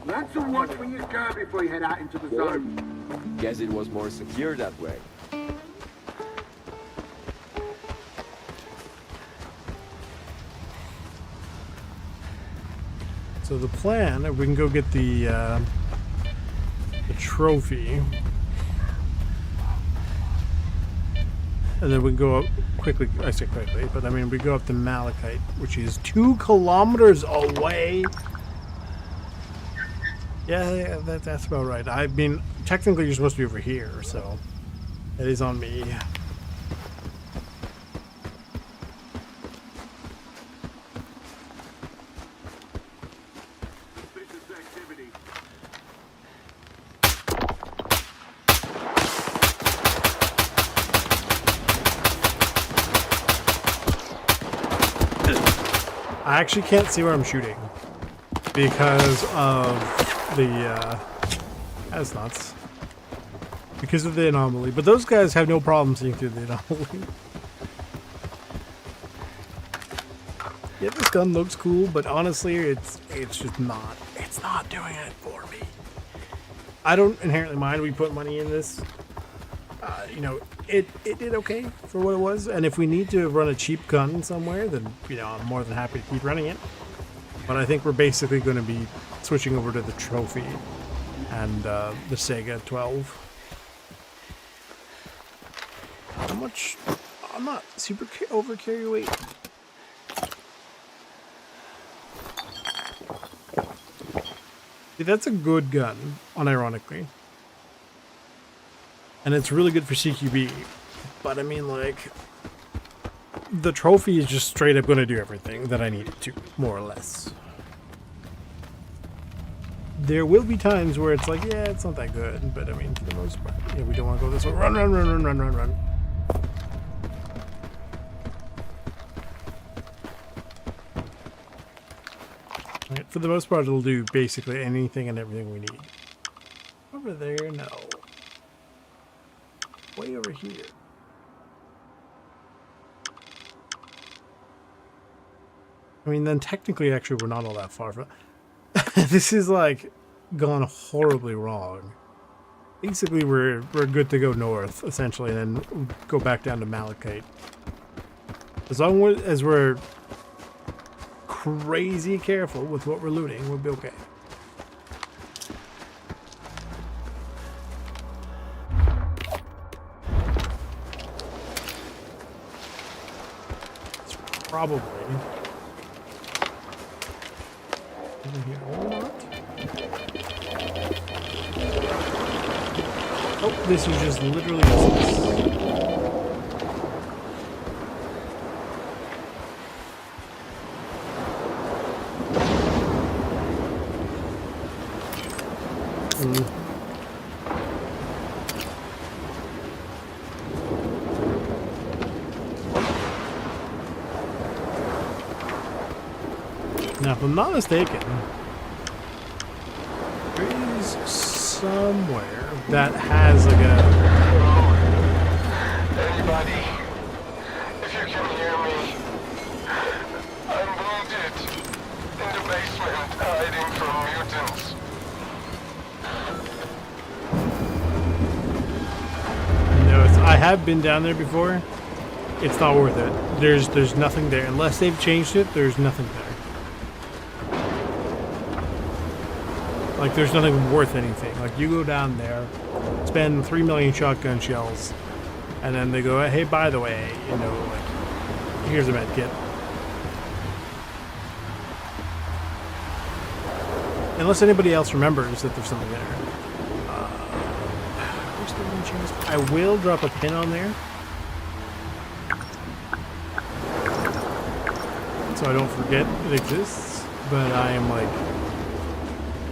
Learn to watch when you go before you head out into the zone.
Guess it was more secure that way.
So the plan, if we can go get the trophy, and then we can go up quickly. I say quickly, but I mean we go up to Malachite, which is 2 kilometers away. Yeah, that's about right. I mean, technically you're supposed to be over here, so it is on me. I actually can't see where I'm shooting because of that's nuts. Because of the anomaly. But those guys have no problem seeing through the anomaly. Yeah, this gun looks cool, but honestly, it's just not. It's not doing it for me. I don't inherently mind we put money in this. You know, it did okay for what it was, and if we need to run a cheap gun somewhere, then you know I'm more than happy to keep running it. But I think we're basically going to be switching over to the trophy and the Sega 12. How much? I'm not super over carry weight. See, that's a good gun, unironically. And it's really good for CQB. But I mean, like, the trophy is just straight up going to do everything that I need it to, more or less. There will be times where it's like, yeah, it's not that good. But I mean, for the most part, yeah, we don't want to go this way. Run, run, run, run, run, run, run. Right, for the most part, it'll do basically anything and everything we need. Over there, no. Way over here. I mean, then technically, actually, we're not all that far from this is like gone horribly wrong. Basically, we're good to go north, essentially, and then go back down to Malachite. As long as we're crazy careful with what we're looting, we'll be okay. Probably. Over here or not? Oh, this is just literally useless. Now, if I'm not mistaken, there is somewhere that has like a...
Anybody, if you can hear me, I'm wounded in the basement, hiding from mutants.
No, I have been down there before. It's not worth it. There's nothing there. Unless they've changed it, there's nothing there. Like, there's nothing worth anything. Like, you go down there, spend 3 million shotgun shells, and then they go, hey, by the way, you know, like, here's a med kit. Unless anybody else remembers that there's something there. Where's the one chance? I will drop a pin on there, so I don't forget it exists, but I am like,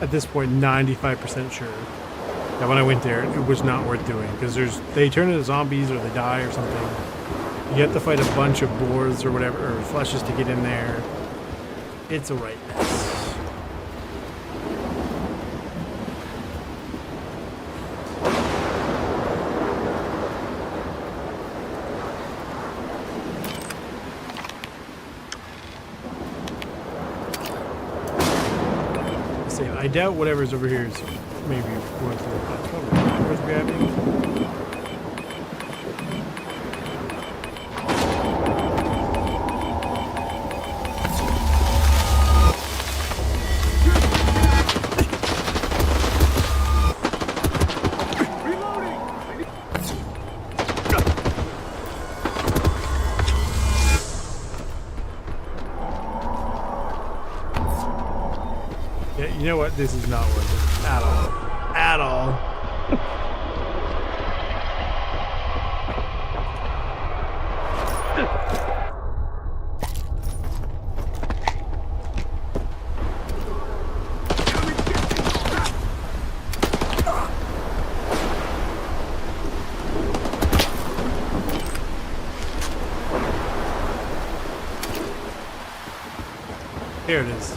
at this point, 95% sure that when I went there, it was not worth doing, because they turn into zombies or they die or something. You have to fight a bunch of boars or whatever, or fleshes to get in there. It's a right mess. I doubt whatever's over here is maybe worth grabbing. You know what? This is not worth it at all. At all. Here it is.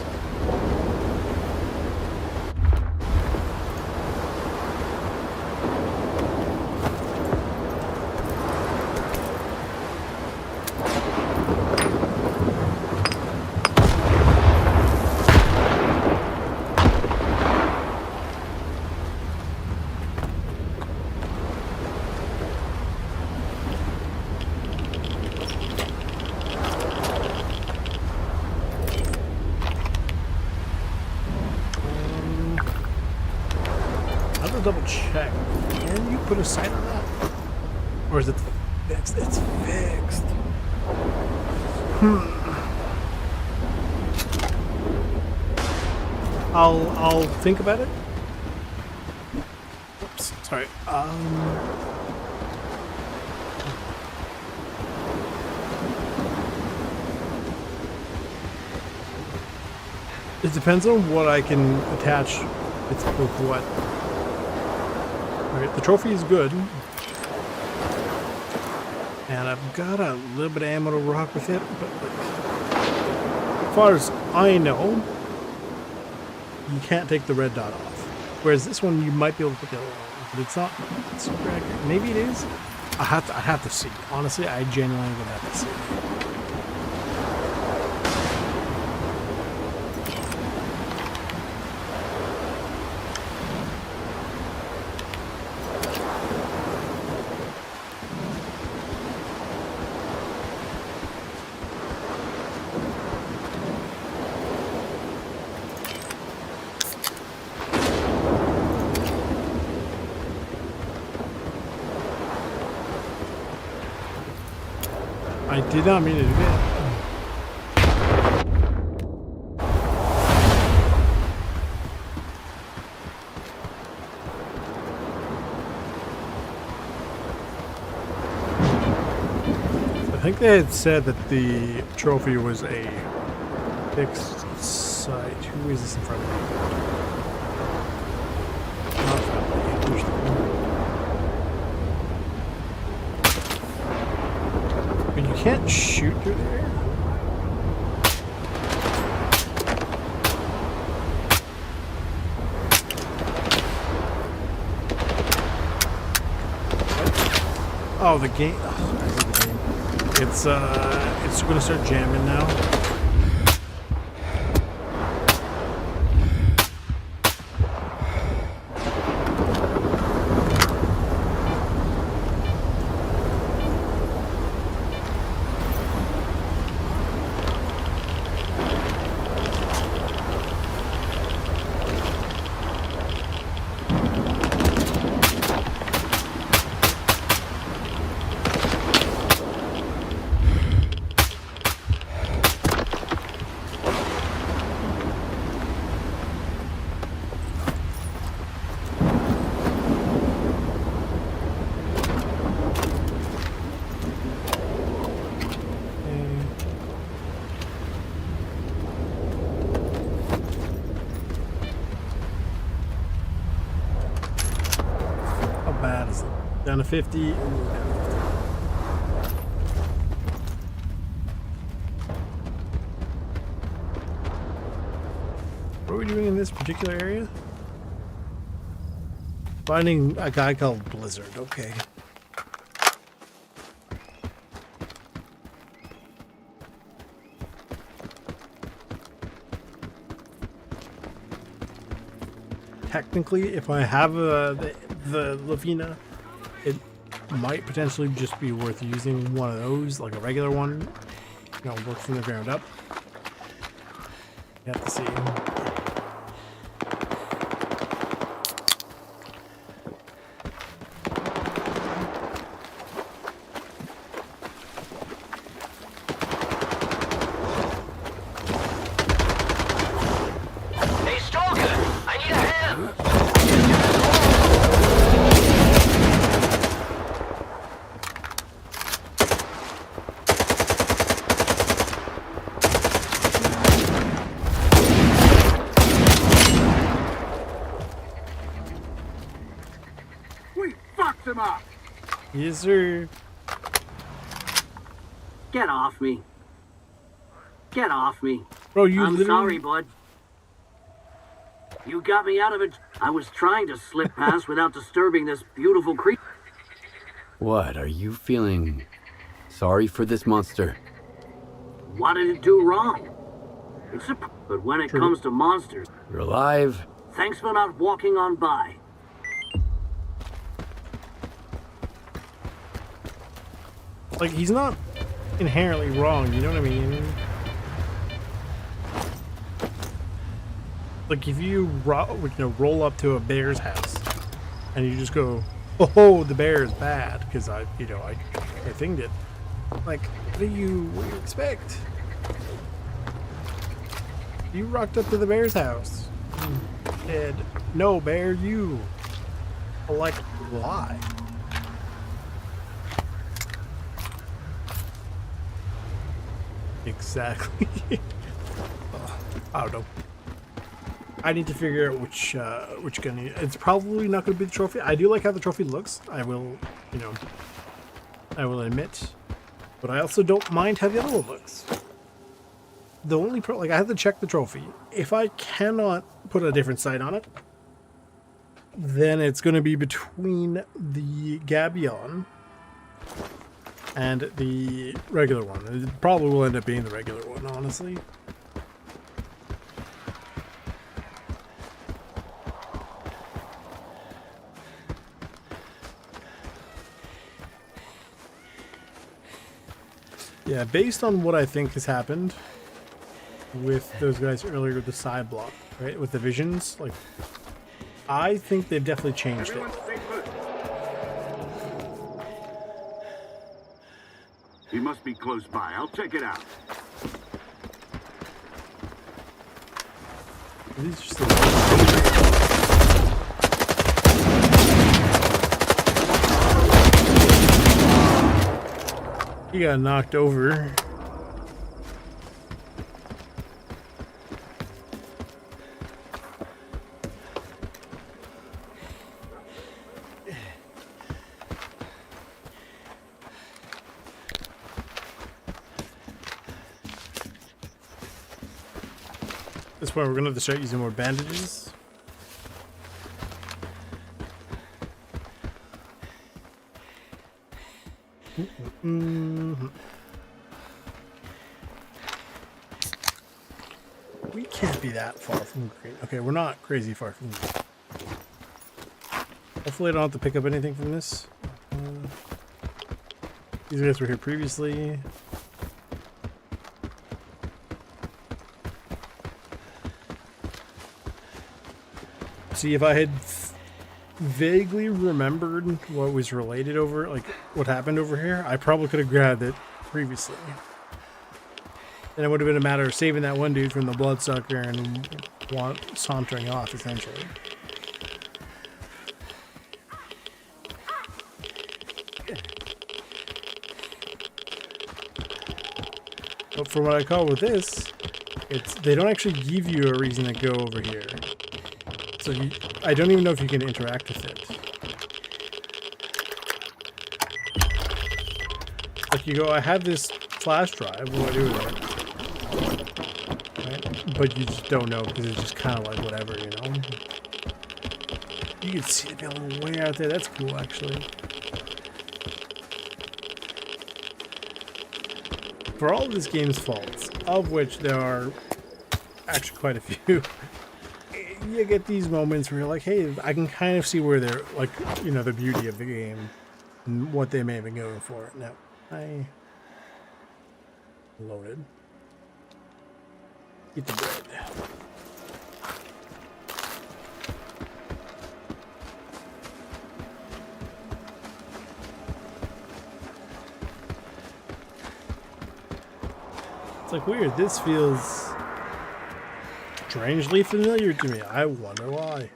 Double check. Can you put a sight on that? Or is it fixed? It's fixed. I'll think about it. Oops, sorry. It depends on what I can attach. It's with what. Alright, the trophy is good. And I've got a little bit of ammo to rock with it, but like, as far as I know, you can't take the red dot off. Whereas this one, you might be able to put the other one on, but it's not super accurate. Maybe it is. I have to see. Honestly, I genuinely would have to see. I did not mean to do that. I think they had said that the trophy was a fixed site. Who is this in front of me? Not in front of me. There's the one. But you can't shoot through there? Oh, the game. Oh, I hate the game. It's gonna start jamming now. Bad is it? Down to 50. Ooh, what are we doing in this particular area? Finding a guy called Blizzard. Okay. Technically, if I have the Lavina, it might potentially just be worth using one of those, like a regular one. You know, work from the ground up. You have to see.
Hey, Stalker! I need a hand!
We fucked him up!
Yes, sir.
Get off me. Get off me.
Bro, you
I'm
literally...
sorry, bud. You got me out of it. I was trying to slip past without disturbing this beautiful creature.
What, are you feeling sorry for this monster?
What did it do wrong? It's a... But when it comes to monsters...
You're alive?
Thanks for not walking on by.
Like, he's not inherently wrong, you know what I mean? Like, if you roll up to a bear's house and you just go, oh, the bear is bad because I thinged it. Like, what do you expect? You rocked up to the bear's house and said, no, bear, you. Like, why? Exactly. I don't know. I need to figure out which gun. It's probably not going to be the trophy. I do like how the trophy looks. I will, I will admit, but I also don't mind how the other one looks. The only I have to check the trophy. If I cannot put a different sight on it, then it's going to be between the Gabion and the regular one. It probably will end up being the regular one, honestly. Yeah, based on what I think has happened with those guys earlier with the side block, right? With the visions, like, I think they've definitely changed it.
He must be close by. I'll check it out.
These are still... He got knocked over. At this point, we're going to have to start using more bandages. We can't be that far from green. Okay, we're not crazy far from green. Hopefully I don't have to pick up anything from this. These guys were here previously. See, if I had vaguely remembered what was related over, like what happened over here, I probably could have grabbed it previously. And it would have been a matter of saving that one dude from the bloodsucker and sauntering off, essentially. But from what I call with this, they don't actually give you a reason to go over here. So I don't even know if you can interact with it. Like you go, I have this flash drive, what do I do with it? Right? But you just don't know because it's just kind of like whatever, you know? You can see the building way out there. That's cool, actually. For all of this game's faults, of which there are actually quite a few, you get these moments where you're like, hey, I can kind of see where they're, like, you know, the beauty of the game and what they may have been going for. Now, I loaded. Eat the bread. It's like weird. This feels strangely familiar to me. I wonder why.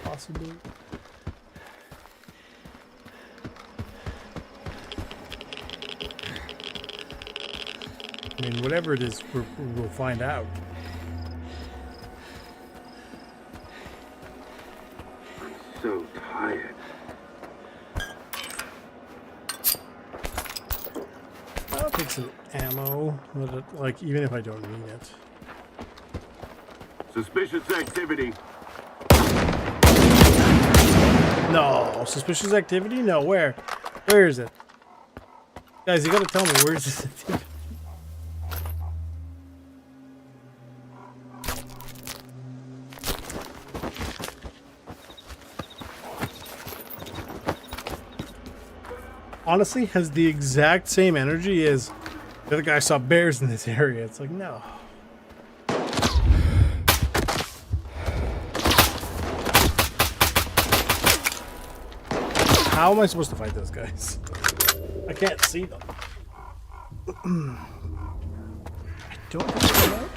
Possibly. I mean, whatever it is, we'll find out.
So tired.
I'll take some ammo, like even if I don't need it.
Suspicious activity.
No, suspicious activity? No, where? Where is it? Guys, you gotta tell me, where is this activity? Honestly, has the exact same energy as the other guy saw bears in this area. It's like, no. How am I supposed to fight those guys? I can't see them. I don't think they're out.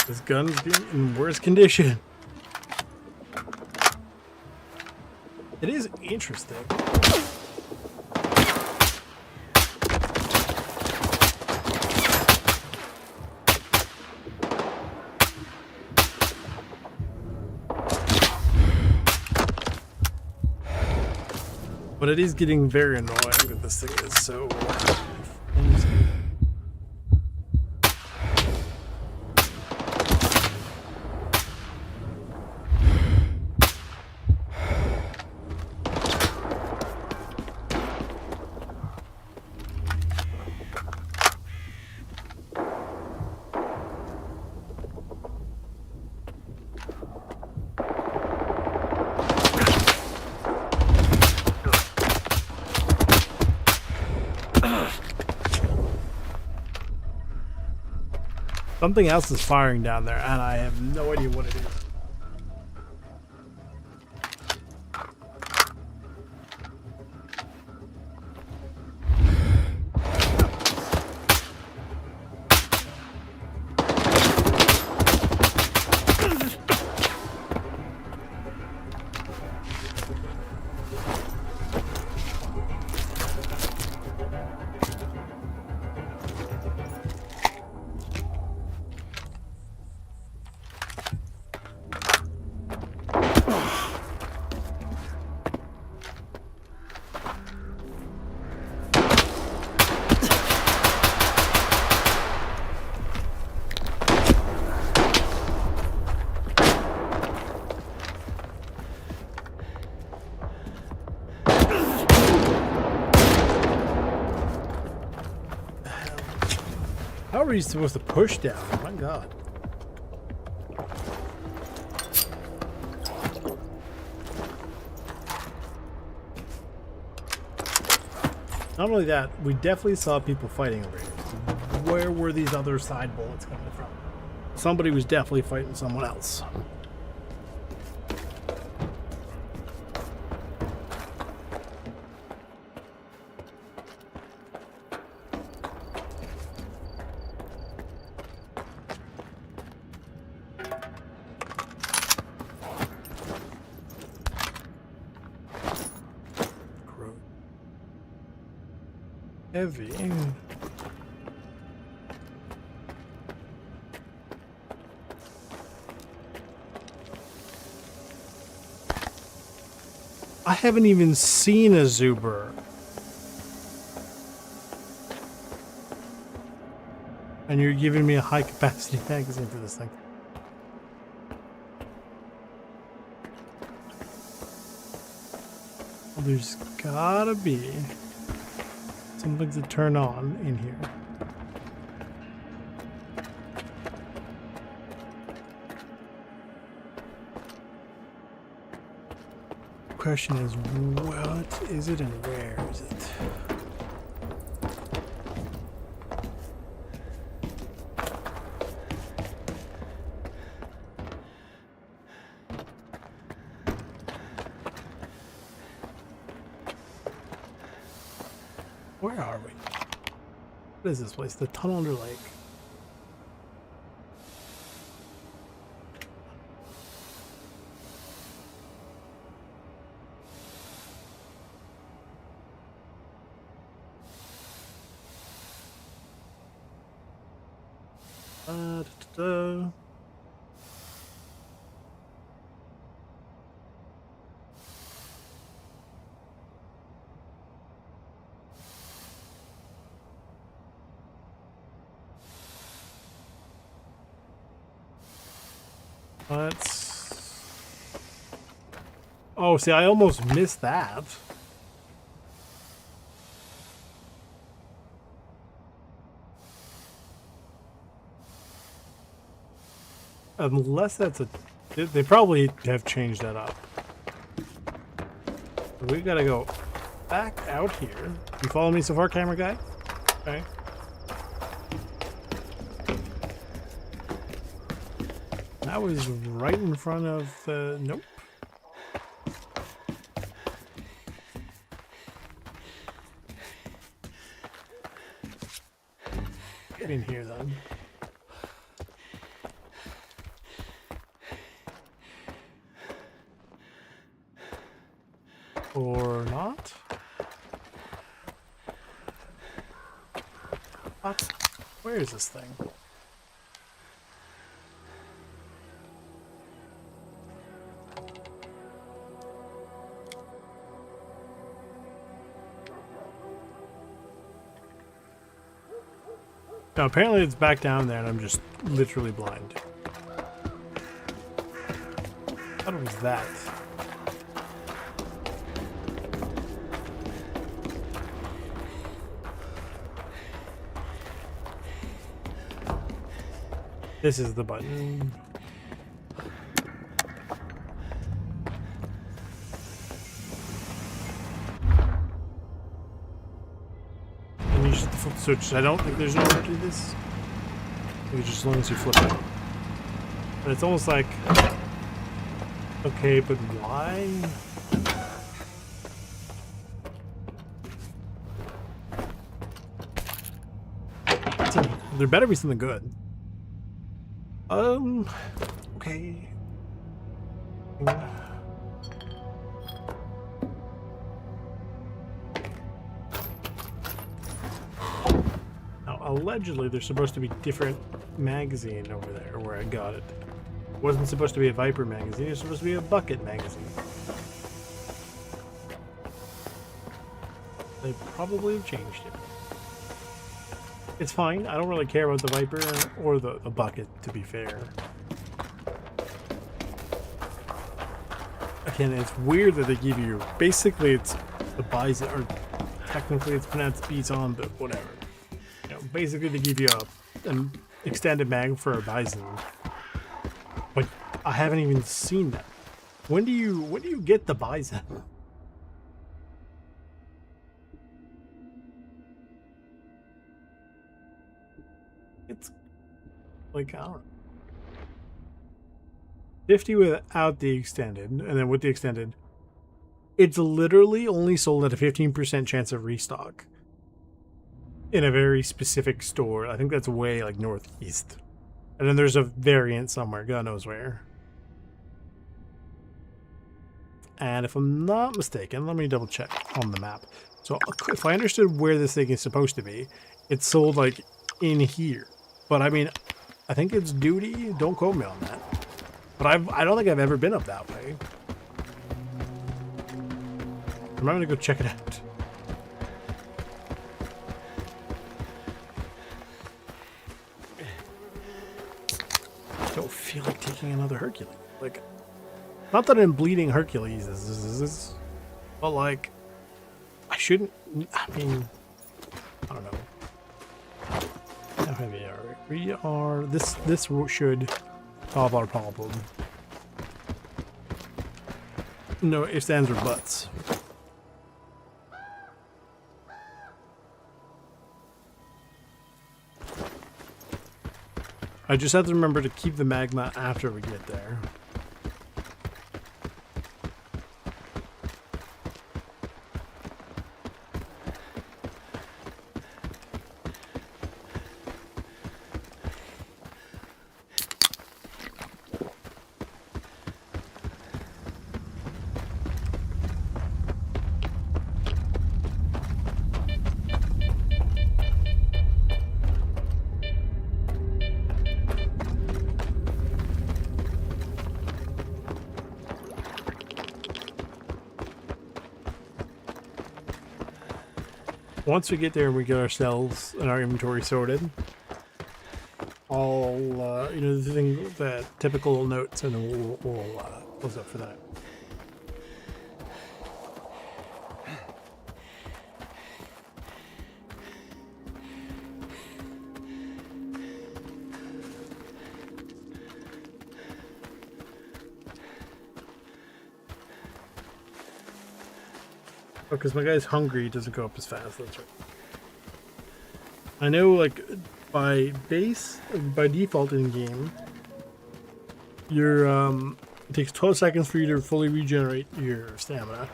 This gun's in worse condition. It is interesting. But it is getting very annoying that this thing is so flimsy. Something else is firing down there, and I have no idea what it is. How are you supposed to push down? Oh my god. Not only that, we definitely saw people fighting over here. Where were these other side bullets coming from? Somebody was definitely fighting someone else. Heavy. I haven't even seen a Zuber. And you're giving me a high capacity magazine for this thing. Well, there's gotta be something to turn on in here. Question is, what is it and where is it? Where are we? What is this place? The Tunnel Under Lake. Da-da-da. Let's... Oh, see, I almost missed that. Unless that's a... They probably have changed that up. We gotta go back out here. You follow me so far, camera guy? Okay. That was right in front of the... Nope. Get in here then. Or not? What? Where is this thing? Now, apparently it's back down there and I'm just literally blind. I thought it was that. This is the button. And you just flip the switch. I don't think there's no way to do this. Maybe just as long as you flip it. But it's almost like, okay, but why? There better be something good. Okay. Now, allegedly, there's supposed to be different magazine over there where I got it. It wasn't supposed to be a Viper magazine, it was supposed to be a Bucket magazine. They probably have changed it. It's fine. I don't really care about the Viper or the Bucket, to be fair. Again, it's weird that they give you... Basically, it's the Bison, or technically it's pronounced Bison, but whatever. You know, basically they give you an extended mag for a bison. But I haven't even seen that. When do you get the bison? It's like, I don't know. 50 without the extended, and then with the extended, it's literally only sold at a 15% chance of restock in a very specific store. I think that's way like northeast. And then there's a variant somewhere, God knows where. And if I'm not mistaken, let me double check on the map. So if I understood where this thing is supposed to be, it's sold like in here. But I mean, I think it's duty. Don't quote me on that. But I don't think I've ever been up that way. I'm gonna go check it out. I don't feel like taking another Hercules. Like, not that I'm bleeding Hercules, but like, I shouldn't. I mean, I don't know. How heavy are we? We are. This should solve our problem. No ifs, ands, or buts. I just have to remember to keep the magma after we get there. Once we get there and we get ourselves and our inventory sorted, I'll, you know, the typical notes, and then we'll close up for that. Because my guy's hungry, he doesn't go up as fast. That's right. I know, like, by default in game, it takes 12 seconds for you to fully regenerate your stamina.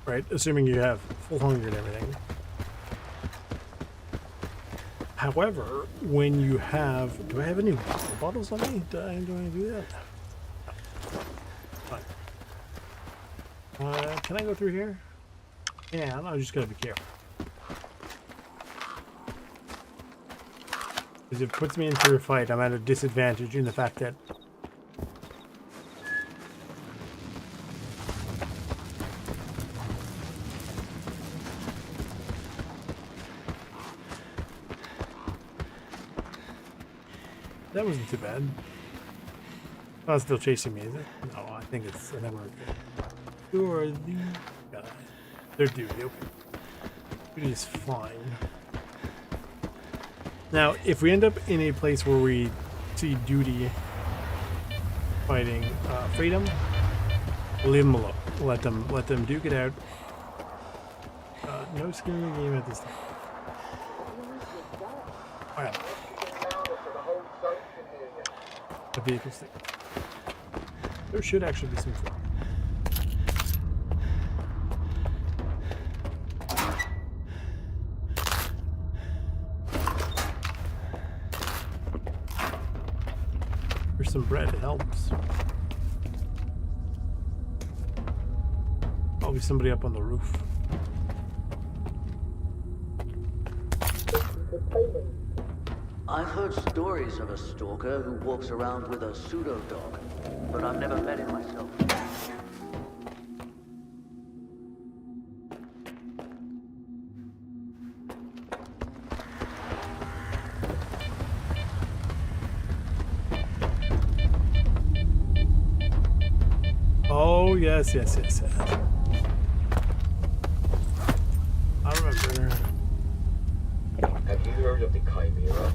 Right? Assuming you have full hunger and everything. However, when you have... Do I have any water bottles on me? Do I do that? Can I go through here? Yeah, I just gotta be careful. Because if it puts me into a fight, I'm at a disadvantage in the fact that... That wasn't too bad. Oh, it's still chasing me, is it? No, I think we're good. Who are these guys? They're duty, okay. Duty is fine. Now, if we end up in a place where we see duty fighting freedom, we'll leave them alone. Let them duke it out. No skin in the game at this time. Alright. The vehicle stick. There should actually be some fun. Some bread, it helps. Probably somebody up on the roof.
I've heard stories of a stalker who walks around with a pseudo dog, but I've never met him myself.
Oh, yes. I remember.
Have you heard of the Chimera?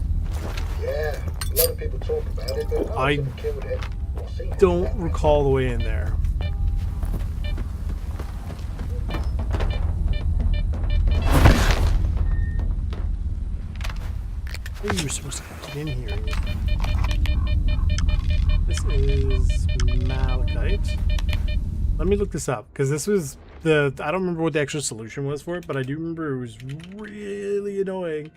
Yeah, a lot of people talk about it, but
I
never killed it or seen it.
don't recall the way in there. Maybe you're supposed to get in here. This is malachite. Let me look this up, because this was the... I don't remember what the actual solution was for it, but I do remember it was really annoying.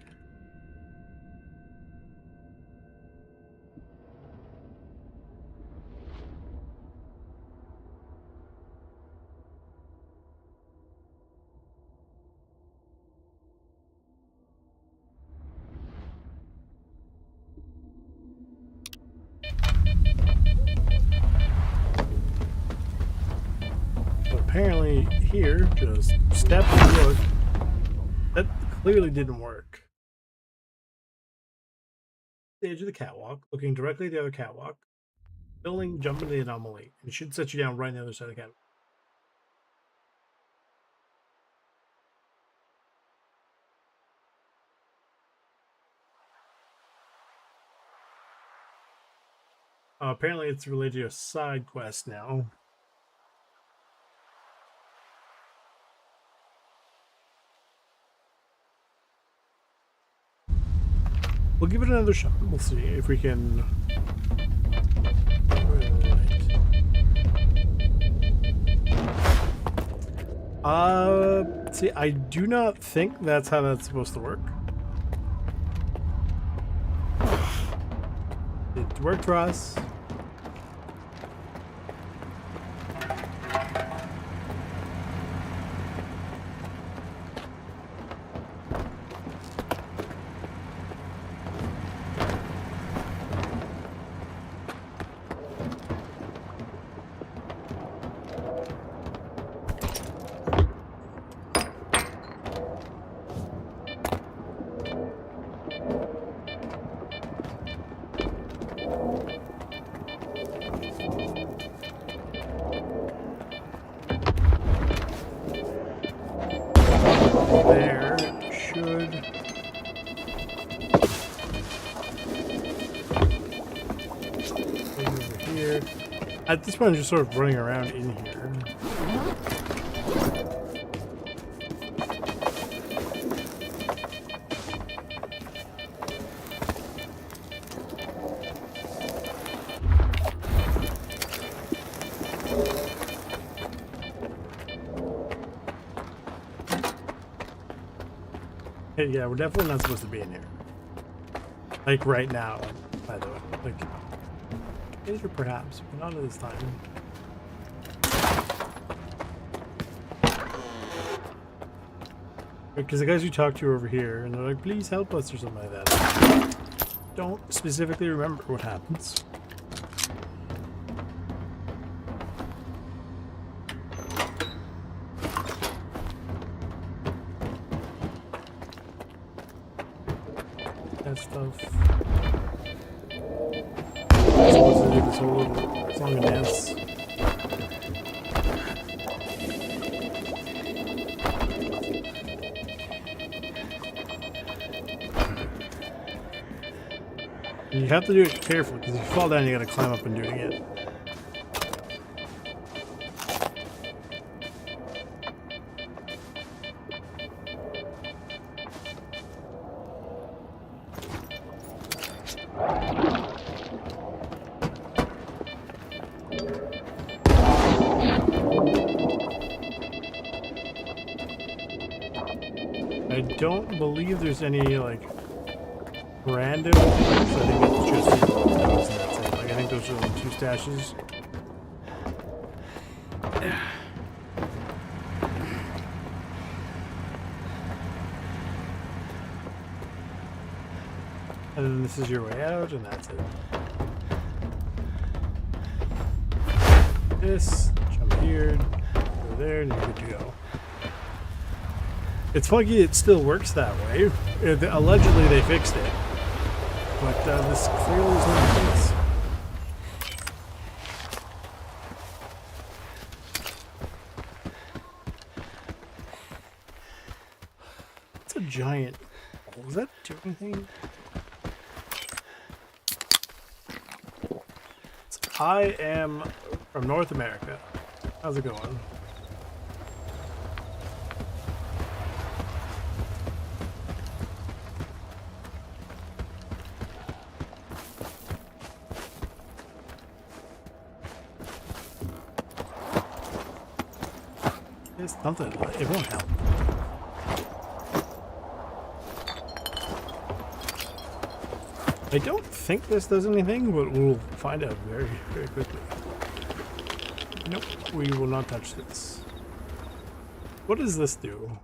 Apparently here, just step and look. That clearly didn't work. The edge of the catwalk, looking directly at the other catwalk. Building, jump into the anomaly. It should set you down right on the other side of the catwalk. Apparently it's related to a side quest now. We'll give it another shot. We'll see if we can... See, I do not think that's how that's supposed to work. It worked for us. There should... over here. At this point, I'm just sort of running around in here. Hey, yeah, we're definitely not supposed to be in here. Like right now, by the way. Like, later perhaps, but not at this time. Because the guys you talk to over here, and they're like, please help us or something like that. Don't specifically remember what happens. That stuff. I'm supposed to do this whole song and dance. You have to do it carefully, because if you fall down, you gotta climb up and do it again. I don't believe there's any, like, random things. I think it's just those and that's it. Like, I think those are the 2 stashes. And then this is your way out, and that's it. This, jump here, go there, and you're good to go. It's funky it still works that way. Allegedly they fixed it. But this clearly is not the case. It's a giant Does that do anything? I am from North America. How's it going? It's something. It won't help. I don't think this does anything, but we'll find out very, very quickly. Nope, we will not touch this. What does this do?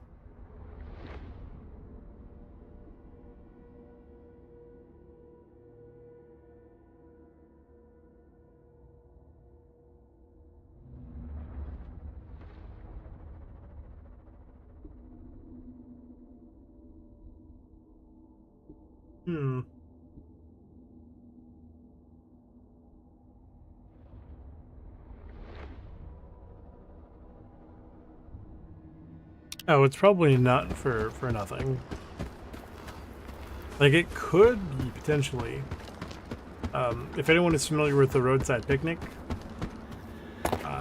Oh, it's probably not for nothing. Like, it could be potentially. If anyone is familiar with the roadside picnic,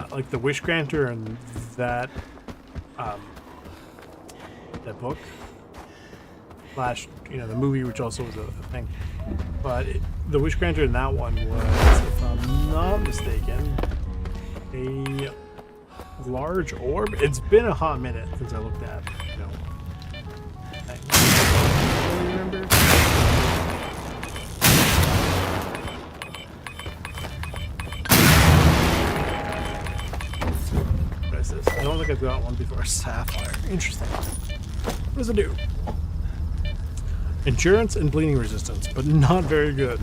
like the Wish Granter and that that book, slash, you know, the movie, which also was a thing. But the Wish Granter in that one was, if I'm not mistaken, a large orb. It's been a hot minute since I looked at, you know, things. I don't remember. What is this? I don't think I've got one before. Sapphire. Interesting. What does it do? Endurance and bleeding resistance, but not very good.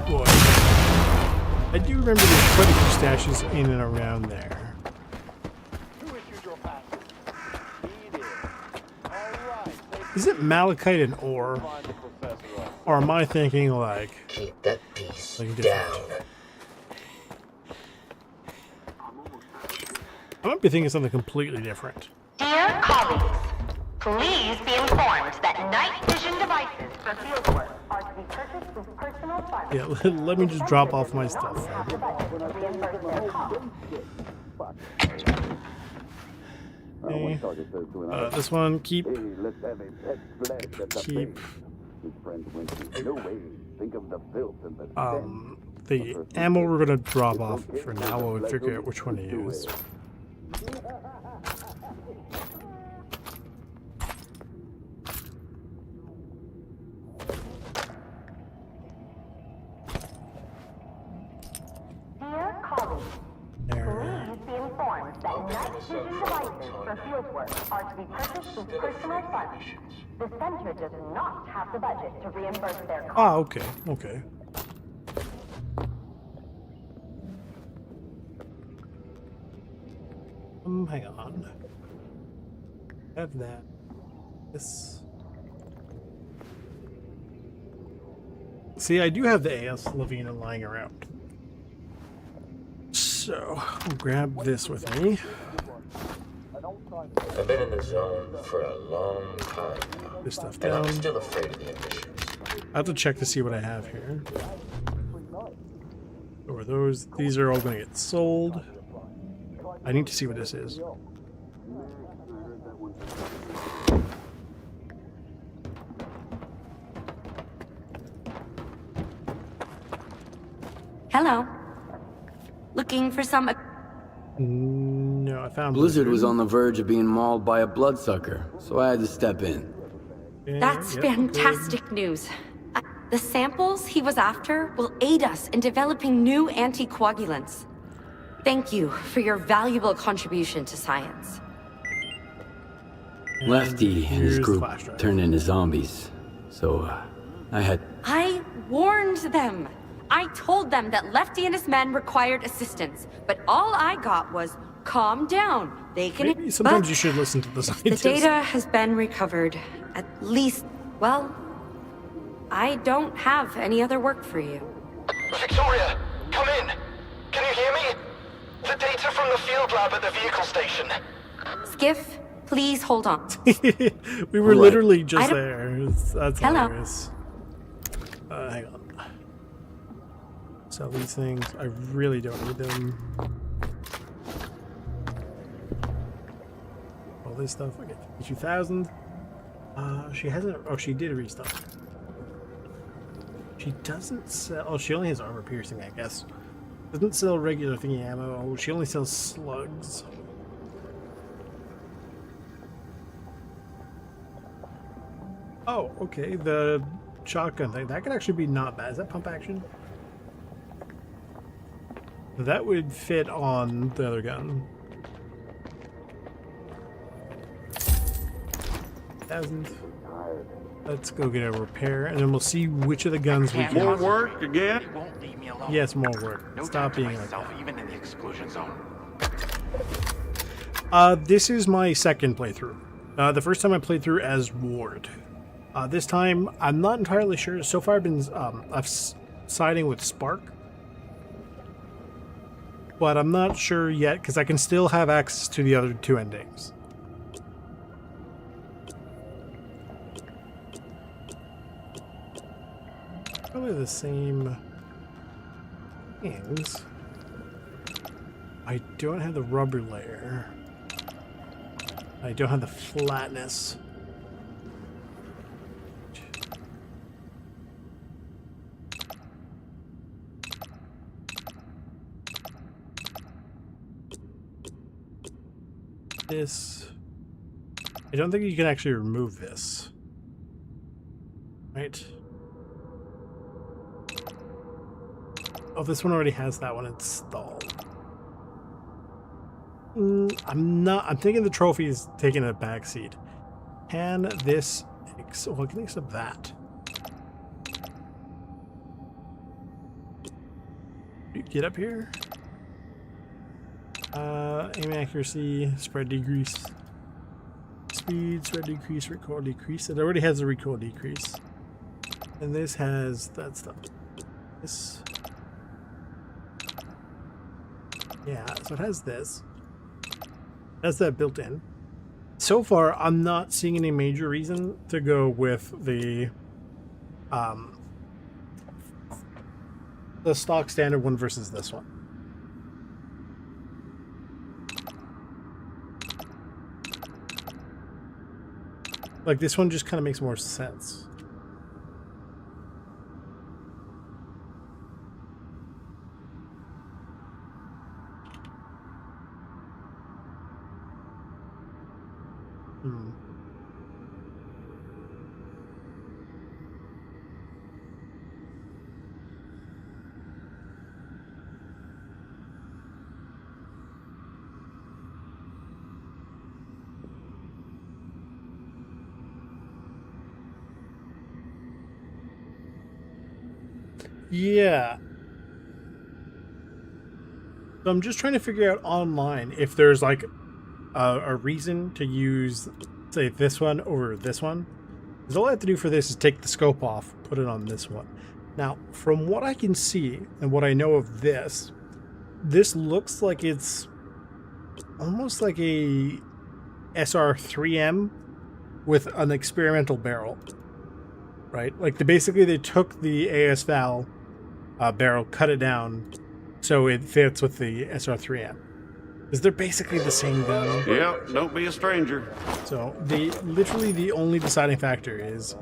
Boy. I do remember there's quite a few stashes in and around there. Is it malachite and ore? Or am I thinking like...
Keep that piece
like
down.
I might be thinking something completely different.
Dear colleagues, please be informed that night vision devices for fieldwork are to be purchased with personal funds.
Yeah, let me just drop off my stuff. Okay. This one, keep. The ammo we're gonna drop off for now while we figure out which one to use.
Are to be purchased with personal funds. The center does not have the budget to reimburse their costs.
Ah, okay, okay. Hang on. Have that. This. See, I do have the AS Lavina lying around. So, I'll grab this with me.
I've been in the zone for a long time now.
This stuff
And
down.
I'm still afraid of the emissions.
I have to check to see what I have here. Or those. These are all going to get sold. I need to see what this is.
Hello. Looking for some...
No, I found
Blizzard was on the verge of being mauled by a bloodsucker, so I had to step in.
That's fantastic news. The samples he was after will aid us in developing new anticoagulants. Thank you for your valuable contribution to science.
Lefty and his group turned into zombies, so I had...
I warned them. I told them that Lefty and his men required assistance, but all I got was, calm down. They can...
Maybe sometimes you should listen to the scientists.
The data has been recovered. At least, well, I don't have any other work for you.
Victoria, come in. Can you hear me? The data from the field lab at the vehicle station.
Skiff, please hold on.
We were literally just there. That's
Hello.
hilarious. Hang on. Sell these things. I really don't need them. All this stuff. Okay, 52,000. She hasn't. Oh, she did restock. She doesn't sell. Oh, she only has armor piercing, I guess. Doesn't sell regular thingy ammo. Oh, she only sells slugs. Oh, okay. The shotgun thing. That could actually be not bad. Is that pump action? That would fit on the other gun. 1,000. Let's go get a repair, and then we'll see which of the guns we can.
More work again?
You won't leave me alone.
Yes, more work.
No
Stop
time to
being like
myself,
that.
even in the exclusion zone.
This is my second playthrough. The first time I played through as Ward. This time, I'm not entirely sure. So far, I've been siding with Spark. But I'm not sure yet, because I can still have access to the other two endings. Probably the same things. I don't have the rubber layer. I don't have the flatness. This. I don't think you can actually remove this. Right? Oh, this one already has that one installed. I'm thinking the trophy is taking a backseat. Can this... Well, I can accept that. Get up here. Aim accuracy, spread decrease, speed, spread decrease, recoil decrease. It already has a recoil decrease. And this has that stuff. This. Yeah, so it has this. It has that built in. So far, I'm not seeing any major reason to go with the stock standard one versus this one. Like, this one just kind of makes more sense. Yeah. So I'm just trying to figure out online if there's like a reason to use, say, this one over this one. Because all I have to do for this is take the scope off, put it on this one. Now, from what I can see and what I know of this, this looks like it's almost like a SR3M with an experimental barrel. Right? Like, basically they took the AS Val barrel, cut it down so it fits with the SR3M. Because they're basically the same gun.
Yep, don't be a stranger.
So literally the only deciding factor is,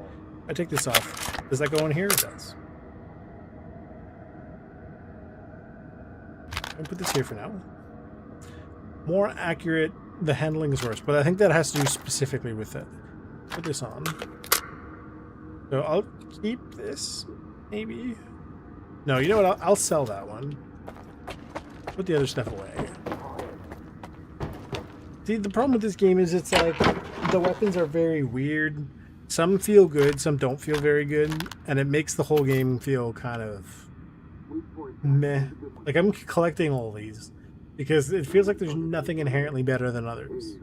I take this off. Does that go in here? It does. I'll put this here for now. More accurate, the handling is worse, but I think that has to do specifically with it. Put this on. So I'll keep this, maybe. No, you know what? I'll sell that one. Put the other stuff away. See, the problem with this game is it's like the weapons are very weird. Some feel good, some don't feel very good, and it makes the whole game feel kind of meh. Like, I'm collecting all these because it feels like there's nothing inherently better than others.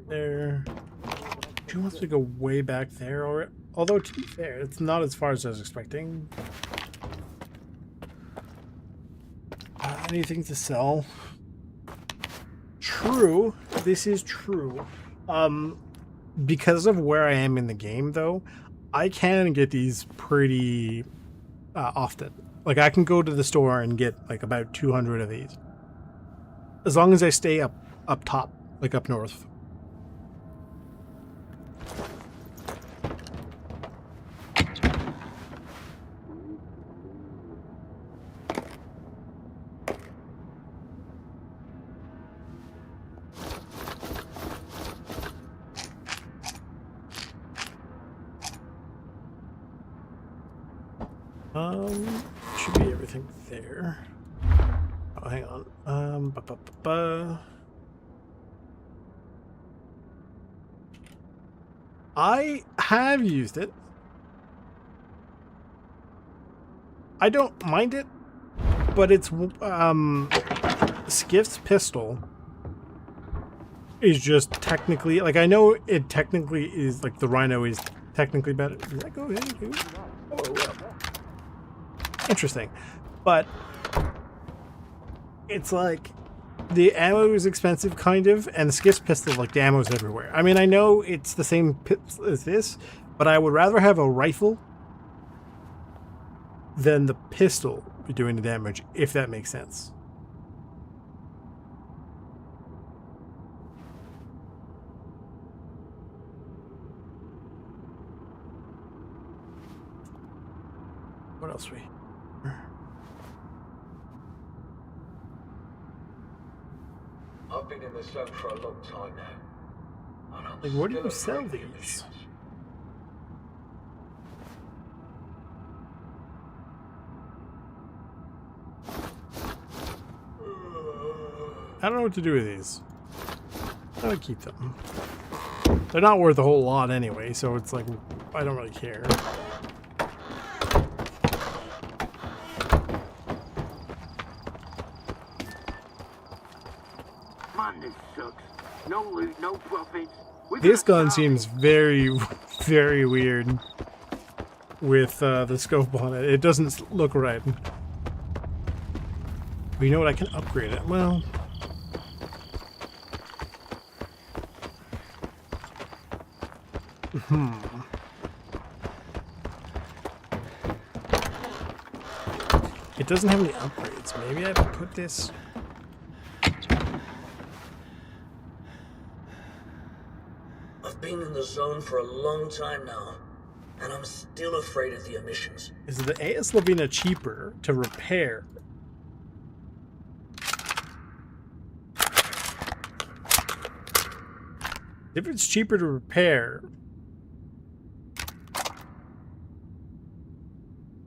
There. she wants to go way back there, or although to be fair, it's not as far as I was expecting. Anything to sell? True, this is true. Because of where I am in the game, though, I can get these pretty often. Like, I can go to the store and get like about 200 of these, as long as I stay up top, like up north. Should be everything there. Oh, hang on. I have used it. I don't mind it, but it's Skiff's pistol is just technically, like, I know it technically is, like, the Rhino is technically better. Did that go ahead, dude? Oh, interesting, but it's like the ammo is expensive, kind of, and the Skiff's pistol, like, the ammo's everywhere. I mean, I know it's the same as this, but I would rather have a rifle than the pistol be doing the damage, if that makes sense. What else we?
I've been in the zone for a long time now. And I'm
Like, where do
still
you sell
afraid of
these? I don't know what to do with these. I would keep them. They're not worth a whole lot anyway, so it's like, I don't really care.
Man, this sucks. No loot, no profits.
This gun seems very, very weird with the scope on it. It doesn't look right. But you know what? I can upgrade it. Well, it doesn't have any upgrades. Maybe I could put this.
I've been in the zone for a long time now, and I'm still afraid of the emissions.
Is the AS Lavina cheaper to repair? If it's cheaper to repair,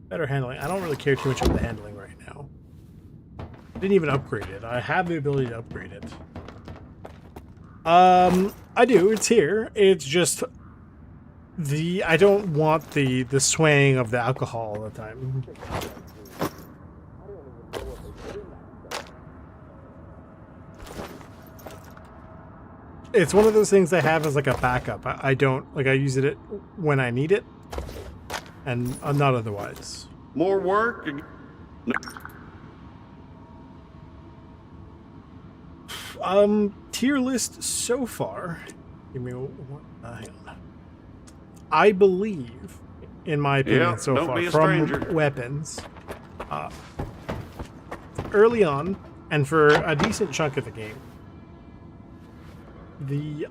better handling. I don't really care too much about the handling right now. I didn't even upgrade it. I have the ability to upgrade it. I do. It's here. It's just I don't want the swaying of the alcohol all the time. It's one of those things I have as like a backup. I don't, like, I use it when I need it, and not otherwise.
More work?
Tier list so far. Give me one. Hang on. I believe, in my opinion, so
don't
far,
be a
from
stranger.
weapons, early on, and for a decent chunk of the game,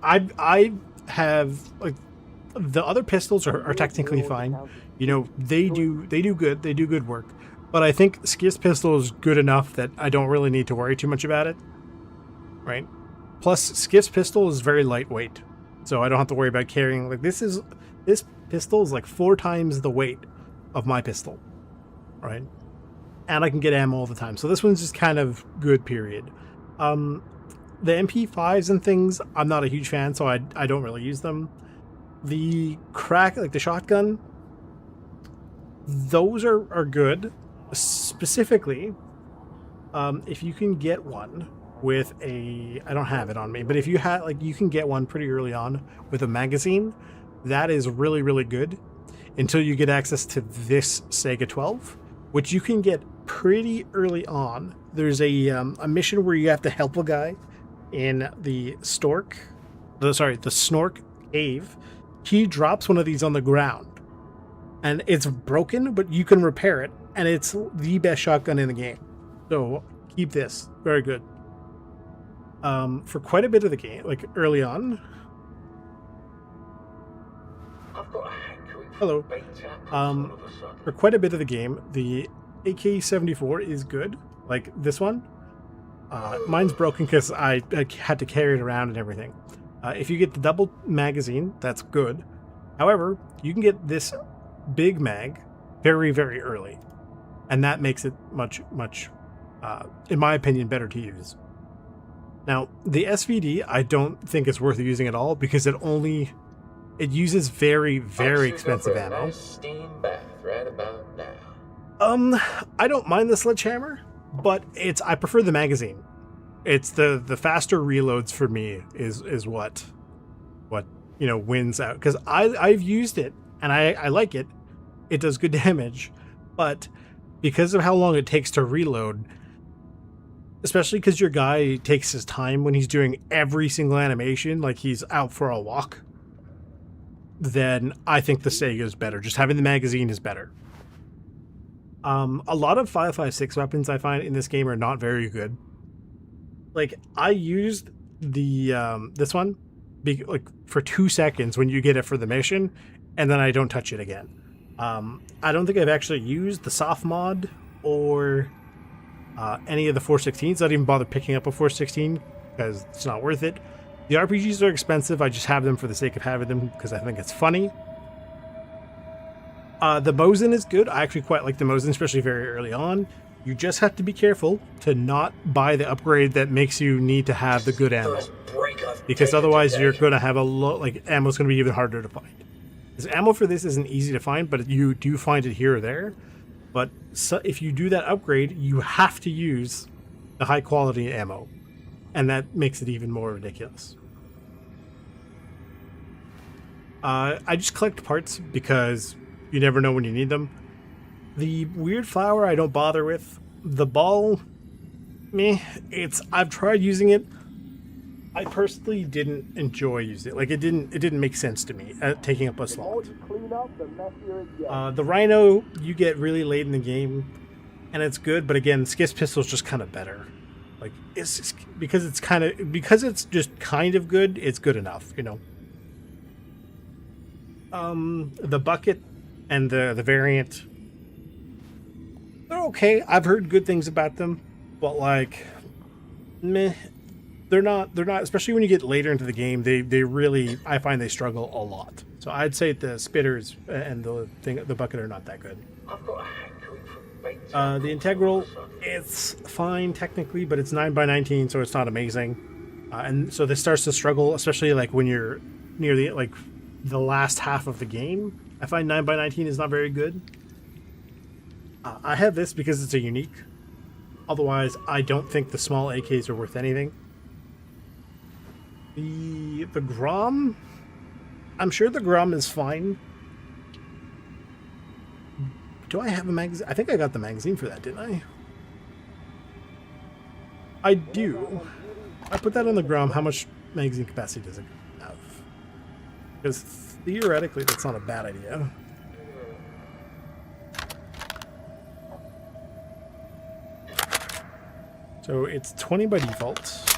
I have, like, the other pistols are technically fine. You know, they do good work. But I think Skiff's pistol is good enough that I don't really need to worry too much about it. Right? Plus, Skiff's pistol is very lightweight, so I don't have to worry about carrying. Like, this pistol is like 4 times the weight of my pistol, right? And I can get ammo all the time. So this one's just kind of good. Period. The MP5s and things, I'm not a huge fan, so I don't really use them. The the shotgun, those are good. Specifically, if you can get one with a, I don't have it on me, but if you had, like, you can get one pretty early on with a magazine. That is really, really good until you get access to this Sega 12, which you can get pretty early on. There's a mission where you have to help a guy in the the Snork cave. He drops one of these on the ground, and it's broken, but you can repair it, and it's the best shotgun in the game. So keep this. Very good. For quite a bit of the game, like early on. Hello. For quite a bit of the game, the AK-74 is good. Like this one. Mine's broken because I had to carry it around and everything. If you get the double magazine, that's good. However, you can get this big mag very, very early. And that makes it much, in my opinion, better to use. Now, the SVD, I don't think it's worth using at all because it uses very, very expensive ammo.
Nice steam bath right about now.
I don't mind the sledgehammer, but I prefer the magazine. It's the faster reloads for me is what wins out, because I've used it and I like it. It does good damage, but because of how long it takes to reload, especially because your guy takes his time when he's doing every single animation, like he's out for a walk, then I think the Sega is better. Just having the magazine is better. A lot of 5.56 weapons I find in this game are not very good. Like, I used the this one for 2 seconds when you get it for the mission, and then I don't touch it again. I don't think I've actually used the soft mod or any of the 416s. I didn't even bother picking up a 416 because it's not worth it. The RPGs are expensive. I just have them for the sake of having them because I think it's funny. The Mosin is good. I actually quite like the Mosin, especially very early on. You just have to be careful to not buy the upgrade that makes you need to have the good ammo, because otherwise you're going to have ammo's going to be even harder to find. Because ammo for this isn't easy to find, but you do find it here or there. But if you do that upgrade, you have to use the high quality ammo, and that makes it even more ridiculous. I just collect parts because you never know when you need them. The weird flower I don't bother with. The ball, meh. I've tried using it. I personally didn't enjoy using it. Like, it didn't make sense to me taking up a slot. The Rhino you get really late in the game, and it's good. But again, Skiff's pistol is just kind of better. Like, it's just, because it's just kind of good. It's good enough, The bucket and the variant, they're okay. I've heard good things about them, but like, meh. They're not, especially when you get later into the game, they really, I find they struggle a lot. So I'd say the spitters and the bucket are not that good. The integral, it's fine technically, but it's 9x19, so it's not amazing. And so this starts to struggle, especially like when you're near the last half of the game. I find 9x19 is not very good. I have this because it's a unique. Otherwise, I don't think the small AKs are worth anything. The Grom, I'm sure the Grom is fine. Do I have a magazine? I think I got the magazine for that, didn't I? I do. I put that on the Grom. How much magazine capacity does it have? Because theoretically, that's not a bad idea. So it's 20 by default,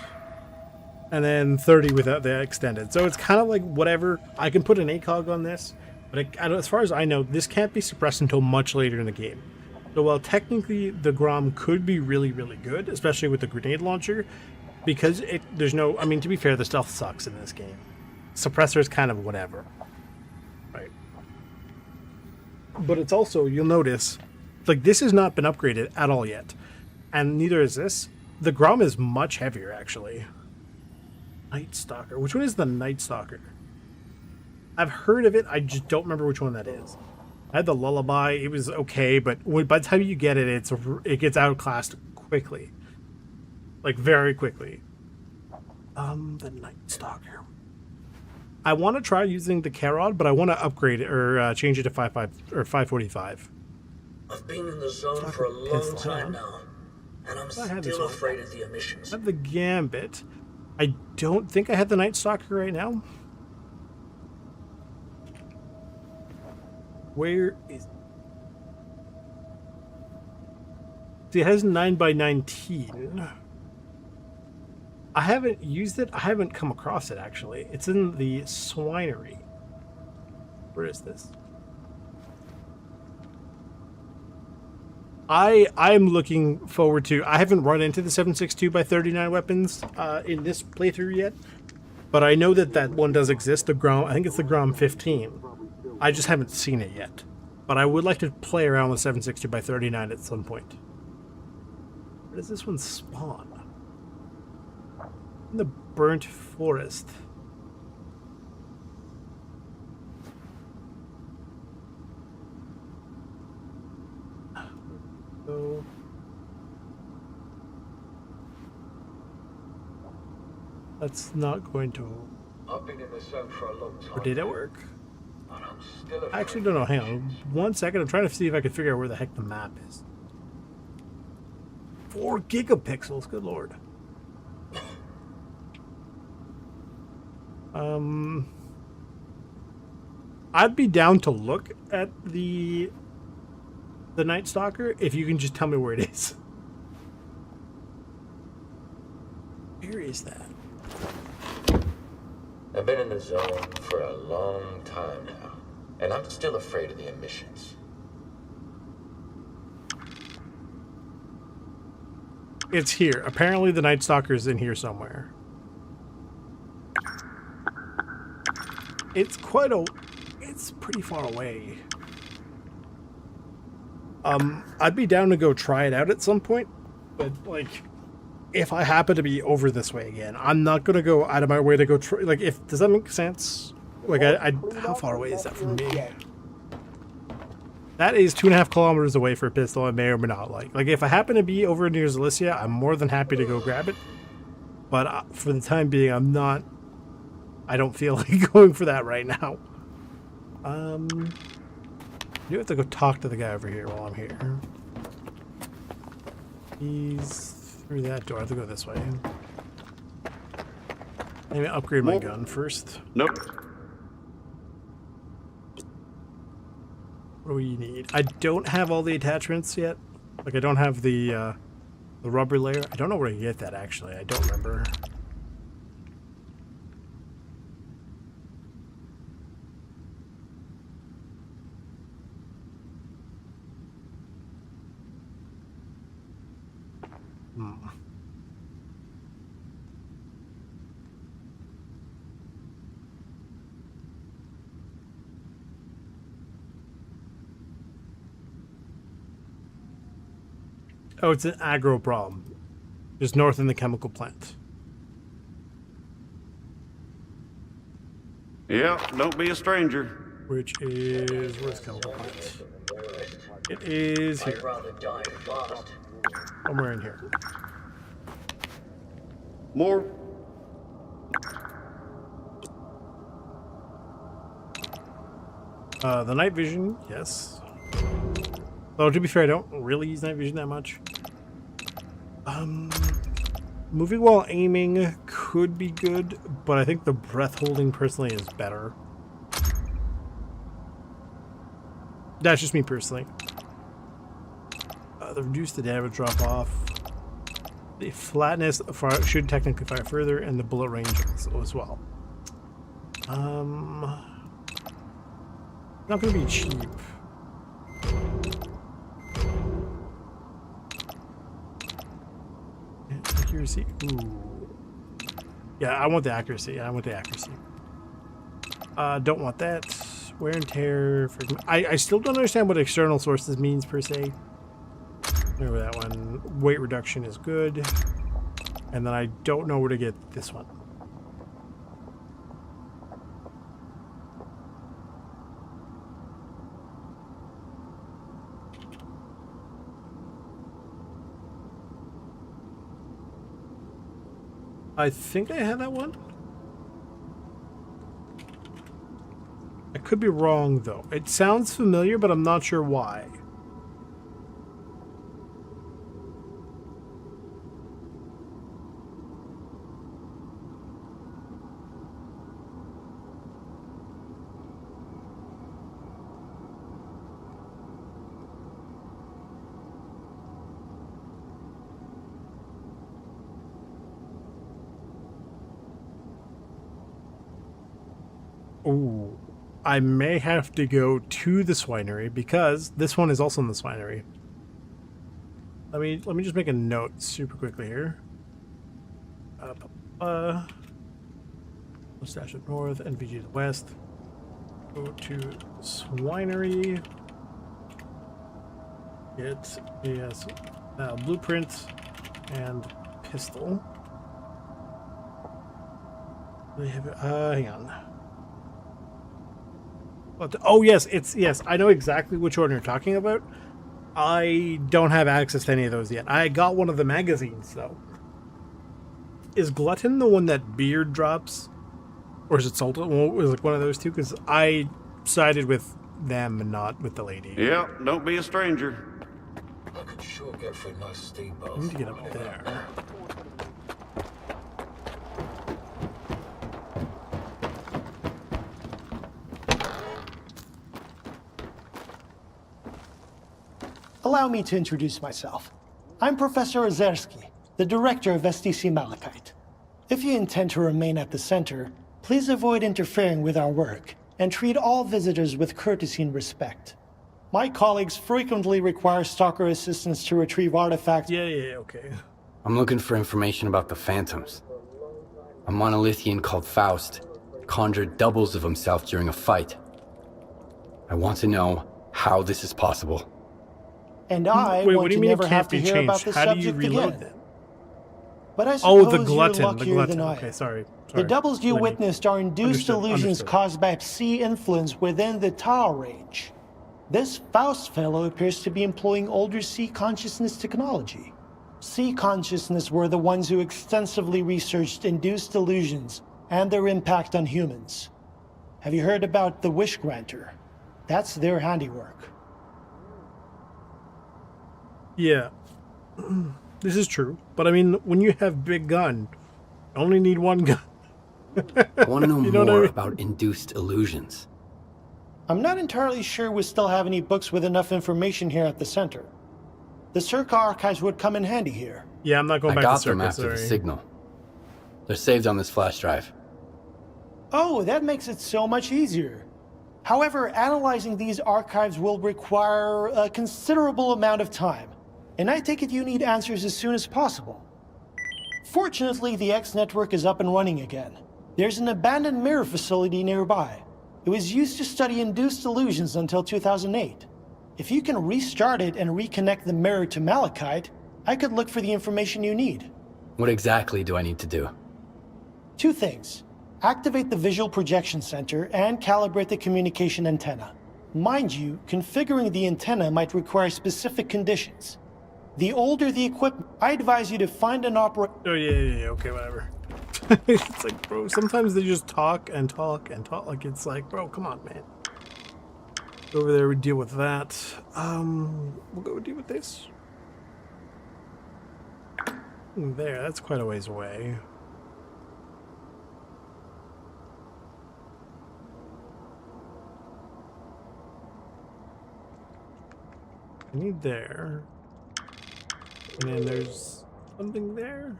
and then 30 without the extended. So it's kind of like whatever. I can put an ACOG on this, but as far as I know, this can't be suppressed until much later in the game. So while technically the Grom could be really, really good, especially with the grenade launcher, because there's no, I mean, to be fair, the stealth sucks in this game. Suppressor is kind of whatever. Right. But it's also, you'll notice, like, this has not been upgraded at all yet. And neither is this. The Grom is much heavier, actually. Night Stalker. Which one is the Night Stalker? I've heard of it. I just don't remember which one that is. I had the Lullaby. It was okay, but by the time you get it, it gets outclassed quickly. like very quickly. The Night Stalker. I want to try using the Carod, but I want to upgrade it or change it to 545.
I've been in the zone for a long time now, and I'm still afraid of the emissions.
I have the Gambit. I don't think I have the Night Stalker right now. Where is... See, it has 9x19. I haven't used it. I haven't come across it, actually. It's in the Swinery. Where is this? I'm looking forward to... I haven't run into the 7.62x39 weapons in this playthrough yet. But I know that that one does exist. The Grom, I think it's the Grom 15. I just haven't seen it yet. But I would like to play around with 7.62x39 at some point. Where does this one spawn? In the burnt forest. So that's not going to.
I've been in the zone for a long time.
Or did it work?
And I'm still
I actually don't know. Hang on 1 second. I'm trying to see if I can figure out where the heck the map is. 4 gigapixels. Good lord. I'd be down to look at the Night Stalker if you can just tell me where it is. Where is that?
I've been in the zone for a long time now, and I'm still afraid of the emissions.
It's here. Apparently the Night Stalker is in here somewhere. It's quite a... It's pretty far away. I'd be down to go try it out at some point, but, like, if I happen to be over this way again, I'm not gonna go out of my way to go try... Like, if... Does that make sense? Like, how far away is that from me? That is 2.5 kilometers away for a pistol I may or may not like. Like, if I happen to be over near Zalicia, I'm more than happy to go grab it. But for the time being, I'm not... I don't feel like going for that right now. You have to go talk to the guy over here while I'm here. He's through that door. I have to go this way. Maybe upgrade my gun first.
Nope.
What do we need? I don't have all the attachments yet. Like, I don't have the rubber layer. I don't know where to get that, actually. I don't remember. Oh, it's an aggro problem. Just north in the chemical plant.
Yeah, don't be a stranger.
Which is... Where's chemical plant? It is here. Somewhere in here.
More.
The night vision, yes. Though, to be fair, I don't really use night vision that much. Moving while aiming could be good, but I think the breath holding personally is better. That's just me personally. The reduce the damage drop off. The flatness should technically fire further, and the bullet range as well. Not gonna be cheap. Accuracy. Ooh. Yeah, I want the accuracy. I want the accuracy. Don't want that. Wear and tear. I still don't understand what external sources means per se. Remember that one. Weight reduction is good. And then I don't know where to get this one. I think I had that one. I could be wrong, though. It sounds familiar, but I'm not sure why. Ooh, I may have to go to the swinery because this one is also in the swinery. Let me just make a note super quickly here. Mustache up north, NVG to the west. Go to swinery. Get a blueprint and pistol. They have hang on. Oh yes, yes. I know exactly which one you're talking about. I don't have access to any of those yet. I got one of the magazines though. Is Glutton the one that Beard drops, or is it Sultan? Well, it was like one of those two because I sided with them and not with the lady.
Yeah, don't be a stranger.
I could sure get for a nice steamboat.
I need to get up there.
Allow me to introduce myself. I'm Professor Ozerski, the director of STC Malachite. If you intend to remain at the center, please avoid interfering with our work and treat all visitors with courtesy and respect. My colleagues frequently require stalker assistance to retrieve artifacts.
Yeah, okay.
I'm looking for information about the Phantoms. A monolithian called Faust conjured doubles of himself during a fight. I want to know how this is possible.
And I
Wait,
want
what do
to
you mean
never
it can't
have to
be
hear about
changed?
this
How do you
subject
reload
again.
them?
But I
Oh,
suppose
the glutton,
you're luckier than I am.
Okay, sorry.
The doubles you witnessed are induced illusions
Understood.
caused by psi influence within the Tau range. This Faust fellow appears to be employing older sea consciousness technology. Sea consciousness were the ones who extensively researched induced illusions and their impact on humans. Have you heard about the Wish Granter? That's their handiwork.
Yeah. This is true. But I mean, when you have big gun, you only need one gun.
I want to know
You know what I
more
mean?
about induced illusions.
I'm not entirely sure we still have any books with enough information here at the center. The Circa archives would come in handy here.
Yeah, I'm not going
I
back
got
to
them
Circa,
after the
sorry.
signal. They're saved on this flash drive.
Oh, that makes it so much easier. However, analyzing these archives will require a considerable amount of time, and I take it you need answers as soon as possible. Fortunately, the X network is up and running again. There's an abandoned mirror facility nearby. It was used to study induced illusions until 2008. If you can restart it and reconnect the mirror to Malachite, I could look for the information you need.
What exactly do I need to do?
2 things. Activate the visual projection center and calibrate the communication antenna. Mind you, configuring the antenna might require specific conditions. The older the equipment, I advise you to find an operator.
Oh, yeah, okay, whatever. It's like, bro, sometimes they just talk and talk and talk. Like, it's like, bro, come on, man. Go over there, we deal with that. We'll go deal with this. There, that's quite a ways away. I need there. And then there's something there.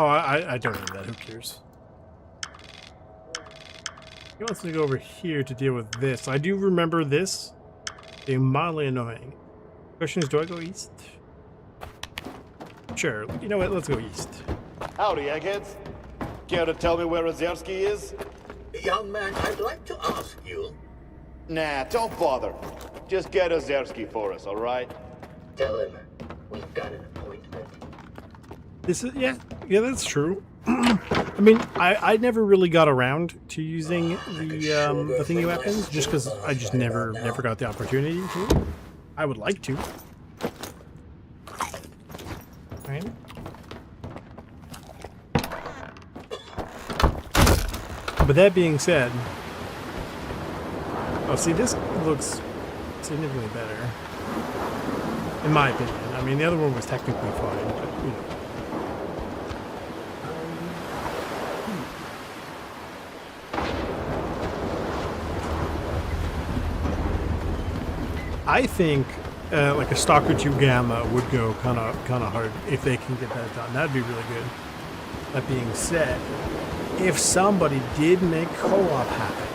Oh, I don't need that. Who cares? He wants to go over here to deal with this. I do remember this being mildly annoying. Question is, do I go east? Sure. You know what? Let's go east.
Howdy, eggheads. Care to tell me where Ozerski is?
Young man, I'd like to ask you.
Nah, don't bother. Just get Ozerski for us, all right?
Tell him we've got an appointment.
This is yeah, that's true. I mean, I never really got around to using the thingy weapons just because I just never got the opportunity to. I would like to. Right? But that being said, oh, see, this looks significantly better, in my opinion. I mean, the other one was technically fine, but you know. I think like a Stalker 2 Gamma would go kind of hard if they can get that done. That'd be really good. That being said, if somebody did make co-op happen,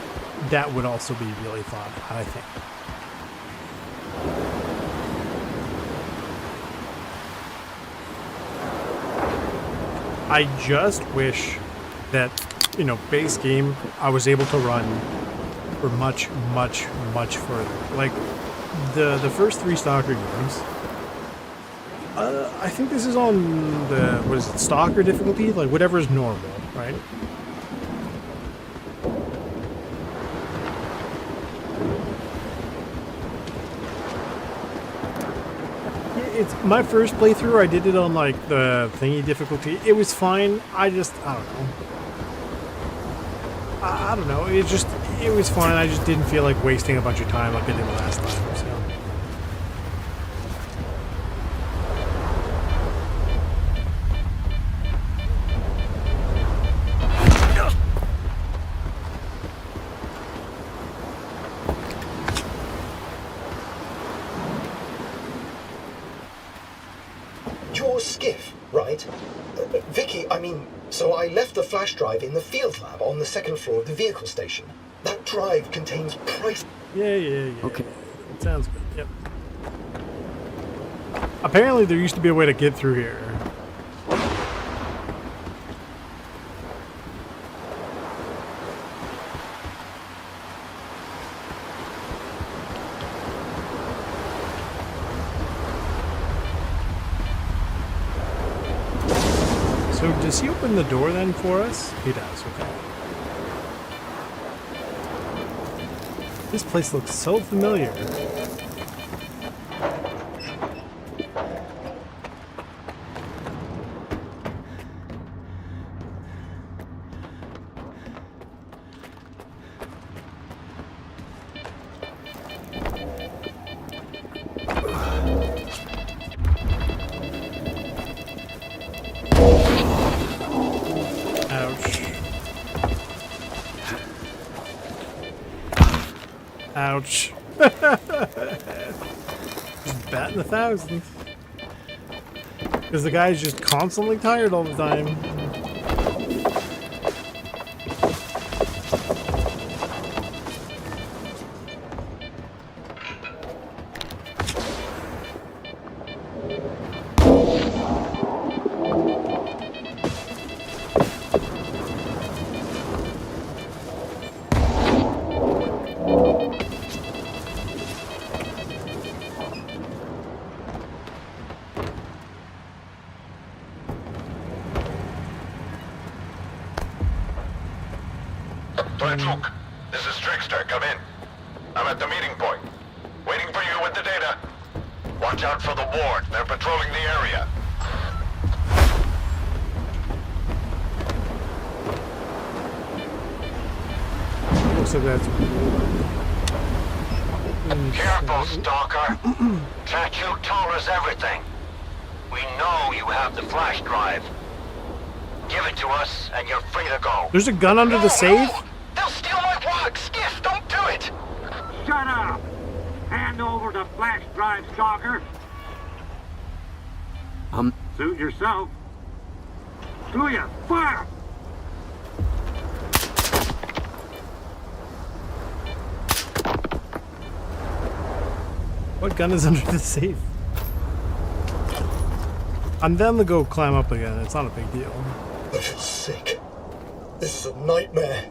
that would also be really fun, I think. I just wish that, you know, base game I was able to run for much further. Like the first 3 Stalker games, I think this is on the, what is it, Stalker difficulty? Like whatever is normal, right? It's my first playthrough. I did it on like the thingy difficulty. It was fine. I don't know. I don't know. It was fine. I just didn't feel like wasting a bunch of time like I did last time. So.
Your skiff, right? Vicky, I mean, so I left the flash drive in the field lab on the 2nd floor of the vehicle station. That drive contains price.
Yeah. Okay. It sounds good. Yep. Apparently there used to be a way to get through here. So does he open the door then for us? He does, okay. This place looks so familiar. Ouch. Just batting 1,000. Because the guy's just constantly tired all the time.
Look, this is Trickster. Come in. I'm at the meeting point. Waiting for you with the data. Watch out for the ward. They're patrolling the area.
Looks like that's...
Careful, Stalker. Tattoo told us everything. We know you have the flash drive. Give it to us, and you're free to go.
There's a gun under the safe?
They'll steal my walk! Skiff, don't do it!
Shut up! Hand over the flash drive, Stalker. Suit yourself. To you, fire!
What gun is under the safe? I'm down to go climb up again. It's not a big deal.
I feel sick. This is a nightmare.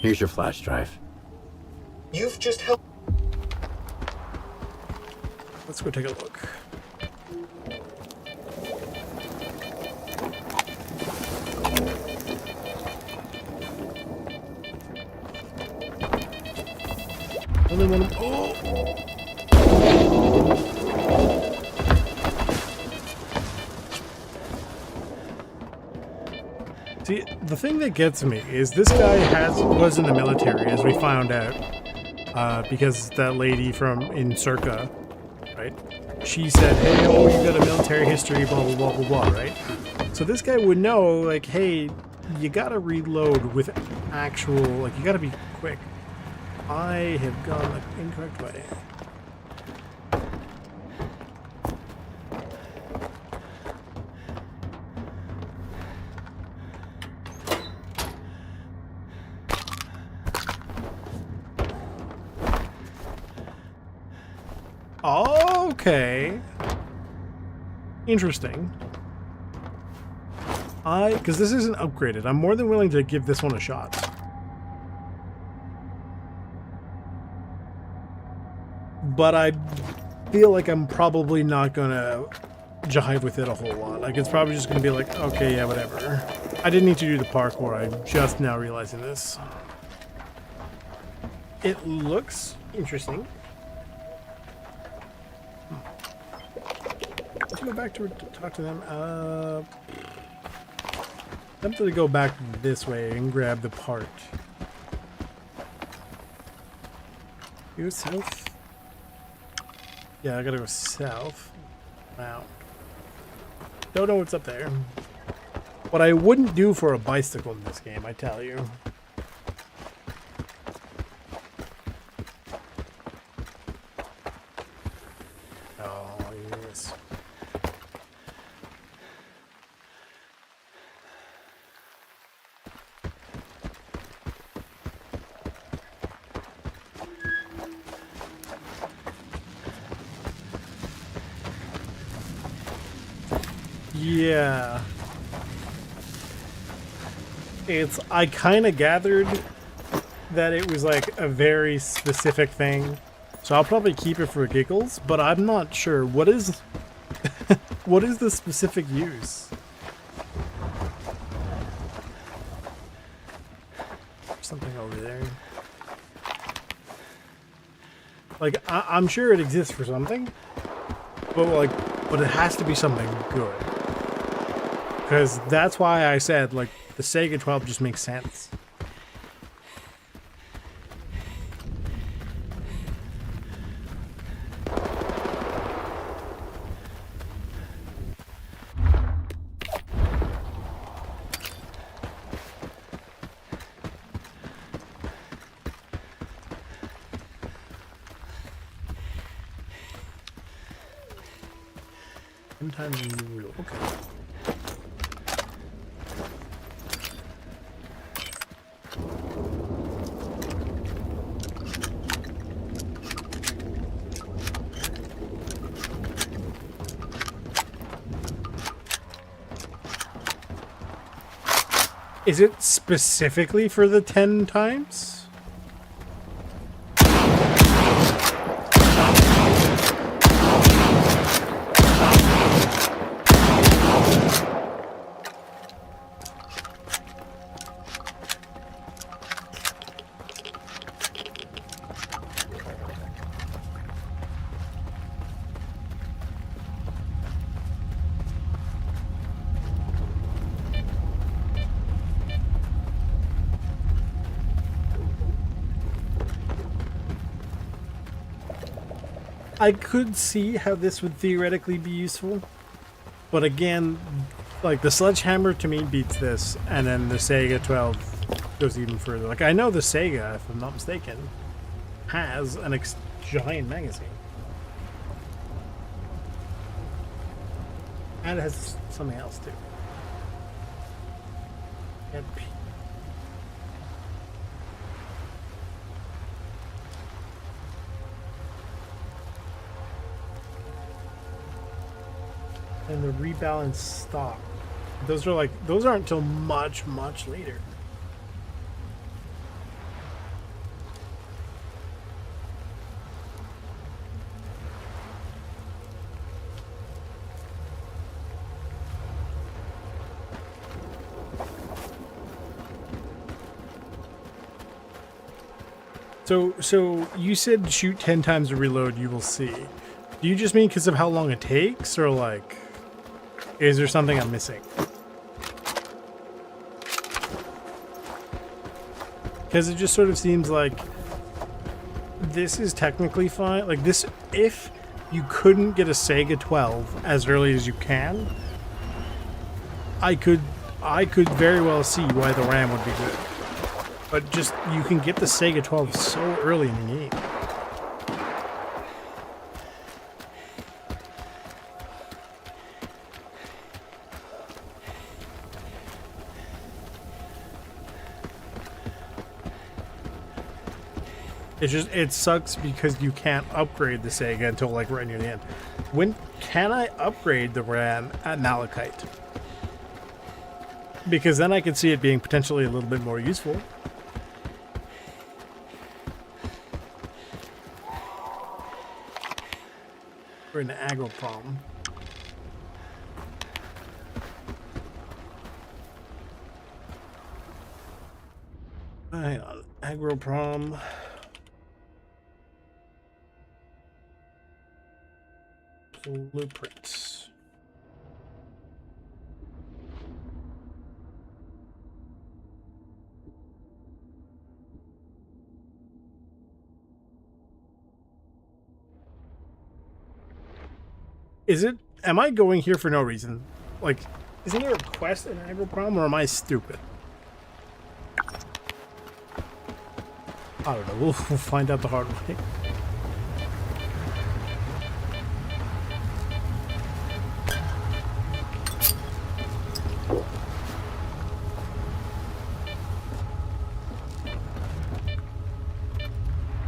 Here's your flash drive.
You've just helped.
Let's go take a look. Only one. Oh! See, the thing that gets me is this guy was in the military, as we found out, because that lady in Circa, right? She said, hey, oh, you got a military history, blah, blah, blah, blah, blah, right? So this guy would know, like, hey, you gotta reload with actual, like, you gotta be quick. I have gone the incorrect way. Okay. Interesting. Because this isn't upgraded, I'm more than willing to give this one a shot. But I feel like I'm probably not gonna jive with it a whole lot. Like, it's probably just gonna be like, okay, yeah, whatever. I didn't need to do the parkour, I'm just now realizing this. It looks interesting. Let's go back to talk to them. I'm tempted to go back this way and grab the part. Go south? Yeah, I gotta go south. Wow. Don't know what's up there. What I wouldn't do for a bicycle in this game, I tell you. Oh, yes. Yeah. I kind of gathered that it was like a very specific thing. So I'll probably keep it for giggles, but I'm not sure. What is what is the specific use? Something over there. Like I'm sure it exists for something, but it has to be something good. Because that's why I said, like, the Sega 12 just makes sense. Sometimes you okay. Is it specifically for the 10 times? I could see how this would theoretically be useful, but again, like the sledgehammer to me beats this, and then the Sega 12 goes even further. Like I know the Sega, if I'm not mistaken, has an giant magazine, and it has something else too. And the rebalance stock. Those aren't until much, much later. So you said shoot 10 times to reload, you will see. Do you just mean because of how long it takes, or like, is there something I'm missing? Because it just sort of seems like this is technically fine. Like this, if you couldn't get a Sega 12 as early as you can, I could very well see why the RAM would be good. But just, you can get the Sega 12 so early in the game. It's just, it sucks because you can't upgrade the Sega until like right near the end. When can I upgrade the RAM at Malachite? Because then I could see it being potentially a little bit more useful. We're in an aggro problem. Hang on, aggro problem. Blueprints. Is it? Am I going here for no reason? Like, isn't there a quest in aggro problem, or am I stupid? I don't know. We'll find out the hard way.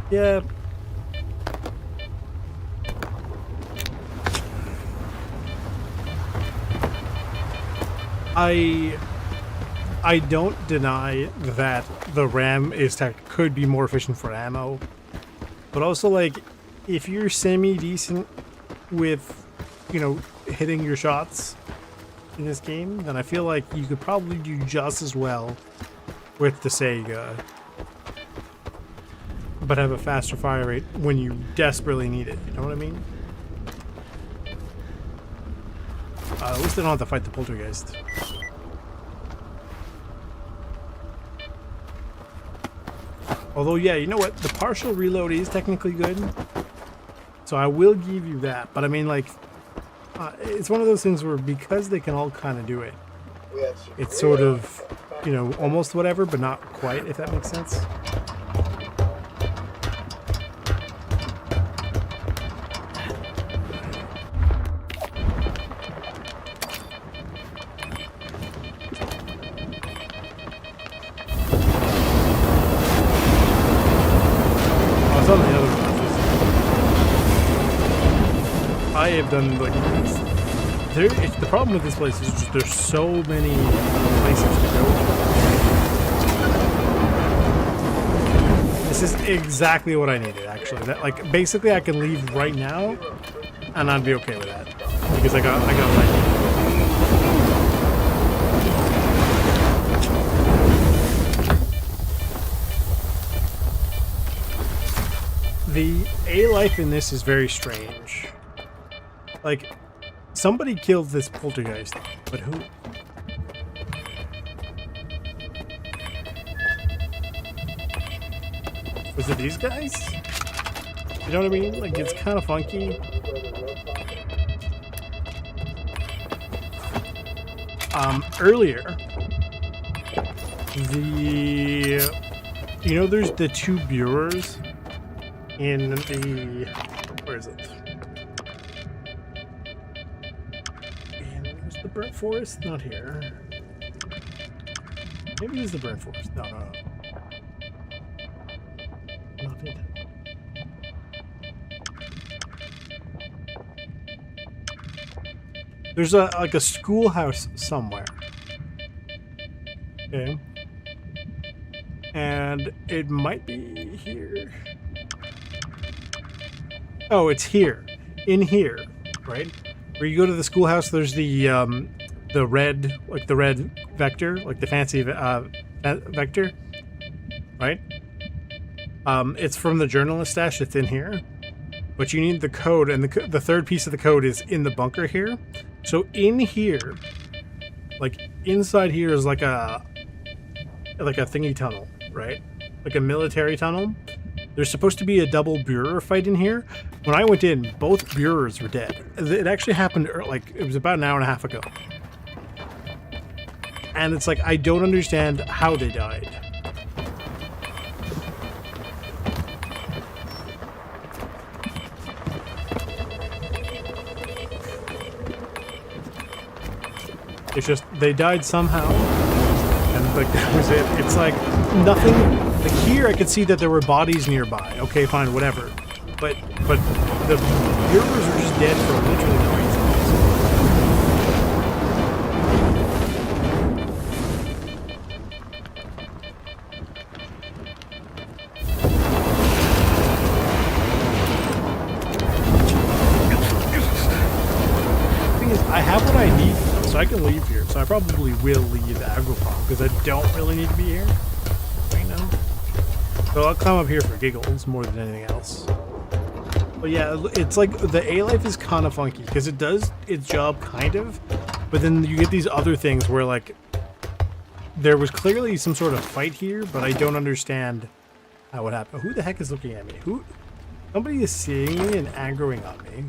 Yeah. I don't deny that the RAM could be more efficient for ammo, but also, like, if you're semi-decent with, you know, hitting your shots in this game, then I feel like you could probably do just as well with the Sega, but have a faster fire rate when you desperately need it. You know what I mean? At least I don't have to fight the poltergeist. Although, yeah, you know what? The partial reload is technically good. So I will give you that. But I mean, like, it's one of those things where because they can all kind of do it, it's sort of, you know, almost whatever, but not quite, if that makes sense. I have done, like, the problem with this place is just there's so many places to go. This is exactly what I needed, actually. That, like, basically I can leave right now and I'd be okay with that because I got lightning. The A-life in this is very strange. Like, somebody killed this poltergeist, but who? Was it these guys? You know what I mean? Like, it's kind of funky. Earlier, you know, there's the two bureaus in the, where is it? The burnt forest? Not here. Maybe it is the burnt forest. No. Not it. There's like a schoolhouse somewhere. Okay. And it might be here. Oh, it's here. In here, right? Where you go to the schoolhouse, there's the red, like the red vector, like the fancy vector, right? It's from the journalist stash. It's in here, but you need the code, and the third piece of the code is in the bunker here. So in here, like inside here is like a thingy tunnel, right? like a military tunnel. There's supposed to be a double Bureau fight in here. When I went in, both Bureaus were dead. It actually happened, like, it was about an hour and a half ago. And it's like, I don't understand how they died. It's just, they died somehow. And like, that was it. It's like, nothing. Like here, I could see that there were bodies nearby. Okay, fine, whatever. But the Bureaus were just dead for literally no reason. The thing is, I have what I need, so I can leave here. So I probably will leave Agroprom because I don't really need to be here right now. So I'll climb up here for giggles more than anything else. But yeah, it's like the A-Life is kind of funky because it does its job kind of, but then you get these other things where like there was clearly some sort of fight here, but I don't understand how it happened. Who the heck is looking at me? Who? Somebody is seeing me and aggroing on me.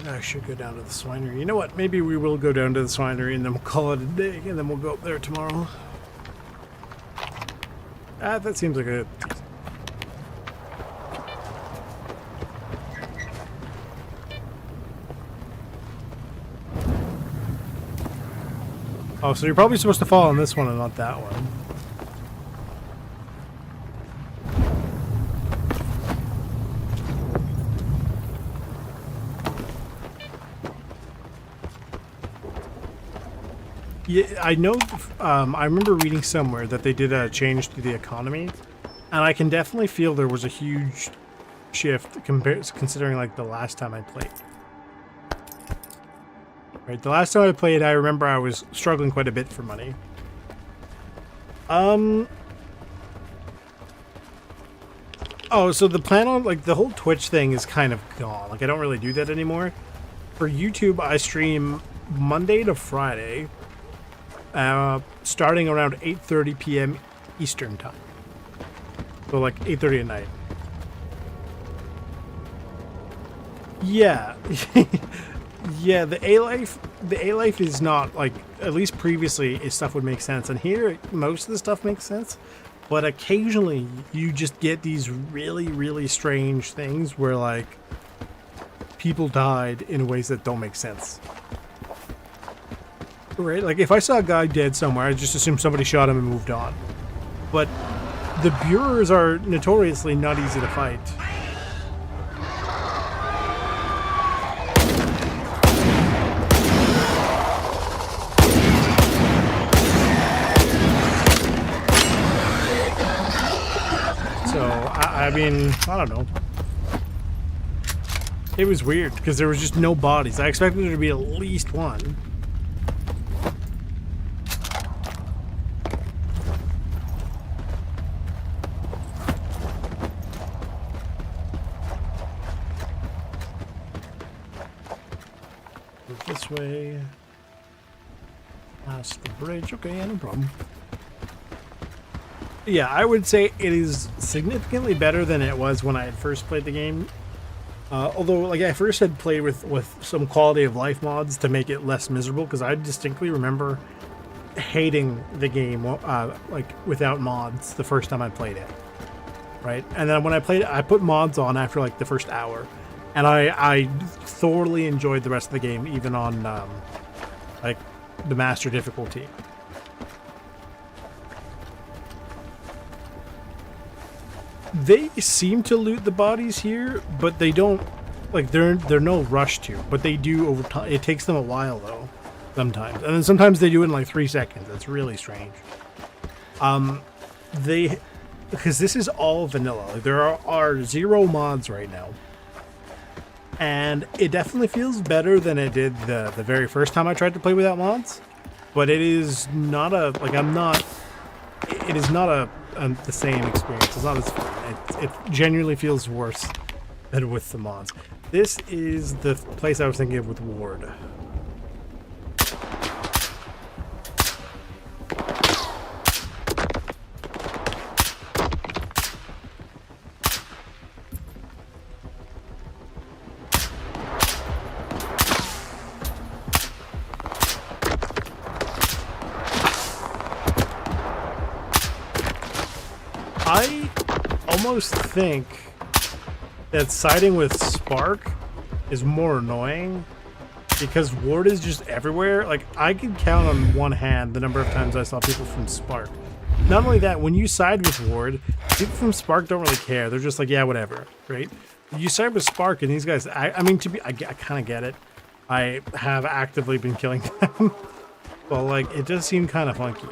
I should go down to the swinery. You know what? Maybe we will go down to the swinery and then we'll call it a day and then we'll go up there tomorrow. That seems like a... Oh, so you're probably supposed to fall on this one and not that one. Yeah, I know, I remember reading somewhere that they did a change to the economy, and I can definitely feel there was a huge shift considering like the last time I played. Right, the last time I played, I remember I was struggling quite a bit for money. Oh, so the plan on, like, the whole Twitch thing is kind of gone. Like, I don't really do that anymore. For YouTube, I stream Monday to Friday, starting around 8:30 p.m. Eastern time. So, like, 8:30 at night. Yeah. Yeah, the A-Life is not, like, at least previously, stuff would make sense. And here, most of the stuff makes sense. But occasionally, you just get these really, really strange things where, like, people died in ways that don't make sense. Right? Like, if I saw a guy dead somewhere, I just assume somebody shot him and moved on. But the Bureaus are notoriously not easy to fight. I mean, I don't know. It was weird because there was just no bodies. I expected there to be at least one. Move this way. Past the bridge. Okay, yeah, no problem. Yeah, I would say it is significantly better than it was when I had first played the game. Although, like, I first had played with some quality of life mods to make it less miserable, because I distinctly remember hating the game, like, without mods the first time I played it. Right? And then when I played it, I put mods on after, like, the first hour. And I thoroughly enjoyed the rest of the game, even on, like, the master difficulty. They seem to loot the bodies here, but they don't, like, they're no rush to, but they do over time. It takes them a while though, sometimes, and then sometimes they do it in like 3 seconds. That's really strange. Because this is all vanilla. Like, there are 0 mods right now, and it definitely feels better than it did the very first time I tried to play without mods. But it is not a, like, it is not the same experience. It's not as fun. It genuinely feels worse than with the mods. This is the place I was thinking of with Ward. I almost think that siding with Spark is more annoying because Ward is just everywhere. Like, I can count on one hand the number of times I saw people from Spark. Not only that, when you side with Ward, people from Spark don't really care. They're just like, yeah, whatever, right? You side with Spark and these guys, I mean, I kind of get it. I have actively been killing them. But, like, it does seem kind of funky.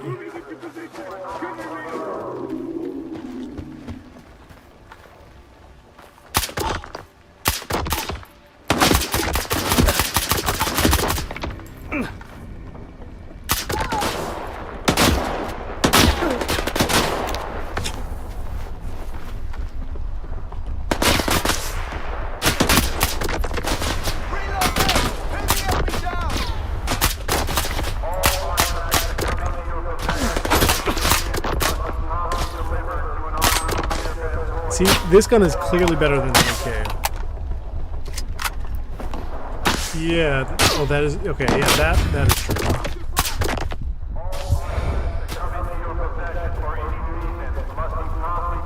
See, this gun is clearly better than the AK. Yeah, oh, that is, okay, yeah, that is true.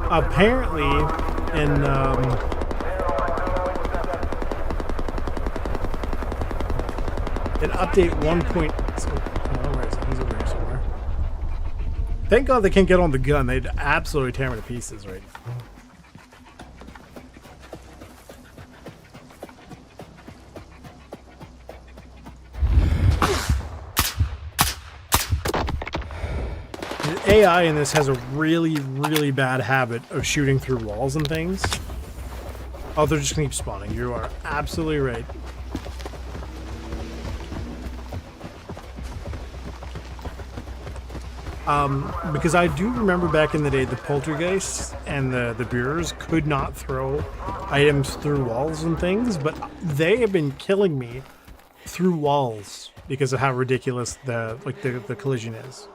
Apparently, in, update 1. Oh, where is he? He's over here somewhere. Thank God they can't get on the gun. They'd absolutely tear me to pieces right now. AI in this has a really, really bad habit of shooting through walls and things. Oh, they're just gonna keep spawning. You are absolutely right. Because I do remember back in the day, the poltergeists and the Bureaus could not throw items through walls and things, but they have been killing me through walls because of how ridiculous the collision is.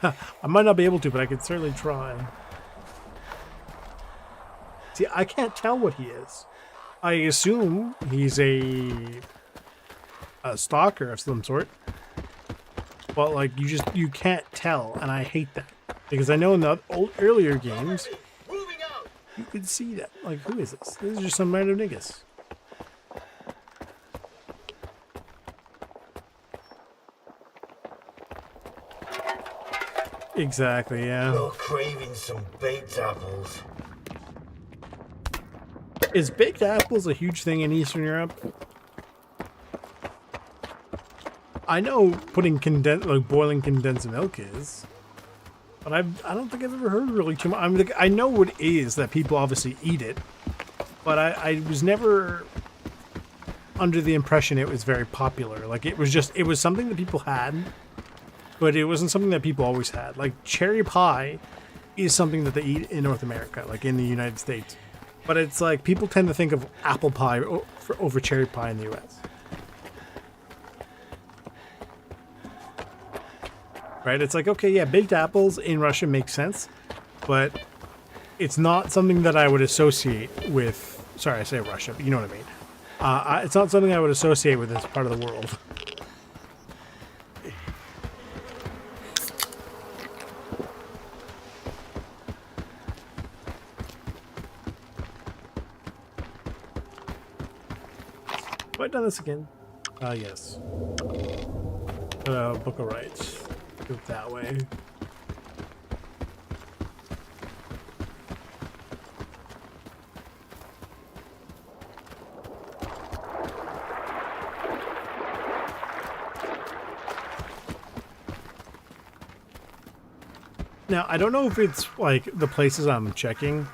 I might not be able to, but I could certainly try. See, I can't tell what he is. I assume he's a stalker of some sort. But, like, you can't tell, and I hate that. Because I know in the earlier games, you could see that. Like, who is this? This is just some random niggas. Exactly, yeah.
You're craving some baked apples.
Is baked apples a huge thing in Eastern Europe? I know putting boiling condensed milk is, but I don't think I've ever heard really too much. I mean, I know it is that people obviously eat it, but I was never under the impression it was very popular. Like, it was something that people had, but it wasn't something that people always had. Like, cherry pie is something that they eat in North America, like in the United States. But it's like, people tend to think of apple pie over cherry pie in the US. Right? It's like, okay, yeah, baked apples in Russia makes sense, but it's not something that I would associate with, sorry, I say Russia, but you know what I mean. It's not something I would associate with this part of the world. Have I done this again? Yes. Book of Rights. Go that way. Now, I don't know if it's like the places I'm checking,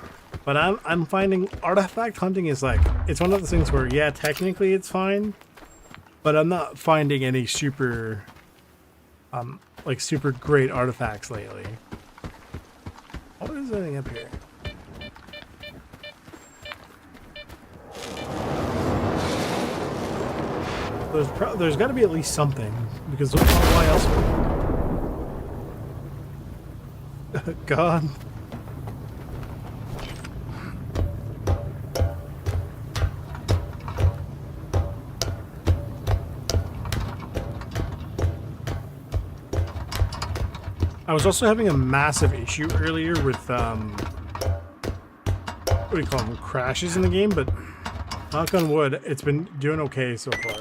but I'm finding artifact hunting is like, it's one of those things where, yeah, technically it's fine, but I'm not finding any super, like super great artifacts lately. What is anything up here? There's got to be at least something, because why else? God. I was also having a massive issue earlier with what do you call them, crashes in the game, but knock on wood, it's been doing okay so far.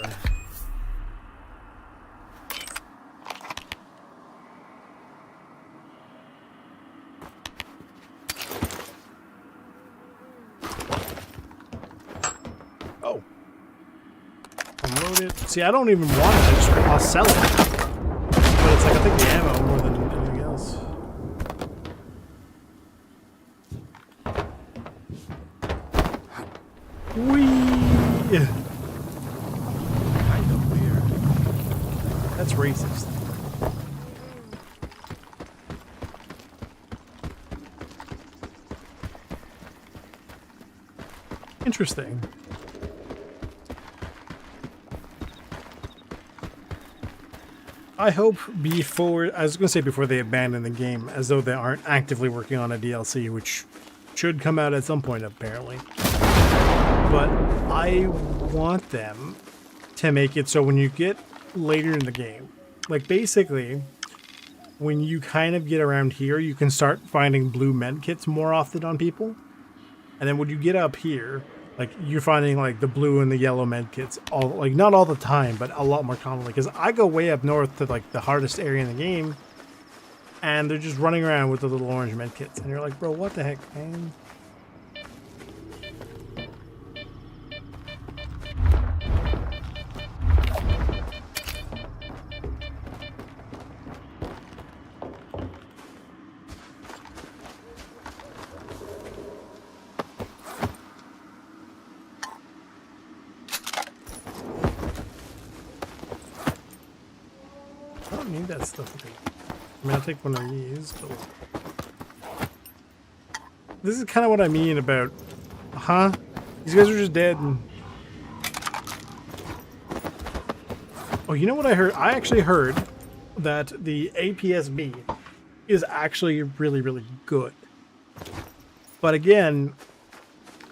See, I don't even want it. I'll sell it. But it's like, I think the ammo more than anything else. Whee! Kind of weird. That's racist. Interesting. I hope before, I was going to say before they abandon the game, as though they aren't actively working on a DLC, which should come out at some point apparently. But I want them to make it so when you get later in the game, like basically when you kind of get around here, you can start finding blue med kits more often on people. And then when you get up here, like you're finding like the blue and the yellow med kits, all like not all the time, but a lot more commonly. Because I go way up north to like the hardest area in the game, and they're just running around with the little orange med kits, and you're like, bro, what the heck, man? I don't need that stuff. I mean, I'll take one of these, but this is kind of what I mean about, these guys are just dead. And oh, you know what I heard? I actually heard that the APSB is actually really, really good. But again,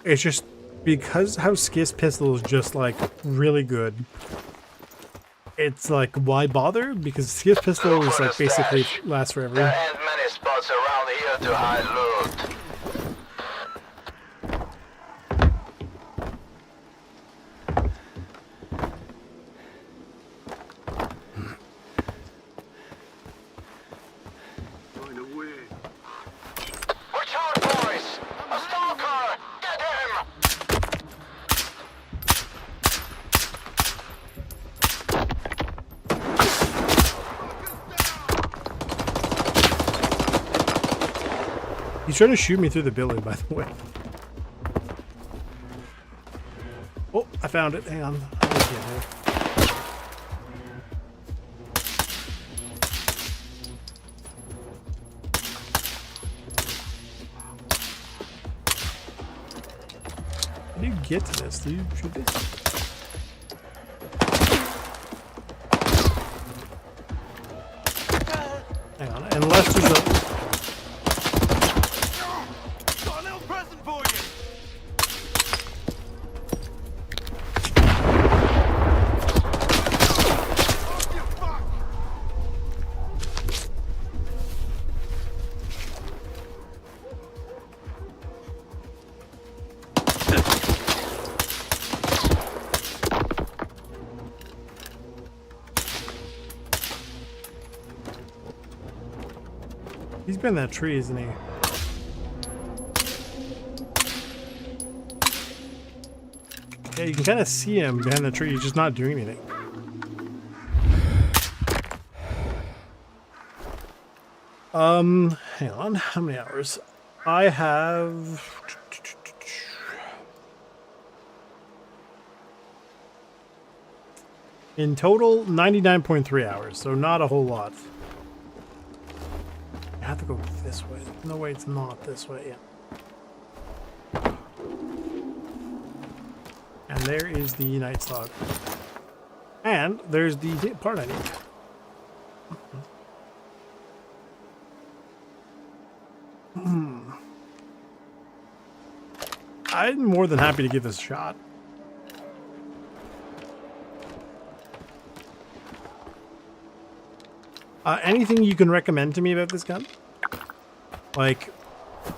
it's just because how Skiss pistol is just like really good. It's like, why bother? Because Skiss pistol is like basically lasts forever.
There ain't many spots around here to hide loot. Watch out, boys! A stalker! Get him!
He's trying to shoot me through the building, by the way. Oh, I found it. Hang on. I'll get here. How do you get to this? Do you shoot this? Hang on. Unless there's a... He's behind that tree, isn't he? Yeah, you can kind of see him behind the tree. He's just not doing anything. Hang on. How many hours? I have... in total, 99.3 hours, so not a whole lot. I have to go this way. No way, it's not this way. Yeah. And there is the Night Stalker. And there's the part I need. I'm more than happy to give this a shot. Anything you can recommend to me about this gun? Like,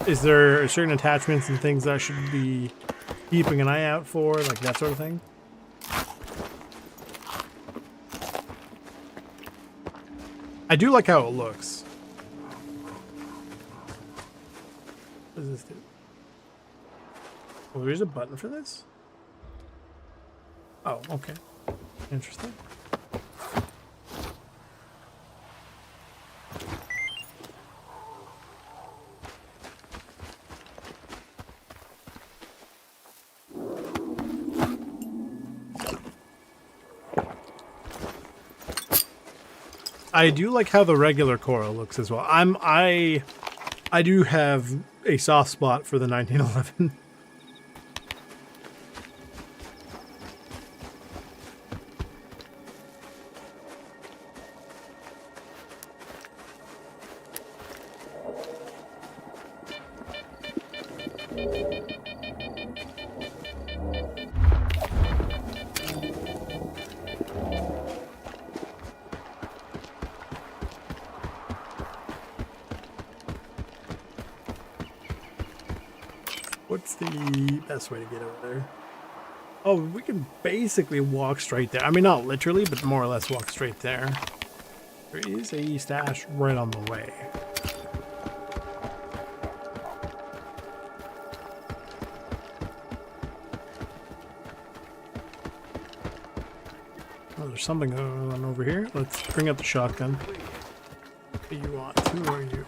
is there certain attachments and things that I should be keeping an eye out for? Like that sort of thing? I do like how it looks. What does this do? Oh, there's a button for this? Oh, okay. Interesting. I do like how the regular Cora looks as well. I do have a soft spot for the 1911. What's the best way to get over there? Oh, we can basically walk straight there. I mean, not literally, but more or less walk straight there. There is a stash right on the way. Oh, there's something going on over here. Let's bring up the shotgun. What do you want? Who are you?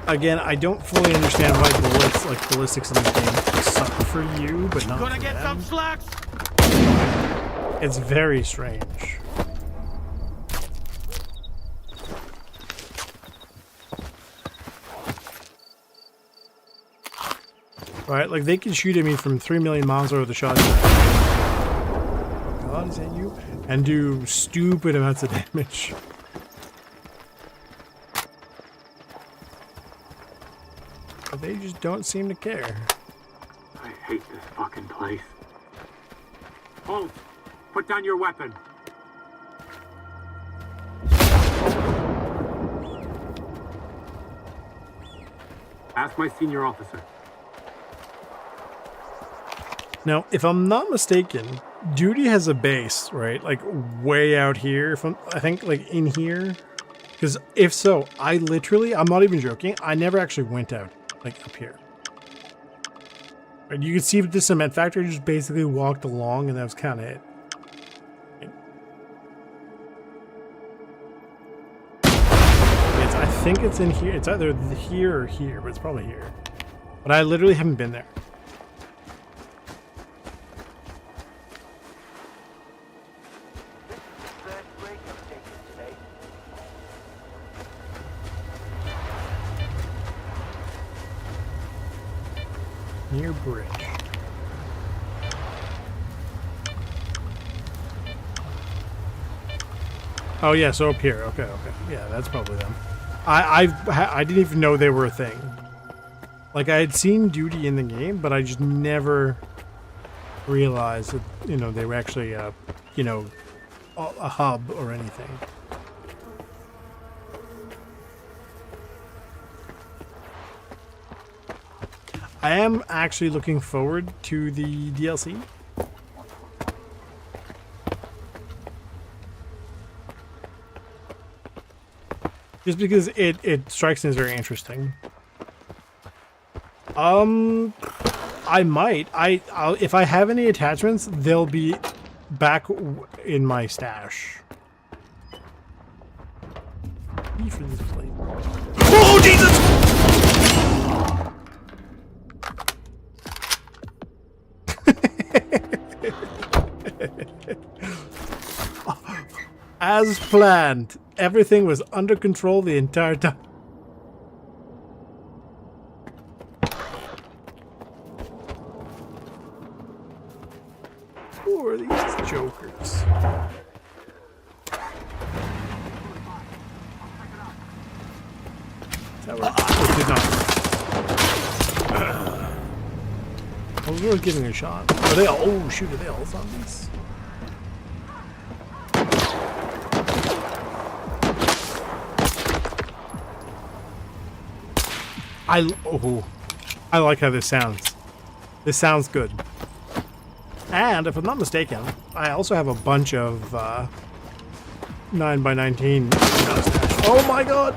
Again, I don't fully understand why bullets, like ballistics in this game, suck for you, but not for them. Some slacks. It's very strange. Right, like they can shoot at me from 3 million miles over the shotgun. Oh God, is that you? And do stupid amounts of damage. They just don't seem to care.
I hate this fucking place. Hold! Put down your weapon! Ask my senior officer.
Now, if I'm not mistaken, Duty has a base, right? Like, way out here. I think, like, in here. Because if so, I'm not even joking, I never actually went out. Like up here. And you can see with the cement factory, just basically walked along and that was kind of it. I think it's in here. It's either here or here, but it's probably here. But I literally haven't been there. Near bridge. Oh yeah, so up here. Okay. Yeah, that's probably them. I didn't even know they were a thing. Like I had seen Duty in the game, but I just never realized that they were actually a hub or anything. I am actually looking forward to the DLC. Just because it strikes me as very interesting. I might. I'll, if I have any attachments, they'll be back in my stash. For this plate. Oh Jesus! As planned, everything was under control the entire time. Who are these jokers? That did not. I was really giving it a shot. Are they all? Oh shoot! Are they all zombies? I like how this sounds. This sounds good. And if I'm not mistaken, I also have a bunch of 9x19. Oh my god!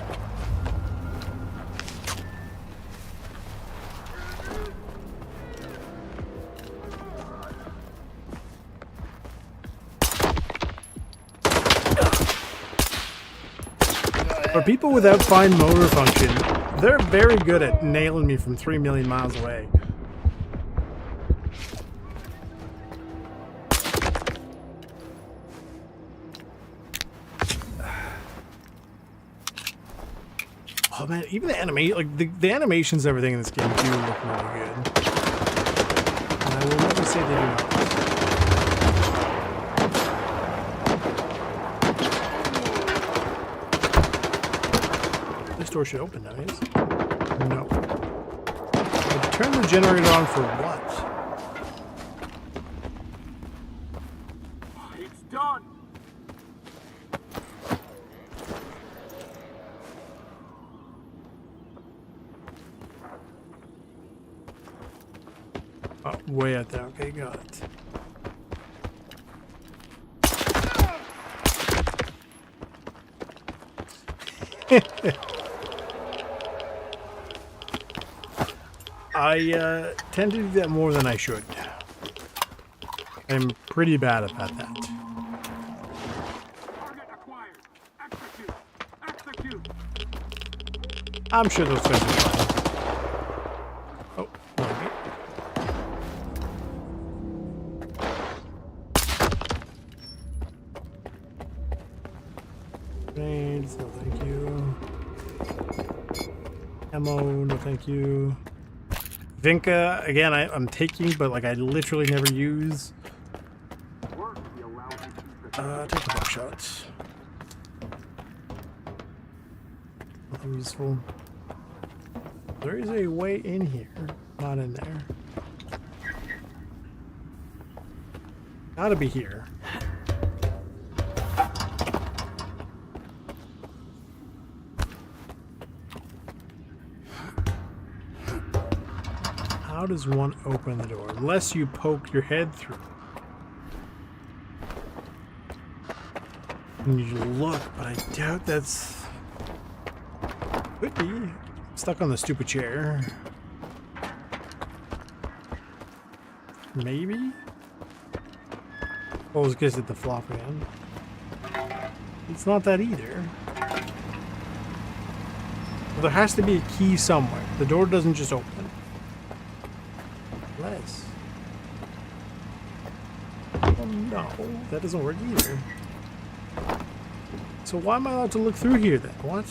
For people without fine motor function, they're very good at nailing me from 3 million miles away. Oh man, even the the animations, everything in this game do look really good. And I will never say they do not. This door should open now, yes? No. I turn the generator on for what?
It's done.
Oh, way out there. Okay, got it. I tend to do that more than I should. I'm pretty bad about that. I'm sure those things are fine. Oh, okay. Grenades, no thank you. Ammo, no thank you. Vinca, again, I'm taking, but like I literally never use. Take the buckshots. Nothing useful. There is a way in here, not in there. Gotta be here. How does one open the door? Unless you poke your head through. And you look, but I doubt that's... Could be. Stuck on the stupid chair. Maybe? Oh, it's because it's the flop again. It's not that either. Well, there has to be a key somewhere. The door doesn't just open. Unless... Oh no, that doesn't work either. So why am I allowed to look through here then? What?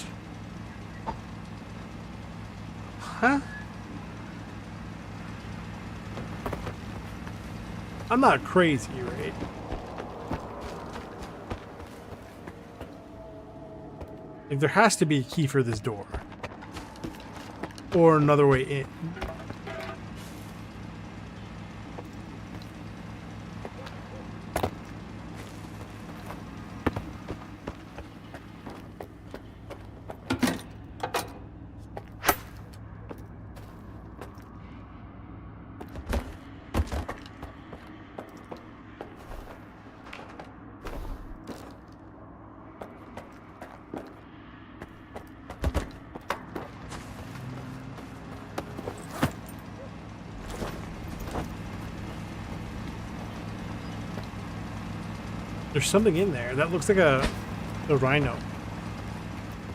Huh? I'm not crazy, right? Like, there has to be a key for this door. Or another way in. There's something in there that looks like a rhino.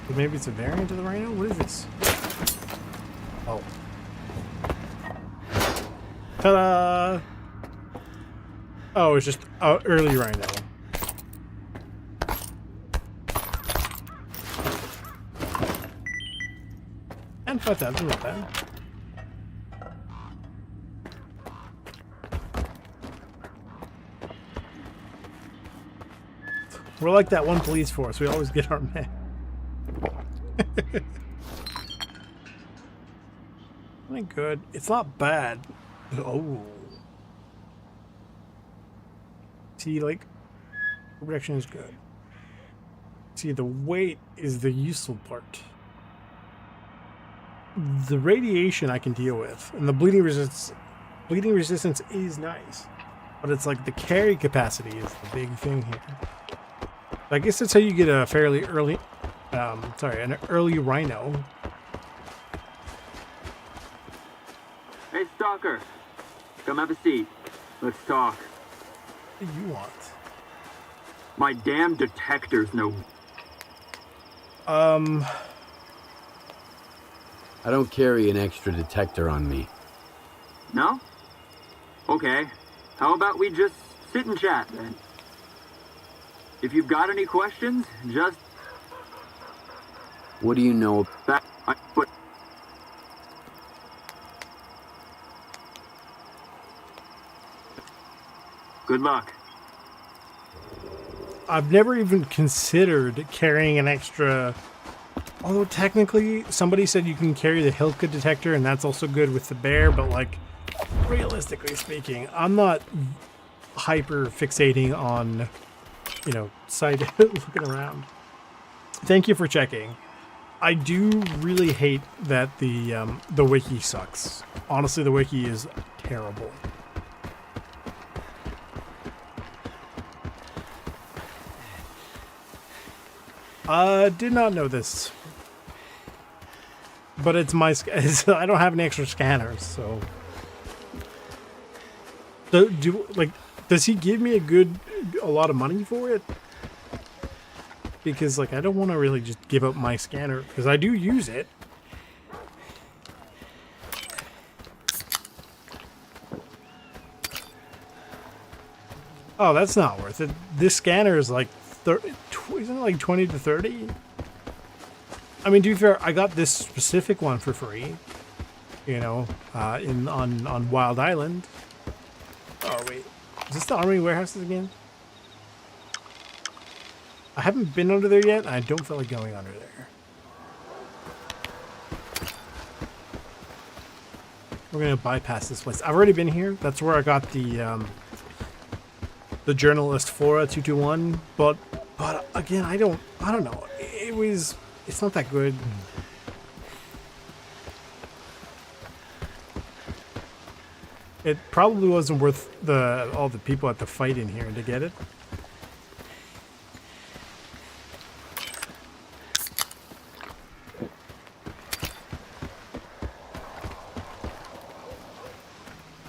Or maybe it's a variant of the rhino? What is this? Oh. Ta-da! Oh, it's just early rhino. And 5,000, not bad. We're like that one police force. We always get our men. Ain't good. It's not bad. Oh. See, like, protection is good. See, the weight is the useful part. The radiation I can deal with, and the bleeding resistance is nice, but it's like the carry capacity is the big thing here. I guess that's how you get a fairly early, an early rhino.
Hey, Stalker. Come have a seat. Let's talk.
What do you want?
My damn detectors know.
I don't carry an extra detector on me.
No? Okay. How about we just sit and chat then? If you've got any questions, just...
What do you know
that? Good luck.
I've never even considered carrying an extra... Although technically, somebody said you can carry the Hilka detector, and that's also good with the bear, but like, realistically speaking, I'm not hyper fixating on, you know, sight looking around. Thank you for checking. I do really hate that the wiki sucks. Honestly, the wiki is terrible. Did not know this. But it's my... I don't have any extra scanners, so... Does he give me a lot of money for it? Because, like, I don't want to really just give up my scanner, because I do use it. Oh, that's not worth it. This scanner is like... isn't it like 20 to 30? I mean, to be fair, I got this specific one for free. You know, on Wild Island. Oh, wait. Is this the Army warehouses again? I haven't been under there yet. I don't feel like going under there. We're going to bypass this place. I've already been here. That's where I got the journalist Flora 221. But again, I don't know. It's not that good. It probably wasn't worth all the people at the fight in here to get it.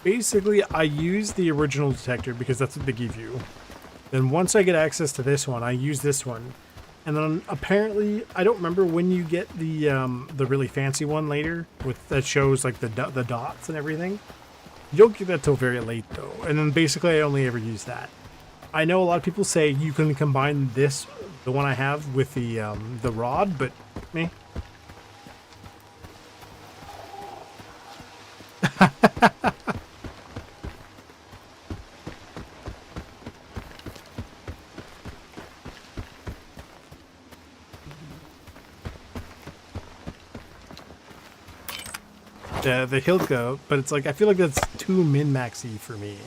Basically, I use the original detector because that's what they give you. Then once I get access to this one, I use this one. And then apparently, I don't remember when you get the really fancy one later that shows like the dots and everything. You don't get that till very late though. And then basically, I only ever use that. I know a lot of people say you can combine the one I have, with the rod, but me. The Hilka, but it's like, I feel like that's too min-maxy for me.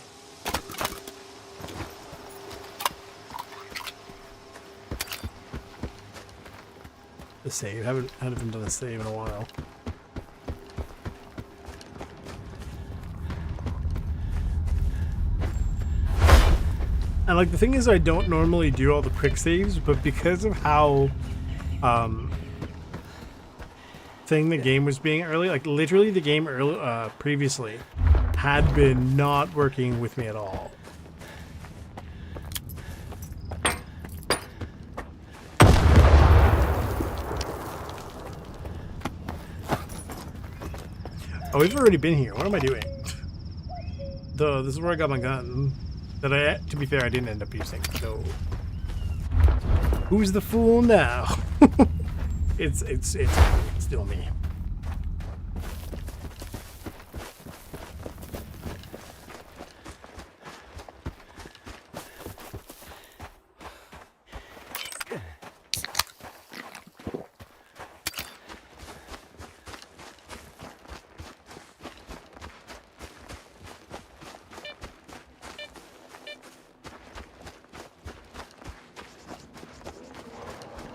The save. I haven't done a save in a while. And like, the thing is, I don't normally do all the quick saves, but because of how the game was being early, like literally the game previously had been not working with me at all. Oh, we've already been here. What am I doing? This is where I got my gun. That to be fair, I didn't end up using. So, who's the fool now? It's still me.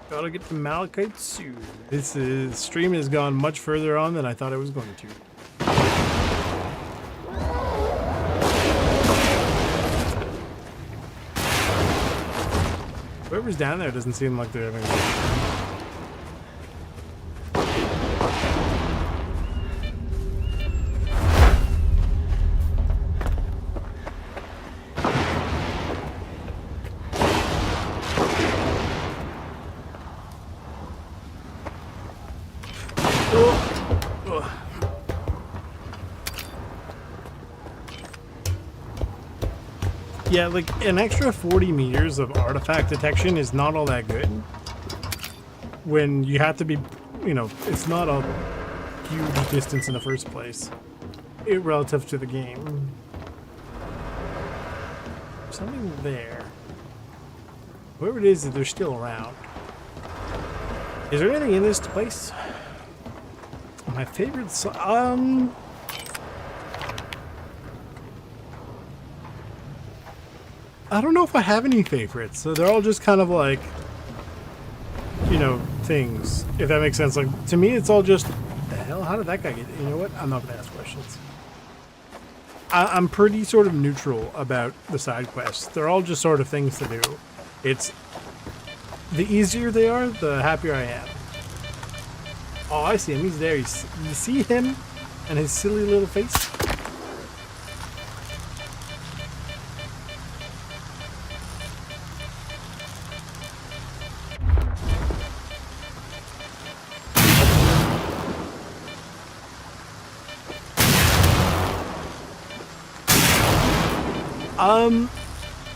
Gotta get the Malachite soon. This stream has gone much further on than I thought it was going to. Whoever's down there doesn't seem like they're having a good time. Yeah, like an extra 40 meters of artifact detection is not all that good. When you have to be, you know, it's not a huge distance in the first place, relative to the game. Something there. Whoever it is, they're still around. Is there anything in this place? My favorite song? I don't know if I have any favorites, so they're all just kind of like, you know, things, if that makes sense. Like, to me, it's all just, the hell, how did that guy get, you know what, I'm not gonna ask questions. I'm pretty sort of neutral about the side quests. They're all just sort of things to do. It's, the easier they are, the happier I am. Oh, I see him, he's there. You see him and his silly little face?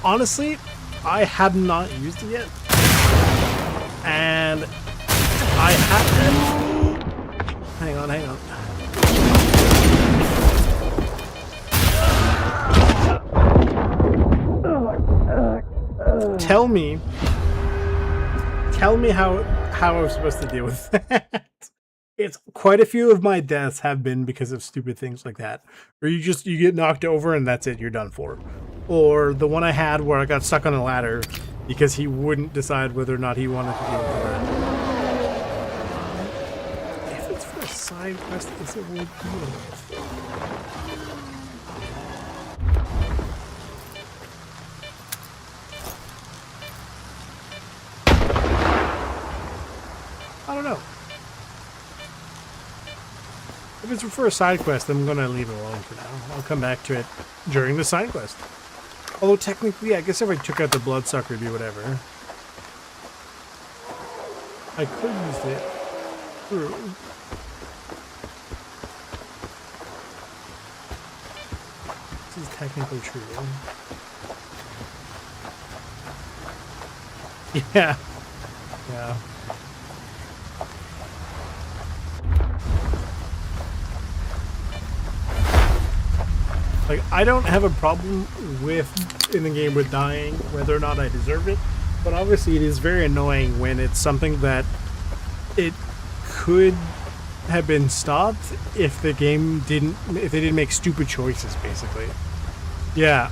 Honestly, I have not used it yet. And I have to... Hang on. Tell me how I'm supposed to deal with that. It's quite a few of my deaths have been because of stupid things like that. Or you get knocked over and that's it, you're done for. Or the one I had where I got stuck on a ladder because he wouldn't decide whether or not he wanted to deal with that. If it's for a side quest, is it worth dealing with? I don't know. If it's for a side quest, I'm gonna leave it alone for now. I'll come back to it during the side quest. Although technically, I guess if I took out the bloodsucker, it'd be whatever. I could use it. True. This is technically true. Yeah. Yeah. Like, I don't have a problem in the game with dying, whether or not I deserve it, but obviously it is very annoying when it's something that it could have been stopped if the game if they didn't make stupid choices, basically. Yeah.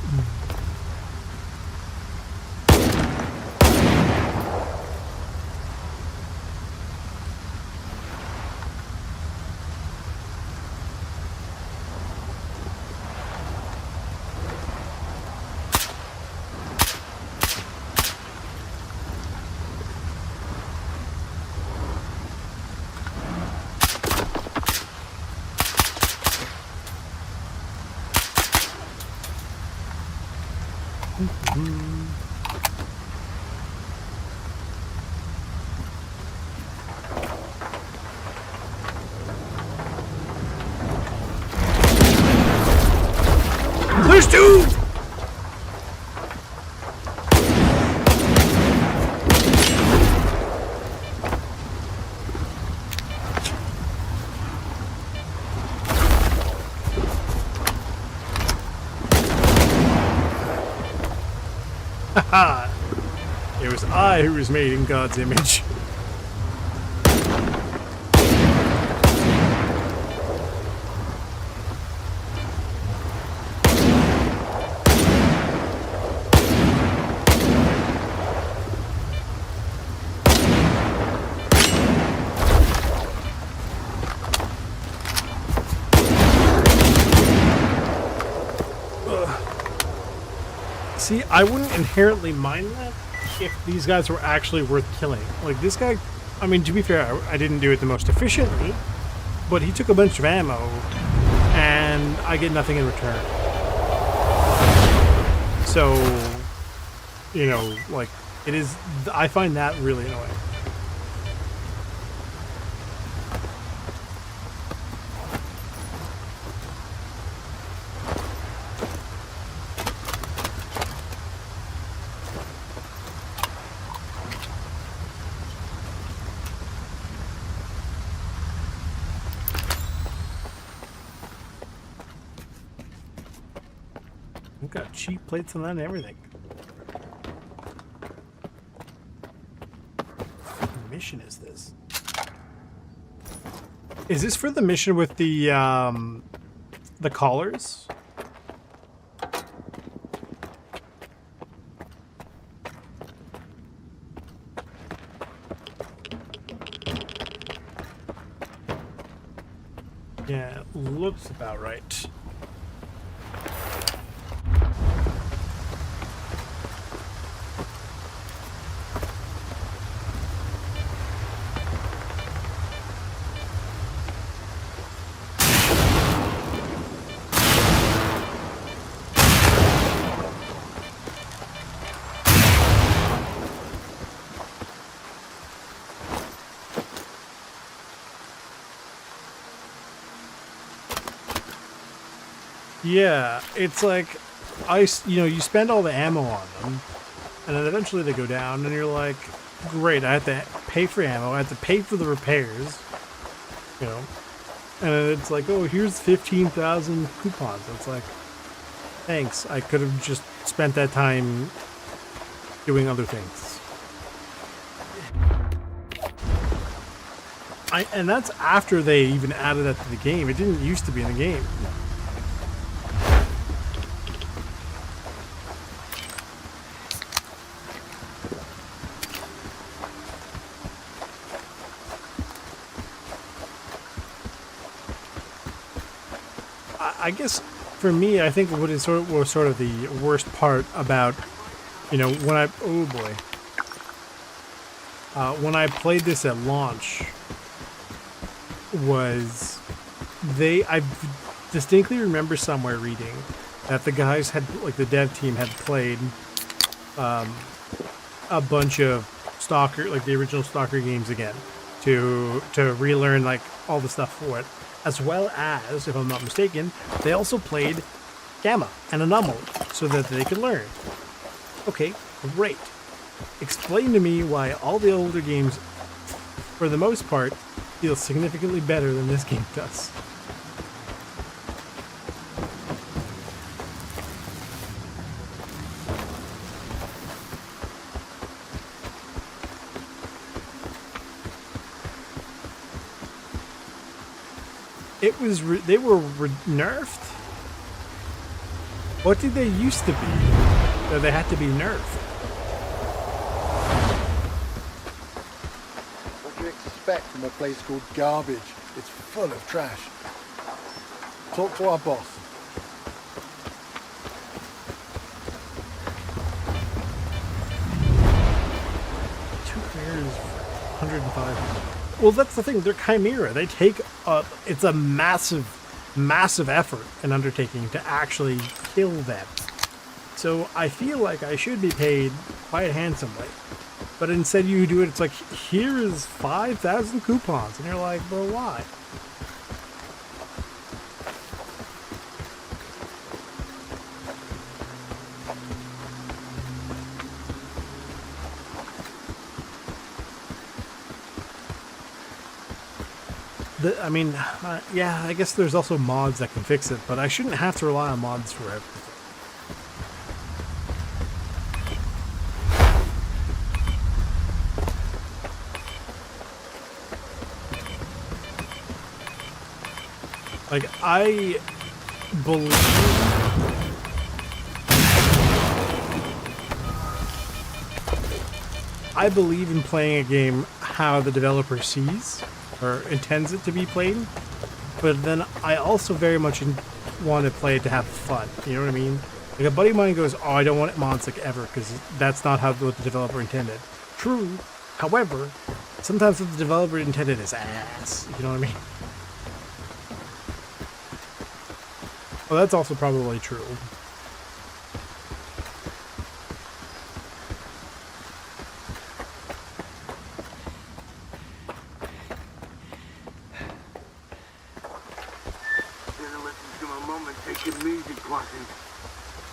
There's two! Haha! It was I who was made in God's image. See, I wouldn't inherently mind that if these guys were actually worth killing. Like, this guy, I mean, to be fair, I didn't do it the most efficiently, but he took a bunch of ammo, and I get nothing in return. So, you know, like, it is, I find that really annoying. We've got cheap plates on that and everything. What mission is this? Is this for the mission with the collars? Yeah, it looks about right. Yeah, it's like, you spend all the ammo on them, and then eventually they go down, and you're like, great, I have to pay for ammo, I have to pay for the repairs, you know, and then it's like, oh, here's 15,000 coupons. It's like, thanks, I could have just spent that time doing other things. And that's after they even added that to the game. It didn't used to be in the game. I guess for me, I think what is was sort of the worst part about, you know, when I when I played this at launch was I distinctly remember somewhere reading that the guys had, like, the dev team had played a bunch of Stalker, like the original Stalker games again, to relearn like all the stuff for it. As well as, if I'm not mistaken, they also played Gamma and Anomaly so that they could learn. Okay, great. Explain to me why all the older games, for the most part, feel significantly better than this game does. They were nerfed? What did they used to be that they had to be nerfed?
What do you expect from a place called Garbage? It's full of trash. Talk to our boss.
Two players, 105. Well, that's the thing. They're Chimera. They take it's a massive effort and undertaking to actually kill them. So I feel like I should be paid quite handsomely. But instead you do it, it's like, here is 5,000 coupons. And you're like, well, why? I mean, yeah, I guess there's also mods that can fix it, but I shouldn't have to rely on mods for everything. Like, I believe in playing a game how the developer sees or intends it to be played, but then I also very much want to play it to have fun. You know what I mean? Like, a buddy of mine goes, "Oh, I don't want mods like ever because that's not what the developer intended." True. However, sometimes what the developer intended is ass. You know what I mean? Well, that's also probably true.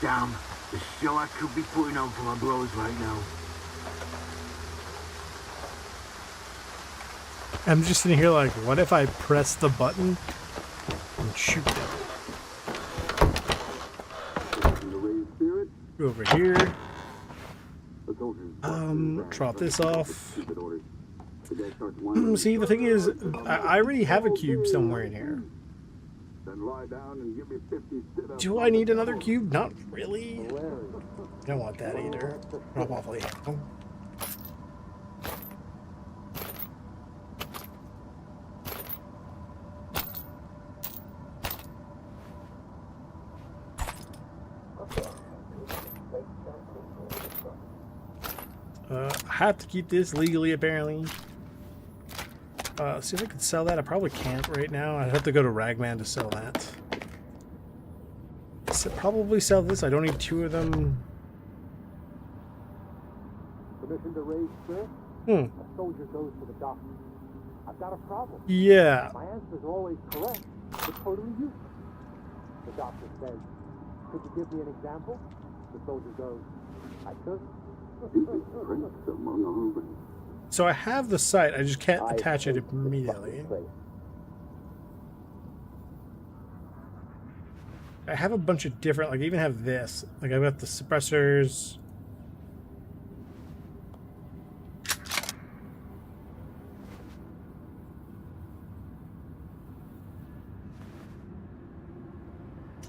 Damn, the show I could be putting on for my bros right now.
I'm just sitting here like, what if I press the button and shoot them? Go over here. Drop this off. See, the thing is, I already have a cube somewhere in here. Do I need another cube? Not really. I don't want that either. Drop off later. I have to keep this legally, apparently. See if I can sell that. I probably can't right now. I'd have to go to Ragman to sell that. So probably sell this. I don't need two of them.
Permission to raise spirit? A soldier goes to the doctor. I've got a problem.
Yeah.
My answers are always correct, but totally useless. The doctor says, "Could you give me an example?" The soldier goes, "I could."
So I have the site, I just can't attach it immediately. I have a bunch of different, like I even have this. Like I've got the suppressors.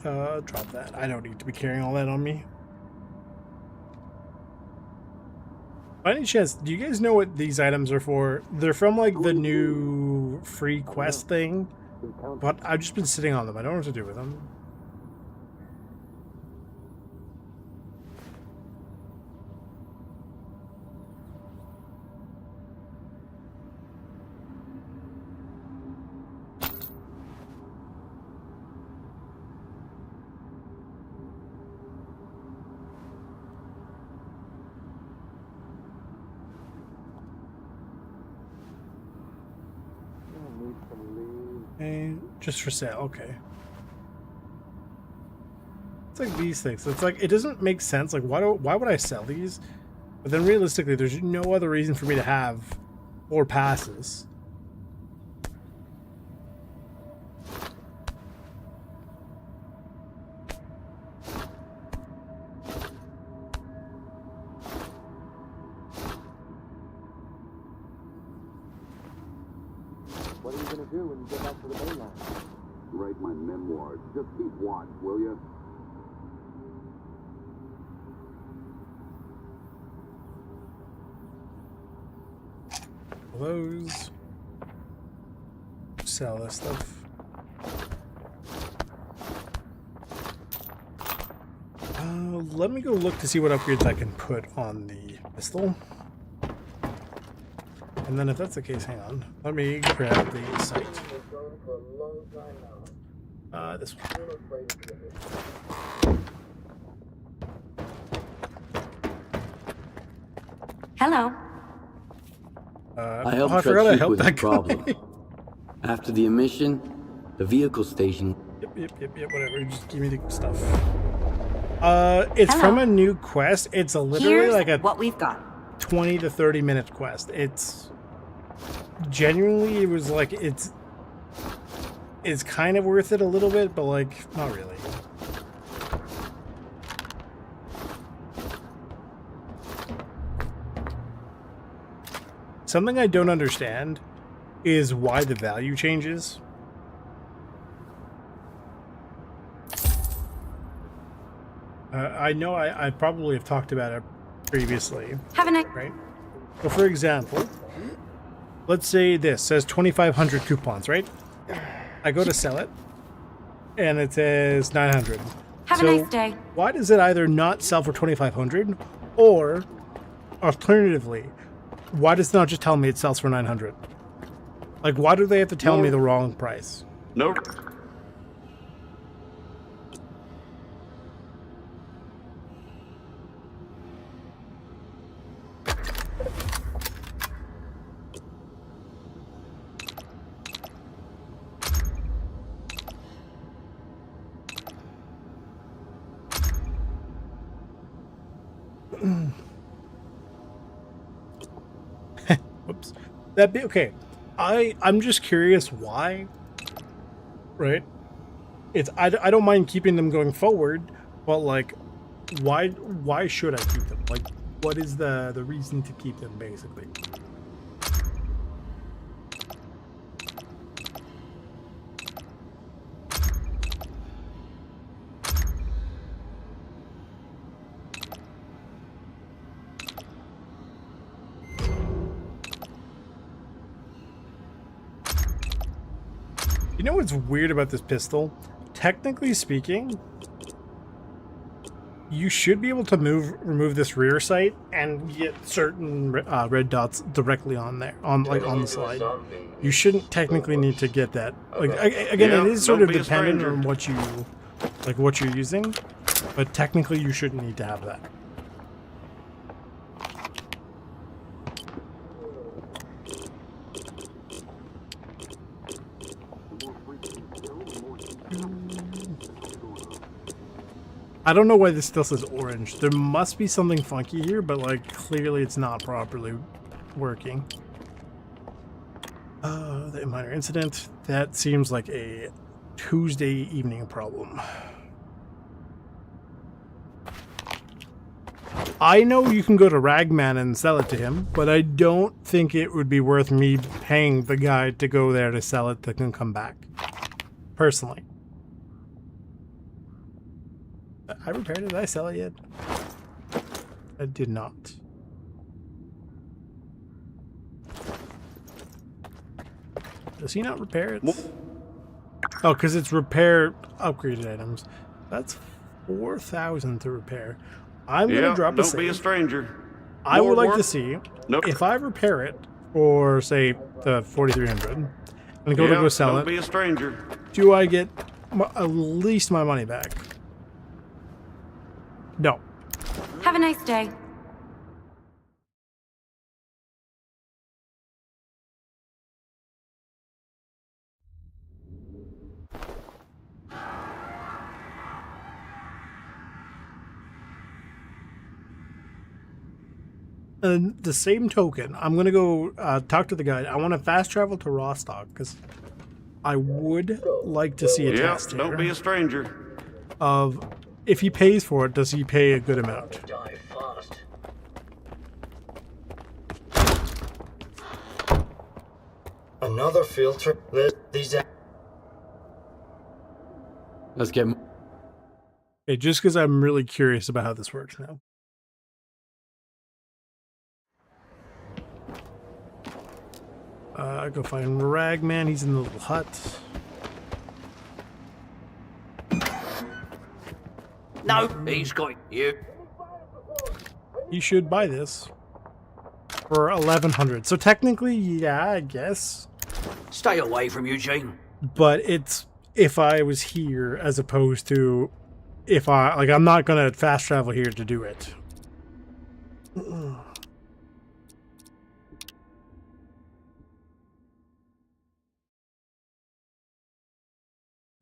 Drop that. I don't need to be carrying all that on me. By any chance, do you guys know what these items are for? They're from like the new free quest thing, but I've just been sitting on them. I don't know what to do with them. And just for sale, okay. It's like these things. It's like it doesn't make sense. Like why would I sell these? But then realistically, there's no other reason for me to have 4 passes.
What are you going to do when you get back to the mainland?
Write my memoirs. Just keep watch, will you?
Those. Sell this stuff. Let me go look to see what upgrades I can put on the pistol. And then if that's the case, hang on. Let me grab the site. This one.
Hello.
I helped Tread with the problem. After the emission, the vehicle station...
Yep, whatever. Just give me the stuff. It's
Hello.
from a new quest. It's a literally
Here's
like a
what we've got.
20 to 30 minute quest. It's genuinely, it was like, it's it's kind of worth it a little bit, but like, not really. Something I don't understand is why the value changes. I know I probably have talked about it previously.
Have a nice...
Right? So for example, let's say this says 2,500 coupons, right? I go to sell it, and it says 900.
Have a nice day.
Why does it either not sell for 2,500, or alternatively, why does it not just tell me it sells for 900? Like, why do they have to tell me the wrong price?
Nope.
Whoops. That'd be okay. I'm just curious why. Right? It's I don't mind keeping them going forward, but like, why should I keep them? Like, what is the reason to keep them, basically? You know what's weird about this pistol? Technically speaking, you should be able to remove this rear sight and get certain red dots directly on there, on the slide. You shouldn't technically need to get that. Like, again, it is sort of dependent on what you're using, but technically you shouldn't need to have that. I don't know why this still says orange. There must be something funky here, but like, clearly it's not properly working. The minor incident. That seems like a Tuesday evening problem. I know you can go to Ragman and sell it to him, but I don't think it would be worth me paying the guy to go there to sell it that can come back. Personally. I repaired it. Did I sell it yet? I did not. Does he not repair it? Oh, because it's repair upgraded items. That's 4,000 to repair. I'm gonna drop a
don't
save.
Be a stranger.
I would like to see if I repair it for, say, the 4,300 and go sell it.
Don't be a stranger.
Do I get at least my money back? No.
Have a nice day.
And the same token, I'm going to go talk to the guy. I want to fast travel to Rostock because I would like to see a test here.
Don't be a stranger.
Of if he pays for it, does he pay a good amount?
Another field trip.
Let's get...
Okay, just because I'm really curious about how this works now. Go find Ragman. He's in the little hut.
No, he's got you.
You should buy this for 1,100. So technically, yeah, I guess.
Stay away from Eugene.
But it's if I was here as opposed to if I'm not gonna fast travel here to do it.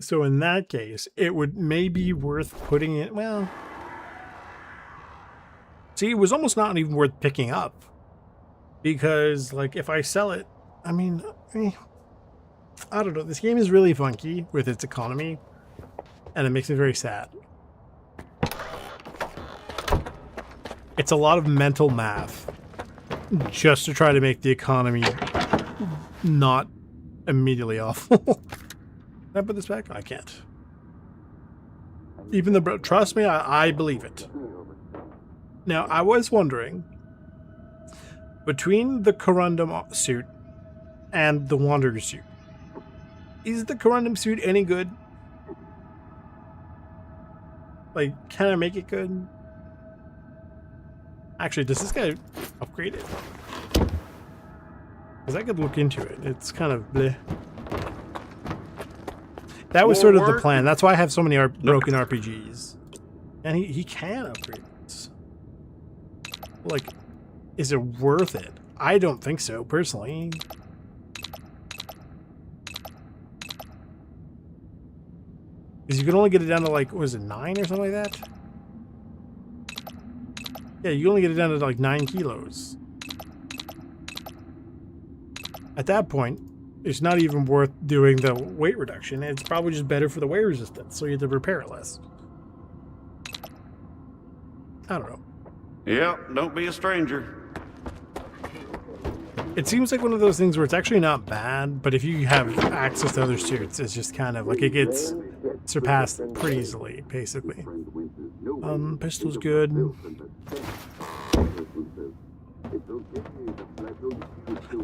So in that case, it would maybe worth putting it, well... See, it was almost not even worth picking up. Because, like, if I sell it, I mean I don't know. This game is really funky with its economy, and it makes me very sad. It's a lot of mental math just to try to make the economy not immediately awful. Can I put this back? I can't. Even the trust me, I believe it. Now, I was wondering, between the Corundum suit and the Wanderer suit, is the Corundum suit any good? Like, can I make it good? Actually, does this guy upgrade it? Because I could look into it. It's kind of bleh. That was sort of the plan. That's why I have so many broken RPGs. And he can upgrade it. Like, is it worth it? I don't think so, personally. Because you can only get it down to, like, what was it, 9 or something like that? Yeah, you only get it down to, like, 9 kilos. At that point, it's not even worth doing the weight reduction. It's probably just better for the weight resistance, so you have to repair it less. I don't know.
Yeah, don't be a stranger.
It seems like one of those things where it's actually not bad, but if you have access to other suits, it's just kind of like it gets surpassed pretty easily, basically. Pistol's good.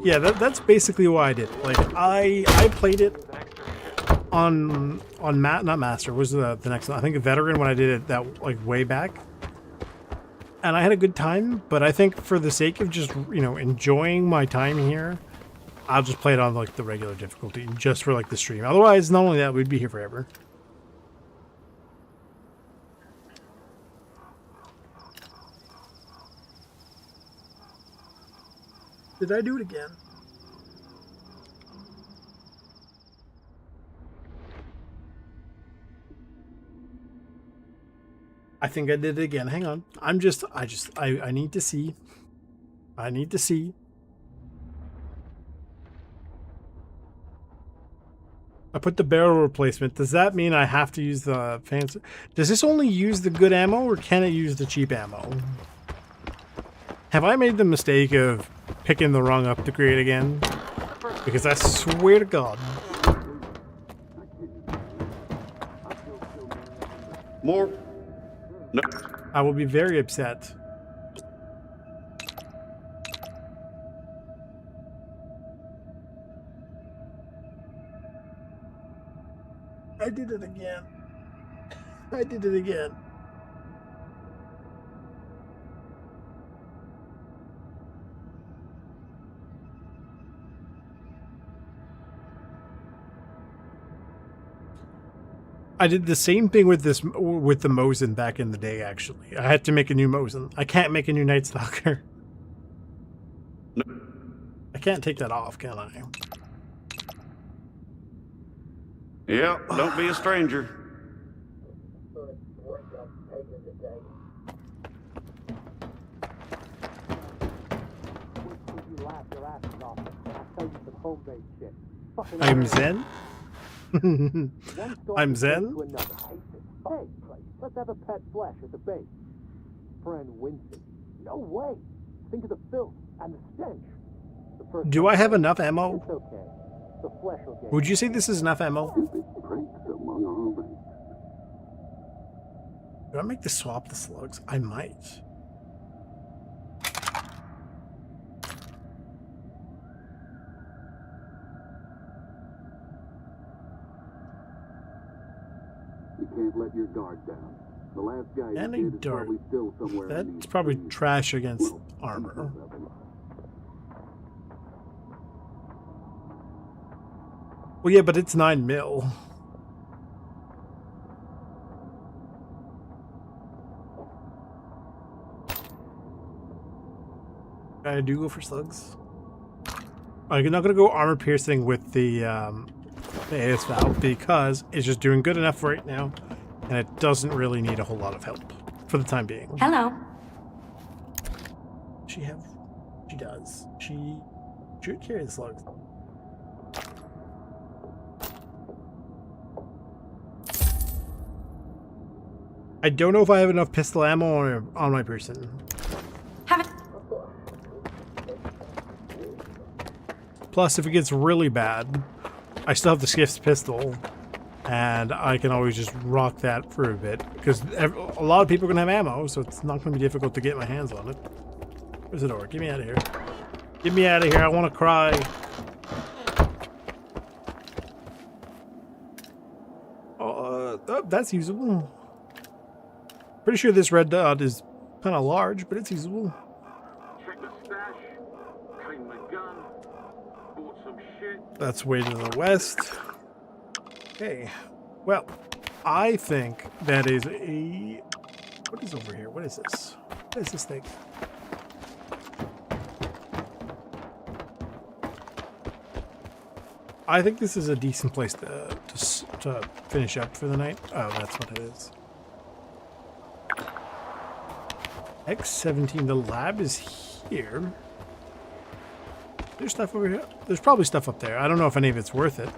Yeah, that's basically why I did it. Like, I played it on not Master, was the next one. I think a Veteran when I did it that, like, way back. And I had a good time, but I think for the sake of just, you know, enjoying my time here, I'll just play it on, like, the regular difficulty, just for, like, the stream. Otherwise, not only that, we'd be here forever. Did I do it again? I think I did it again. Hang on. I need to see. I need to see. I put the barrel replacement. Does that mean I have to use the fancy? Does this only use the good ammo or can it use the cheap ammo? Have I made the mistake of picking the wrong upgrade again? Because I swear to God.
More. No.
I will be very upset. I did it again. I did it again. I did the same thing with the Mosin back in the day, actually. I had to make a new Mosin. I can't make a new Night Stalker.
No.
I can't take that off, can I?
Yeah, don't be a stranger. I'm Zen. I'm Zen.
Hey, let's have a pet flash at the base. Friend Winston. No way. Think of the filth and the stench.
Do I have enough ammo?
It's okay. The flesh will get.
Would you say this is enough ammo? Do I make the swap the slugs? I might.
You can't let your guard down. The last guy
And a
you did is
dart.
probably still somewhere.
That's probably trash against armor. Well, yeah, but it's 9 mil. I do go for slugs. I'm not going to go armor piercing with the AS valve because it's just doing good enough right now, and it doesn't really need a whole lot of help for the time being.
Hello.
She does. She should carry the slugs. I don't know if I have enough pistol ammo on my person. Plus, if it gets really bad, I still have the Skiff's pistol, and I can always just rock that for a bit, because a lot of people are going to have ammo, so it's not going to be difficult to get my hands on it. Where's the door? Get me out of here. Get me out of here, I want to cry. Oh, that's usable. Pretty sure this red dot is kind of large, but it's usable.
Check the stash, clean the gun, bought some shit.
That's way to the west. Okay. Well, I think that is a... What is over here? What is this? What is this thing? I think this is a decent place to finish up for the night. Oh, that's what it is. X-17, the lab is here. There's stuff over here. There's probably stuff up there. I don't know if any of it's worth it.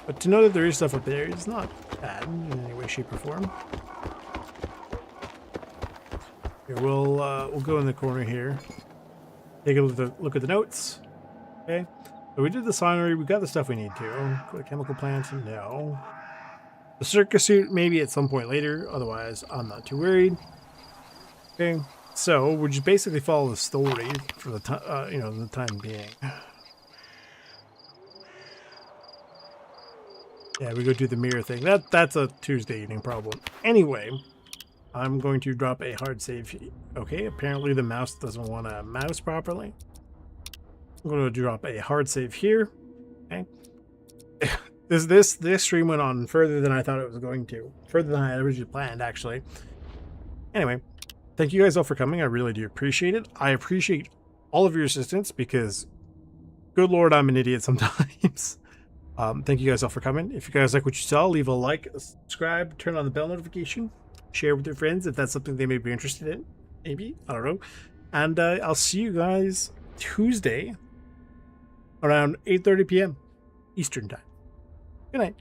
But to know that there is stuff up there is not bad in any way, shape, or form. Here, we'll go in the corner here. Take a look at the notes. Okay. So we did the signery. We got the stuff we need to. Go to chemical plants. No. The circus suit, maybe at some point later. Otherwise, I'm not too worried. Okay. So we'll just basically follow the story for the the time being. Yeah, we go do the mirror thing. That's a Tuesday evening problem. Anyway, I'm going to drop a hard save. Okay, apparently the mouse doesn't want to mouse properly. I'm going to drop a hard save here. Okay. This stream went on further than I thought it was going to. Further than I originally planned, actually. Anyway, thank you guys all for coming. I really do appreciate it. I appreciate all of your assistance because, good Lord, I'm an idiot sometimes. Thank you guys all for coming. If you guys like what you saw, leave a like, subscribe, turn on the bell notification, share with your friends if that's something they may be interested in. Maybe. I don't know. And I'll see you guys Tuesday around 8:30 p.m. Eastern Time. Good night.